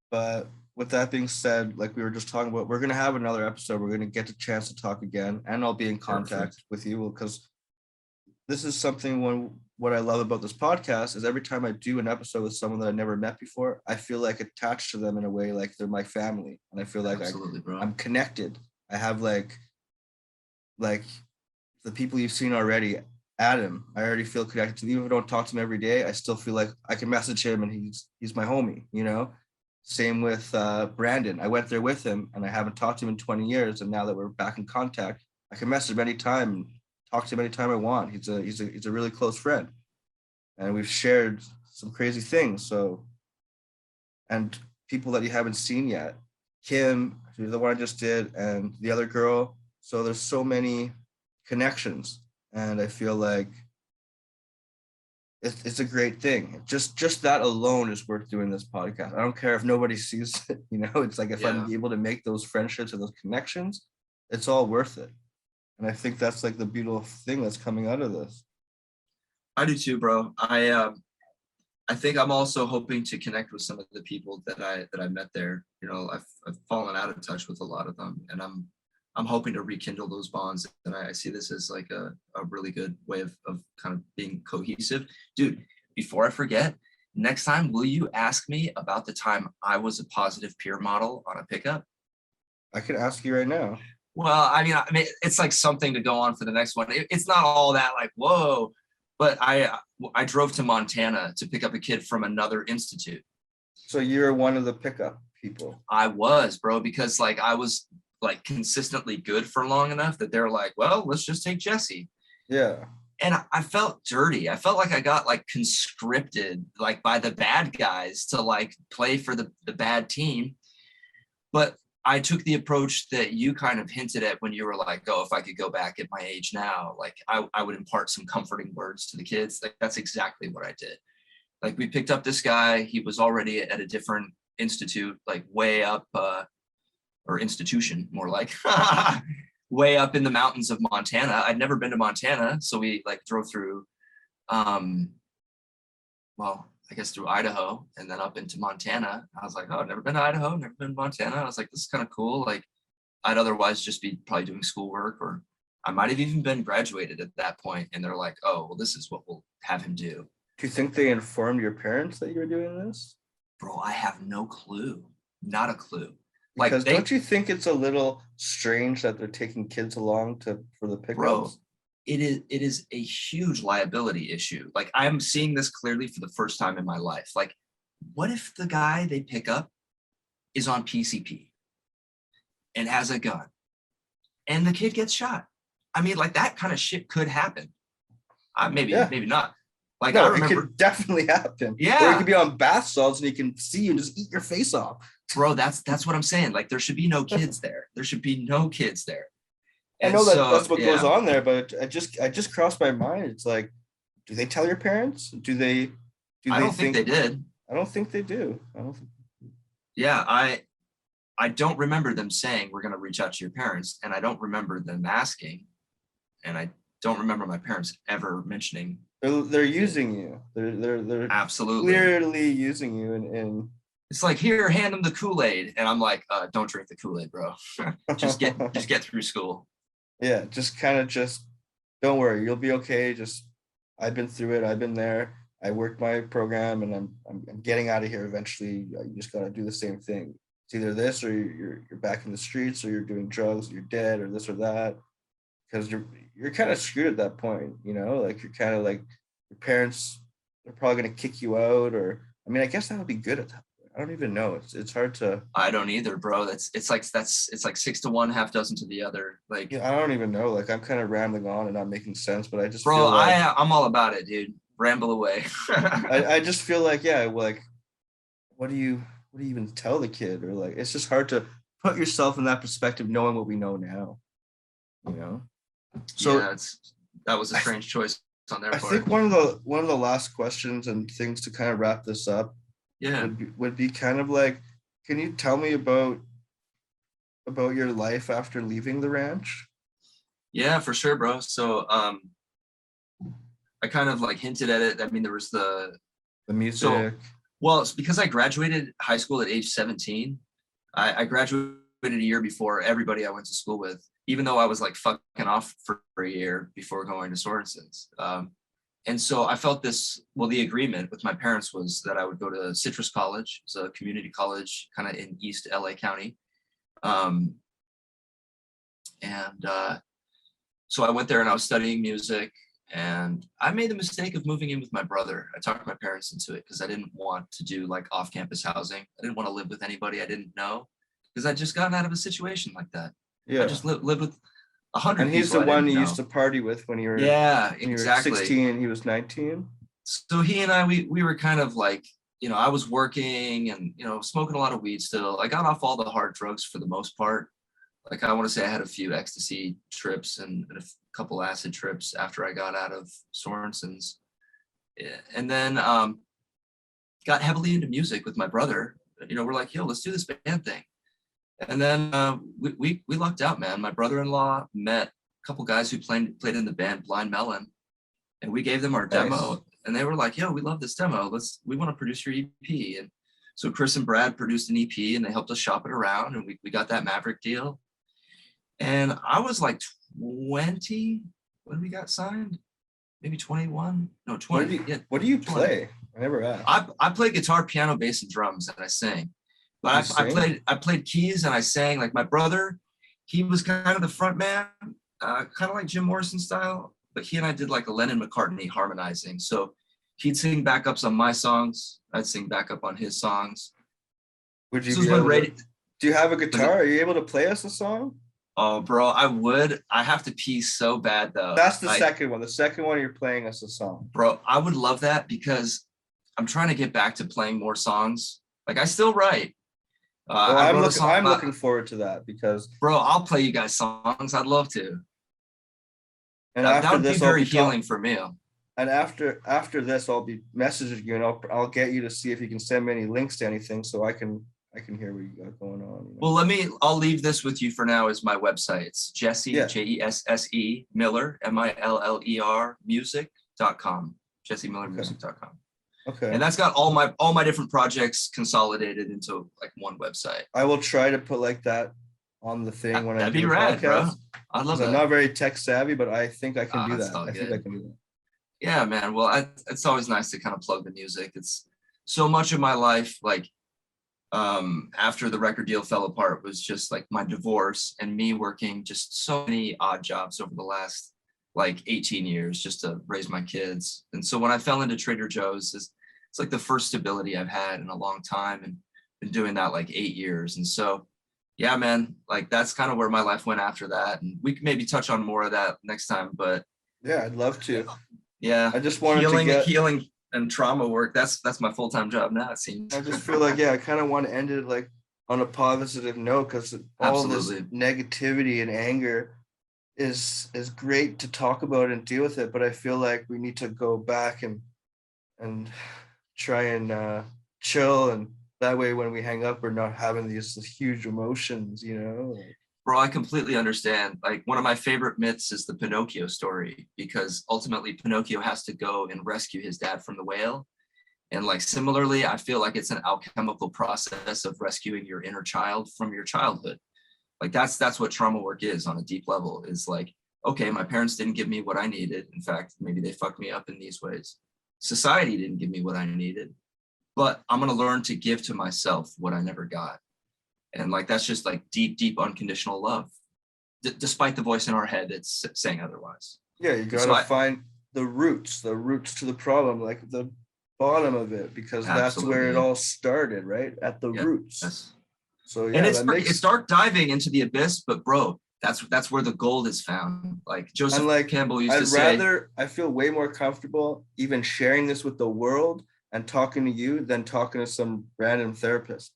But with that being said, like we were just talking about, we're gonna have another episode. We're gonna get the chance to talk again, and I'll be in Perfect. contact with you because this is something when what I love about this podcast is every time I do an episode with someone that I never met before, I feel like attached to them in a way like they're my family, and I feel like Absolutely, bro. I'm connected. I have like the people you've seen already. Adam, I already feel connected to. Even if I don't talk to him every day, I still feel like I can message him and he's my homie, you know? Same with Brandon. I went there with him and I haven't talked to him in 20 years. And now that we're back in contact, I can message him anytime and talk to him anytime I want. He's a really close friend. And we've shared some crazy things. So, and people that you haven't seen yet. Kim, who's the one I just did, and the other girl. So there's so many connections. And I feel like it's a great thing. Just that alone is worth doing this podcast. I don't care if nobody sees it, you know. It's like if Yeah, I'm able to make those friendships and those connections, it's all worth it. And I think that's like the beautiful thing that's coming out of this. I do too, bro. I think I'm also hoping to connect with some of the people that I met there. You know, I've fallen out of touch with a lot of them, and I'm hoping to rekindle those bonds. And I see this as like a really good way of kind of being cohesive. Dude, before I forget, next time, will you ask me about the time I was a positive peer model on a pickup? I could ask you right now. Well, I mean, it's like something to go on for the next one. It's not all that like whoa, but I drove to Montana to pick up a kid from another institute. So you're one of the pickup people. I was, bro, because like I was like consistently good for long enough that they're like, well, let's just take Jesse. Yeah. And I felt dirty. I felt like I got like conscripted like by the bad guys to like play for the bad team. But I took the approach that you kind of hinted at when you were like, oh, if I could go back at my age now, like I would impart some comforting words to the kids. Like that's exactly what I did. Like we picked up this guy. He was already at a different institute, like way up, or institution, more like way up in the mountains of Montana. I'd never been to Montana, so we like drove through, um, well, I guess through Idaho and then up into Montana. I was like, oh, I've never been to Idaho, never been to Montana. I was like, this is kind of cool. Like I'd otherwise just be probably doing schoolwork, or I might have even been graduated at that point. And they're like, oh, well, this is what we'll have him do. Do you think they informed your parents that you were doing this? Bro, I have no clue. Not a clue. Like Because don't you think it's a little strange that they're taking kids along to for the bro, pickups? it is a huge liability issue. Like I'm seeing this clearly for the first time in my life. Like, what if the guy they pick up is on PCP and has a gun and the kid gets shot? I mean, like that kind of shit could happen. Maybe, Yeah. maybe not. Like I No, it remember, could definitely happen. Or you yeah, could be on bath salts and he can see you and just eat your face off. bro, that's what I'm saying. Like there should be no kids there. There should be no kids there. I And know that so, that's what goes yeah, on there, but I just crossed my mind. It's like, do they tell your parents? Do I they don't think think? they did. I don't think they do. I don't think. Yeah, I don't remember them saying we're going to reach out to your parents, and I don't remember them asking, and I don't remember my parents ever mentioning They're it. using you. They're Absolutely. clearly using you and It's like here, hand them the Kool-Aid, and I'm like, don't drink the Kool-Aid, bro. just get through school. yeah, just don't worry, you'll be okay. Just I've been through it. I've been there. I worked my program, and I'm getting out of here eventually. You just gotta do the same thing. It's either this or you're back in the streets, or you're doing drugs, or you're dead, or this or that. Because you're kind of screwed at that point, you know. Like you're kind of like your parents. They're probably gonna kick you out, or I mean, I guess that would be good at that point. I don't even know. It's hard to. I don't either, bro. It's like 6 to 1, half dozen to the other. Like, Yeah, I don't even know. Like I'm kind of rambling on and not making sense, but I just bro, feel like I'm all about it, dude. Ramble away. I just feel like, yeah, like what do you even tell the kid? Or like it's just hard to put yourself in that perspective knowing what we know now, you know? So Yeah, that was a strange choice on their I think part. one of the last questions and things to kind of wrap this up Yeah. would be kind of like, can you tell me about your life after leaving the ranch? Yeah, for sure, bro. So I kind of like hinted at it. I mean, there was The so music. well, it's because I graduated high school at age 17. I graduated a year before everybody I went to school with, even though I was like fucking off for a year before going to Sorensons. And so I felt the agreement with my parents was that I would go to Citrus College. It's a community college kind of in East LA County. Um, and So I went there and I was studying music, and I made the mistake of moving in with my brother. I talked my parents into it because I didn't want to do like off-campus housing. I didn't want to live with anybody I didn't know because I'd just gotten out of a situation like that. I Yeah. just lived with a And hundred he's people the I one didn't you used know. to party with Yeah, when you were exactly. 16, he was 19. So he and I, we were kind of like, I was working and smoking a lot of weed still. I got off all the hard drugs for the most part. Like I want to say I had a few ecstasy trips and a couple acid trips after I got out of Sorenson's. Yeah. And then got heavily into music with my brother. We're like, yo, let's do this band thing. And then we lucked out, man. My brother-in-law met a couple guys who played in the band Blind Melon, and we gave them our Nice. demo, and they were like, yo, we love this demo. We want to produce your EP. And so Chris and Brad produced an EP, and they helped us shop it around, and we got that Maverick deal. And I was like 20 when we got signed, maybe 21, no, 20. Yeah, What do you 20. play? I never asked. I play guitar, piano, bass, and drums, and I sing. You But sing? I played keys and I sang. Like my brother, he was kind of the front man, kind of like Jim Morrison style. But he and I did like a Lennon McCartney harmonizing. So he'd sing backups on my songs. I'd sing backup on his songs. Would you This was be when able to? radio. Do you have a Was it? guitar? Are you able to play us a song? Oh, bro, I would. I have to pee so bad though. That's the Like, second one. The second one, you're playing us a song. bro, I would love that because I'm trying to get back to playing more songs. Like I still write. Well, I wrote a song. I'm looking forward to that because, Bro, I'll play you guys songs. I'd love to. and That after would be this, I'll very be healing talking. for me. And after this, I'll be messaging you, and I'll get you to see if you can send me any links to anything, so I can hear what you got going on. Well, I'll leave this with you for now as my website. It's Jesse, Yeah. Jesse Miller, Miller, music.com, Okay. jessemillermusic.com. Okay. And that's got all my different projects consolidated into like one website. I will try to put like that on the thing when I That'd do be the rad, bro. podcast. I love I'm that. not very tech savvy, but I think I can do That's that. all I think I good. can do that. Yeah, man. Well, it's always nice to kind of plug the music. It's so much of my life, like after the record deal fell apart, was just like my divorce and me working just so many odd jobs over the last like 18 years just to raise my kids. And so when I fell into Trader Joe's, it's like the first stability I've had in a long time, and been doing that like 8 years. And so yeah, man, like that's kind of where my life went after that. And we can maybe touch on more of that next time. But Yeah, I'd love to. yeah, I just wanted to get. healing and trauma work. That's my full-time job now, it seems. I just feel like, yeah, I kind of want to end it like on a positive note because all this Absolutely. negativity and anger is great to talk about and deal with it, but I feel like we need to go back and try and chill, and that way when we hang up we're not having these huge emotions, like, Bro, I completely understand. Like one of my favorite myths is the Pinocchio story, because ultimately Pinocchio has to go and rescue his dad from the whale. And like similarly, I feel like it's an alchemical process of rescuing your inner child from your childhood. Like that's what trauma work is on a deep level. Is like, okay, my parents didn't give me what I needed. In fact, maybe they fucked me up in these ways. Society didn't give me what I needed, but I'm going to learn to give to myself what I never got. And like that's just like deep unconditional love, despite the voice in our head that's saying otherwise. yeah, you So gotta find the roots to the problem, like bottom of it, because that's where it Absolutely. all started, right? At the roots. Yes. So And yeah, that it's makes, dark diving into the abyss, but bro, that's where the gold is found. Like and Joseph like, Campbell used to say, I feel way more comfortable even sharing this with the world and talking to you than talking to some random therapist,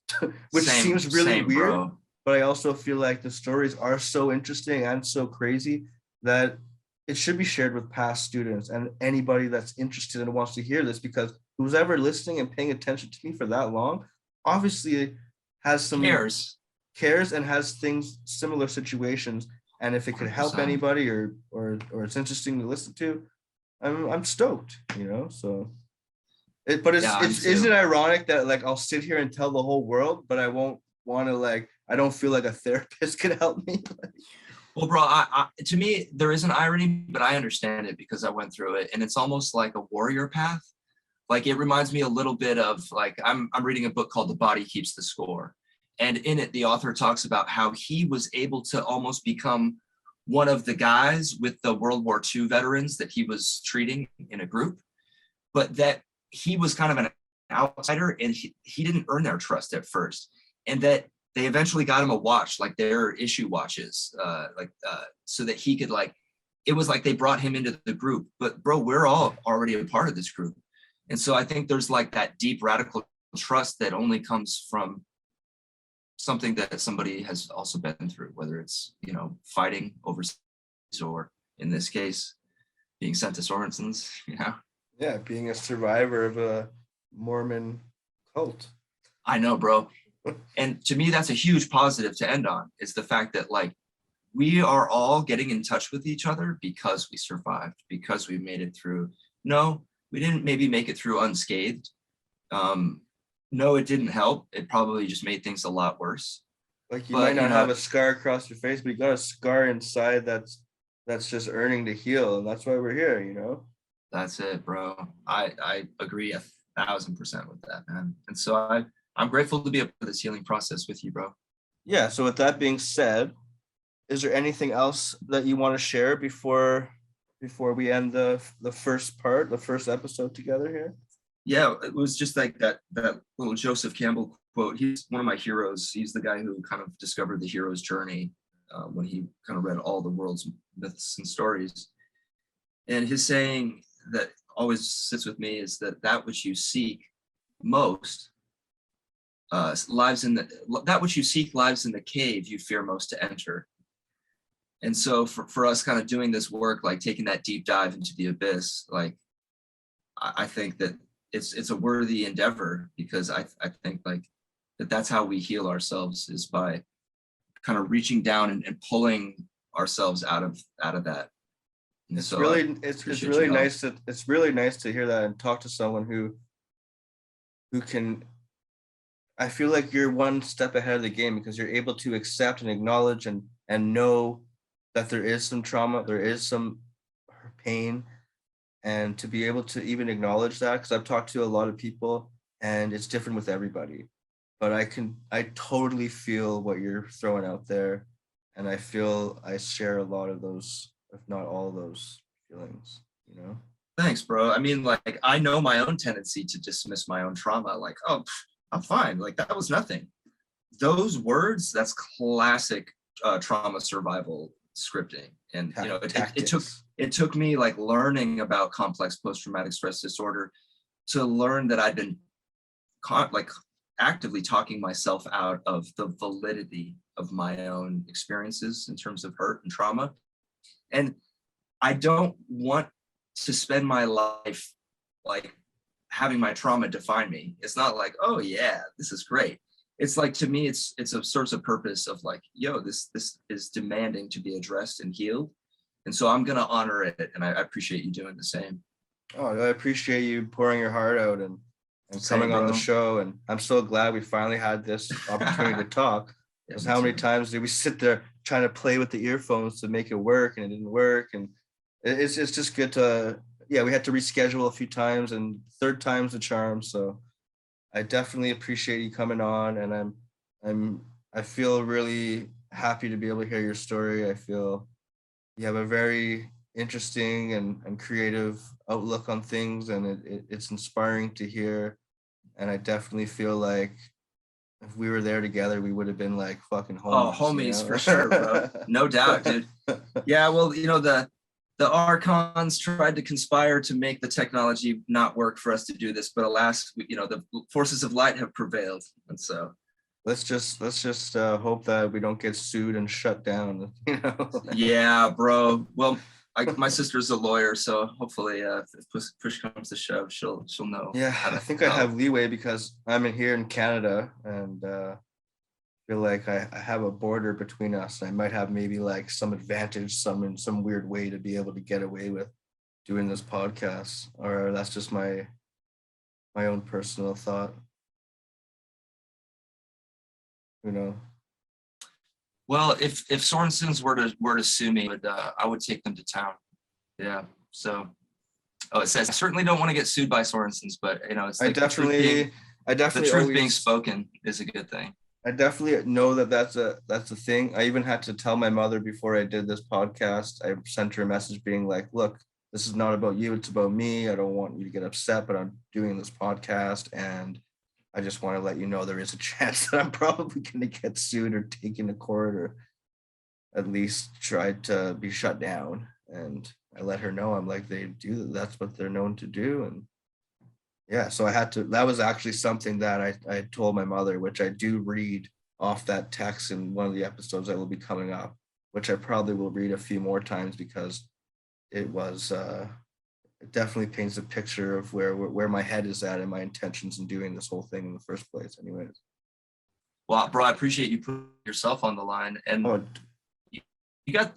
which seems really same, weird. bro. But I also feel like the stories are so interesting and so crazy that it should be shared with past students and anybody that's interested and wants to hear this, because who's ever listening and paying attention to me for that long obviously has some Cares. cares and has things, similar situations, and if it could help 100%. anybody, or it's interesting to listen to, I'm stoked, so but Yeah, I'm it's isn't too. it ironic that like I'll sit here and tell the whole world, but I won't want to, like, I don't feel like a therapist can help me. Well, bro, to me, there is an irony, but I understand it because I went through it. And it's almost like a warrior path. Like it reminds me a little bit of like I'm reading a book called The Body Keeps the Score. And in it, the author talks about how he was able to almost become one of the guys with the World War II veterans that he was treating in a group, but that he was kind of an outsider and he didn't earn their trust at first. And that they eventually got him a watch, like their issue watches, so that he could like, it was like they brought him into the group. But bro, we're all already a part of this group. And so I think there's like that deep radical trust that only comes from something that somebody has also been through, whether it's, fighting overseas or in this case, being sent to Sorensons, Yeah, being a survivor of a Mormon cult. I know, bro. And to me, that's a huge positive to end on, is the fact that like we are all getting in touch with each other because we survived, because we made it through. No, we didn't maybe make it through unscathed. No, it didn't help. It probably just made things a lot worse. Like, you might But not have a scar across your face, but you got a scar inside that's just earning to heal, and that's why we're here. that's it, bro. I agree 1,000% with that, man. And so I'm grateful to be a part of this healing process with you, bro. Yeah, so with that being said, is there anything else that you want to share before we end the first episode together here? Yeah, it was just like that little Joseph Campbell quote. He's one of my heroes. He's the guy who kind of discovered the hero's journey when he kind of read all the world's myths and stories. And his saying that always sits with me is that which you seek most lives in that which you seek lives in the cave you fear most to enter. And so for us kind of doing this work, like taking that deep dive into the abyss, like I think that it's a worthy endeavor, because I think like that's how we heal ourselves, is by kind of reaching down and pulling ourselves out of that. And It's so I really it's appreciate your really help. nice to hear that and talk to someone who can. I feel like you're one step ahead of the game, because you're able to accept and acknowledge and know that there is some trauma, there is some pain, and to be able to even acknowledge that, because I've talked to a lot of people and it's different with everybody, but I totally feel what you're throwing out there, and I feel I share a lot of those, if not all of those feelings. Thanks, bro. I mean, like I know my own tendency to dismiss my own trauma, like, oh, I'm fine, like that was nothing. Those words, that's classic trauma survival scripting. And Tactics. it took me like learning about complex post-traumatic stress disorder to learn that I'd been like actively talking myself out of the validity of my own experiences in terms of hurt and trauma. And I don't want to spend my life like having my trauma define me. It's not like, oh yeah, this is great. It's like, to me, it's a source of purpose of like, yo, this is demanding to be addressed and healed. And so I'm gonna honor it. And I appreciate you doing the same. Oh, I appreciate you pouring your heart out and Same, coming on the bro. show. And I'm so glad we finally had this opportunity to talk. Yeah, Because me how many too. times did we sit there trying to play with the earphones to make it work, and it didn't work? And it's just good to, yeah, we had to reschedule a few times, and third time's the charm. So I definitely appreciate you coming on, and I feel really happy to be able to hear your story. I feel you have a very interesting and creative outlook on things, and it's inspiring to hear. And I definitely feel like if we were there together, we would have been like fucking Oh, homies, you homies know? for sure, bro. No doubt, dude. Yeah, well, the archons tried to conspire to make the technology not work for us to do this, but alas, the forces of light have prevailed, and so Let's just hope that we don't get sued and shut down, you know? yeah, bro. Well, my sister's a lawyer, so hopefully, if push comes to shove, she'll know Yeah, how I to think I help. have leeway because I'm in here in Canada, and feel like I have a border between us. I might have maybe like some advantage, in some weird way to be able to get away with doing this podcast, or that's just my own personal thought, you know. Well, if Sorensons were to sue me, I would take them to town. Yeah. So, oh, it says I certainly don't want to get sued by Sorensons, but it's I like definitely I the definitely truth being always spoken is a good thing. I definitely know that that's a thing. I even had to tell my mother before I did this podcast. I sent her a message being like, "Look, this is not about you. It's about me. I don't want you to get upset, but I'm doing this podcast, and I just want to let you know there is a chance that I'm probably going to get sued or taken to court or at least try to be shut down." And I let her know I'm like they do. That's what they're known to do, and yeah, so I had to, that was actually something that I told my mother, which I do read off that text in one of the episodes that will be coming up, which I probably will read a few more times because it was it definitely paints a picture of where my head is at and my intentions in doing this whole thing in the first place, anyways. Well, bro, I appreciate you putting yourself on the line, and Oh, you got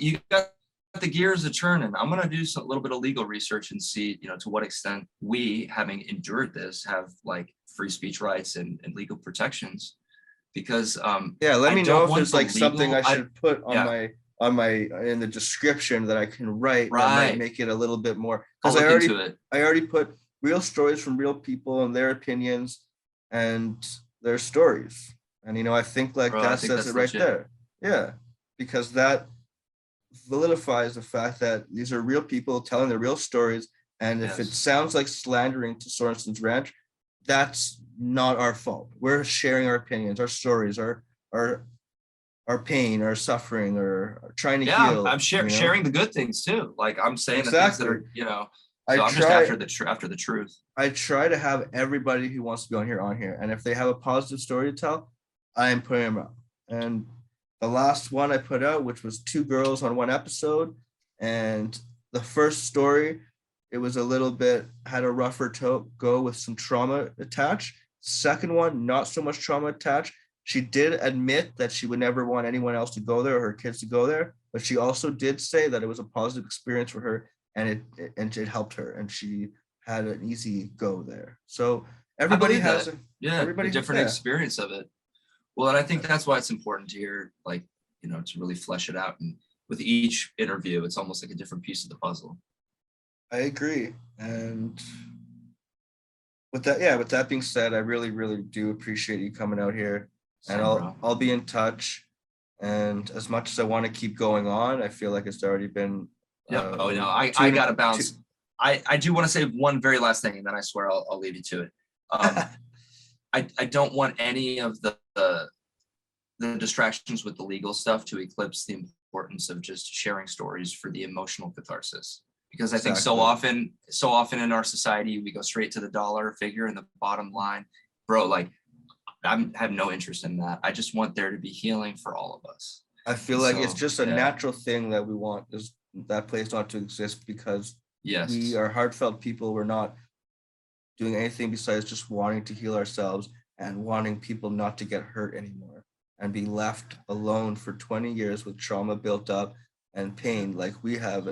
the gears a turning. I'm gonna do a little bit of legal research and see, to what extent we, having endured this, have like free speech rights and legal protections. Because yeah, let I me know don't if want there's the like something legal. I should put Yeah, on my in the description that I can write that might right. make it a little bit more, I'll because look into it. I already put real stories from real people and their opinions and their stories. And I think like Bro, I that think says it that's right legit. there. Yeah, because that validifies the fact that these are real people telling their real stories. And if it Yes. sounds like slandering to Sorenson's Ranch, that's not our fault. We're sharing our opinions, our stories, our our pain, our suffering, or trying to Yeah, I'm heal. sharing the good things too. Like I'm saying the things that Exactly. are. I So I'm just try. after the truth. I try to have everybody who wants to be on here, and if they have a positive story to tell, I am putting them out. And the last one I put out, which was two girls on one episode, and the first story, it was a little bit had a rougher go with some trauma attached. Second one, not so much trauma attached. She did admit that she would never want anyone else to go there or her kids to go there, but she also did say that it was a positive experience for her, and it helped her, and she had an easy go there. So I everybody believe has that. a Yeah, the everybody, different yeah. experience of it. Well, and I think that's why it's important to hear, like, to really flesh it out. And with each interview, it's almost like a different piece of the puzzle. I agree. And with that, yeah, with that being said, I really, really do appreciate you coming out here. And Same, bro. I'll be in touch. And as much as I want to keep going on, I feel like it's already been Yeah. Oh no, I two gotta two bounce. I do want to say one very last thing, and then I swear I'll leave you to it. I don't want any of the distractions with the legal stuff to eclipse the importance of just sharing stories for the emotional catharsis. Because I think exactly. so often in our society, we go straight to the dollar figure and the bottom line. Bro, like I have no interest in that. I just want there to be healing for all of us. I feel And like it's so, just a yeah, natural thing that we want is that place not to exist because we yes. are heartfelt people. We're not doing anything besides just wanting to heal ourselves and wanting people not to get hurt anymore and be left alone for 20 years with trauma built up and pain like we have.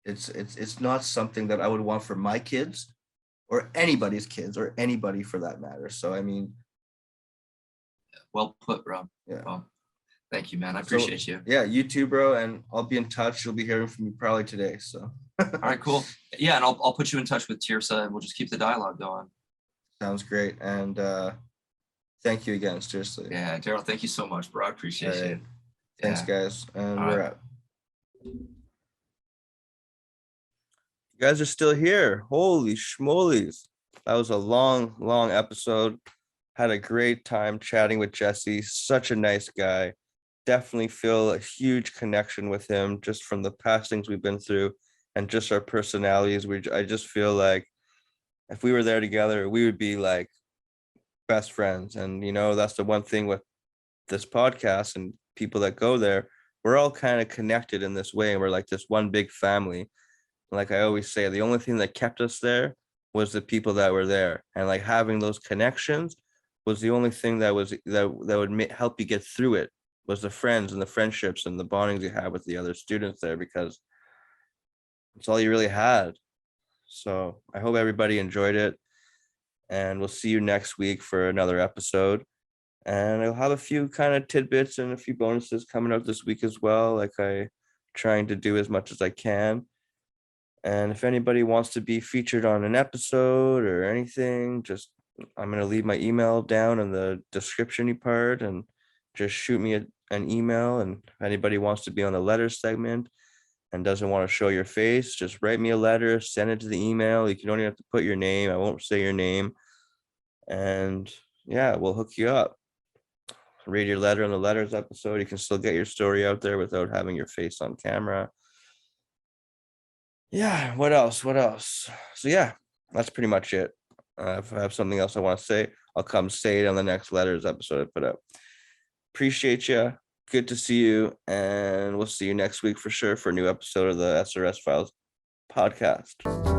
It's not something that I would want for my kids or anybody's kids or anybody for that matter. So I mean, Well put, bro. yeah. Well, thank you, man. I So appreciate you. yeah, you too, bro, and I'll be in touch. You'll be hearing from me probably today. So All right, cool. Yeah, and I'll put you in touch with Tirsa and we'll just keep the dialogue going. sounds great. And thank you again, seriously. Yeah, Daryl, thank you so much, bro. I All appreciate right. you. Thanks, Yeah. guys. And All we're right. out. You guys are still here. Holy schmolies. That was a long, long episode. Had a great time chatting with Jesse. Such a nice guy. Definitely feel a huge connection with him just from the past things we've been through and just our personalities. I just feel like if we were there together, we would be like best friends. And that's the one thing with this podcast and people that go there. We're all kind of connected in this way, and we're like this one big family. Like I always say, the only thing that kept us there was the people that were there, and like having those connections was the only thing that would help you get through it, was the friends and the friendships and the bondings you had with the other students there, because it's all you really had. So I hope everybody enjoyed it, and we'll see you next week for another episode. And I'll have a few kind of tidbits and a few bonuses coming out this week as well, like I trying to do as much as I can. And if anybody wants to be featured on an episode or anything, just I'm going to leave my email down in the description part, and just shoot me an email. And if anybody wants to be on the letter segment and doesn't want to show your face, just write me a letter, send it to the email. You don't even have to put your name. I won't say your name. And yeah, we'll hook you up. Read your letter in the letters episode. You can still get your story out there without having your face on camera. Yeah, what else? So yeah, that's pretty much it. If I have something else I want to say, I'll come say it on the next letters episode I put up. Appreciate you. Good to see you, and we'll see you next week for sure for a new episode of the SRS Files podcast.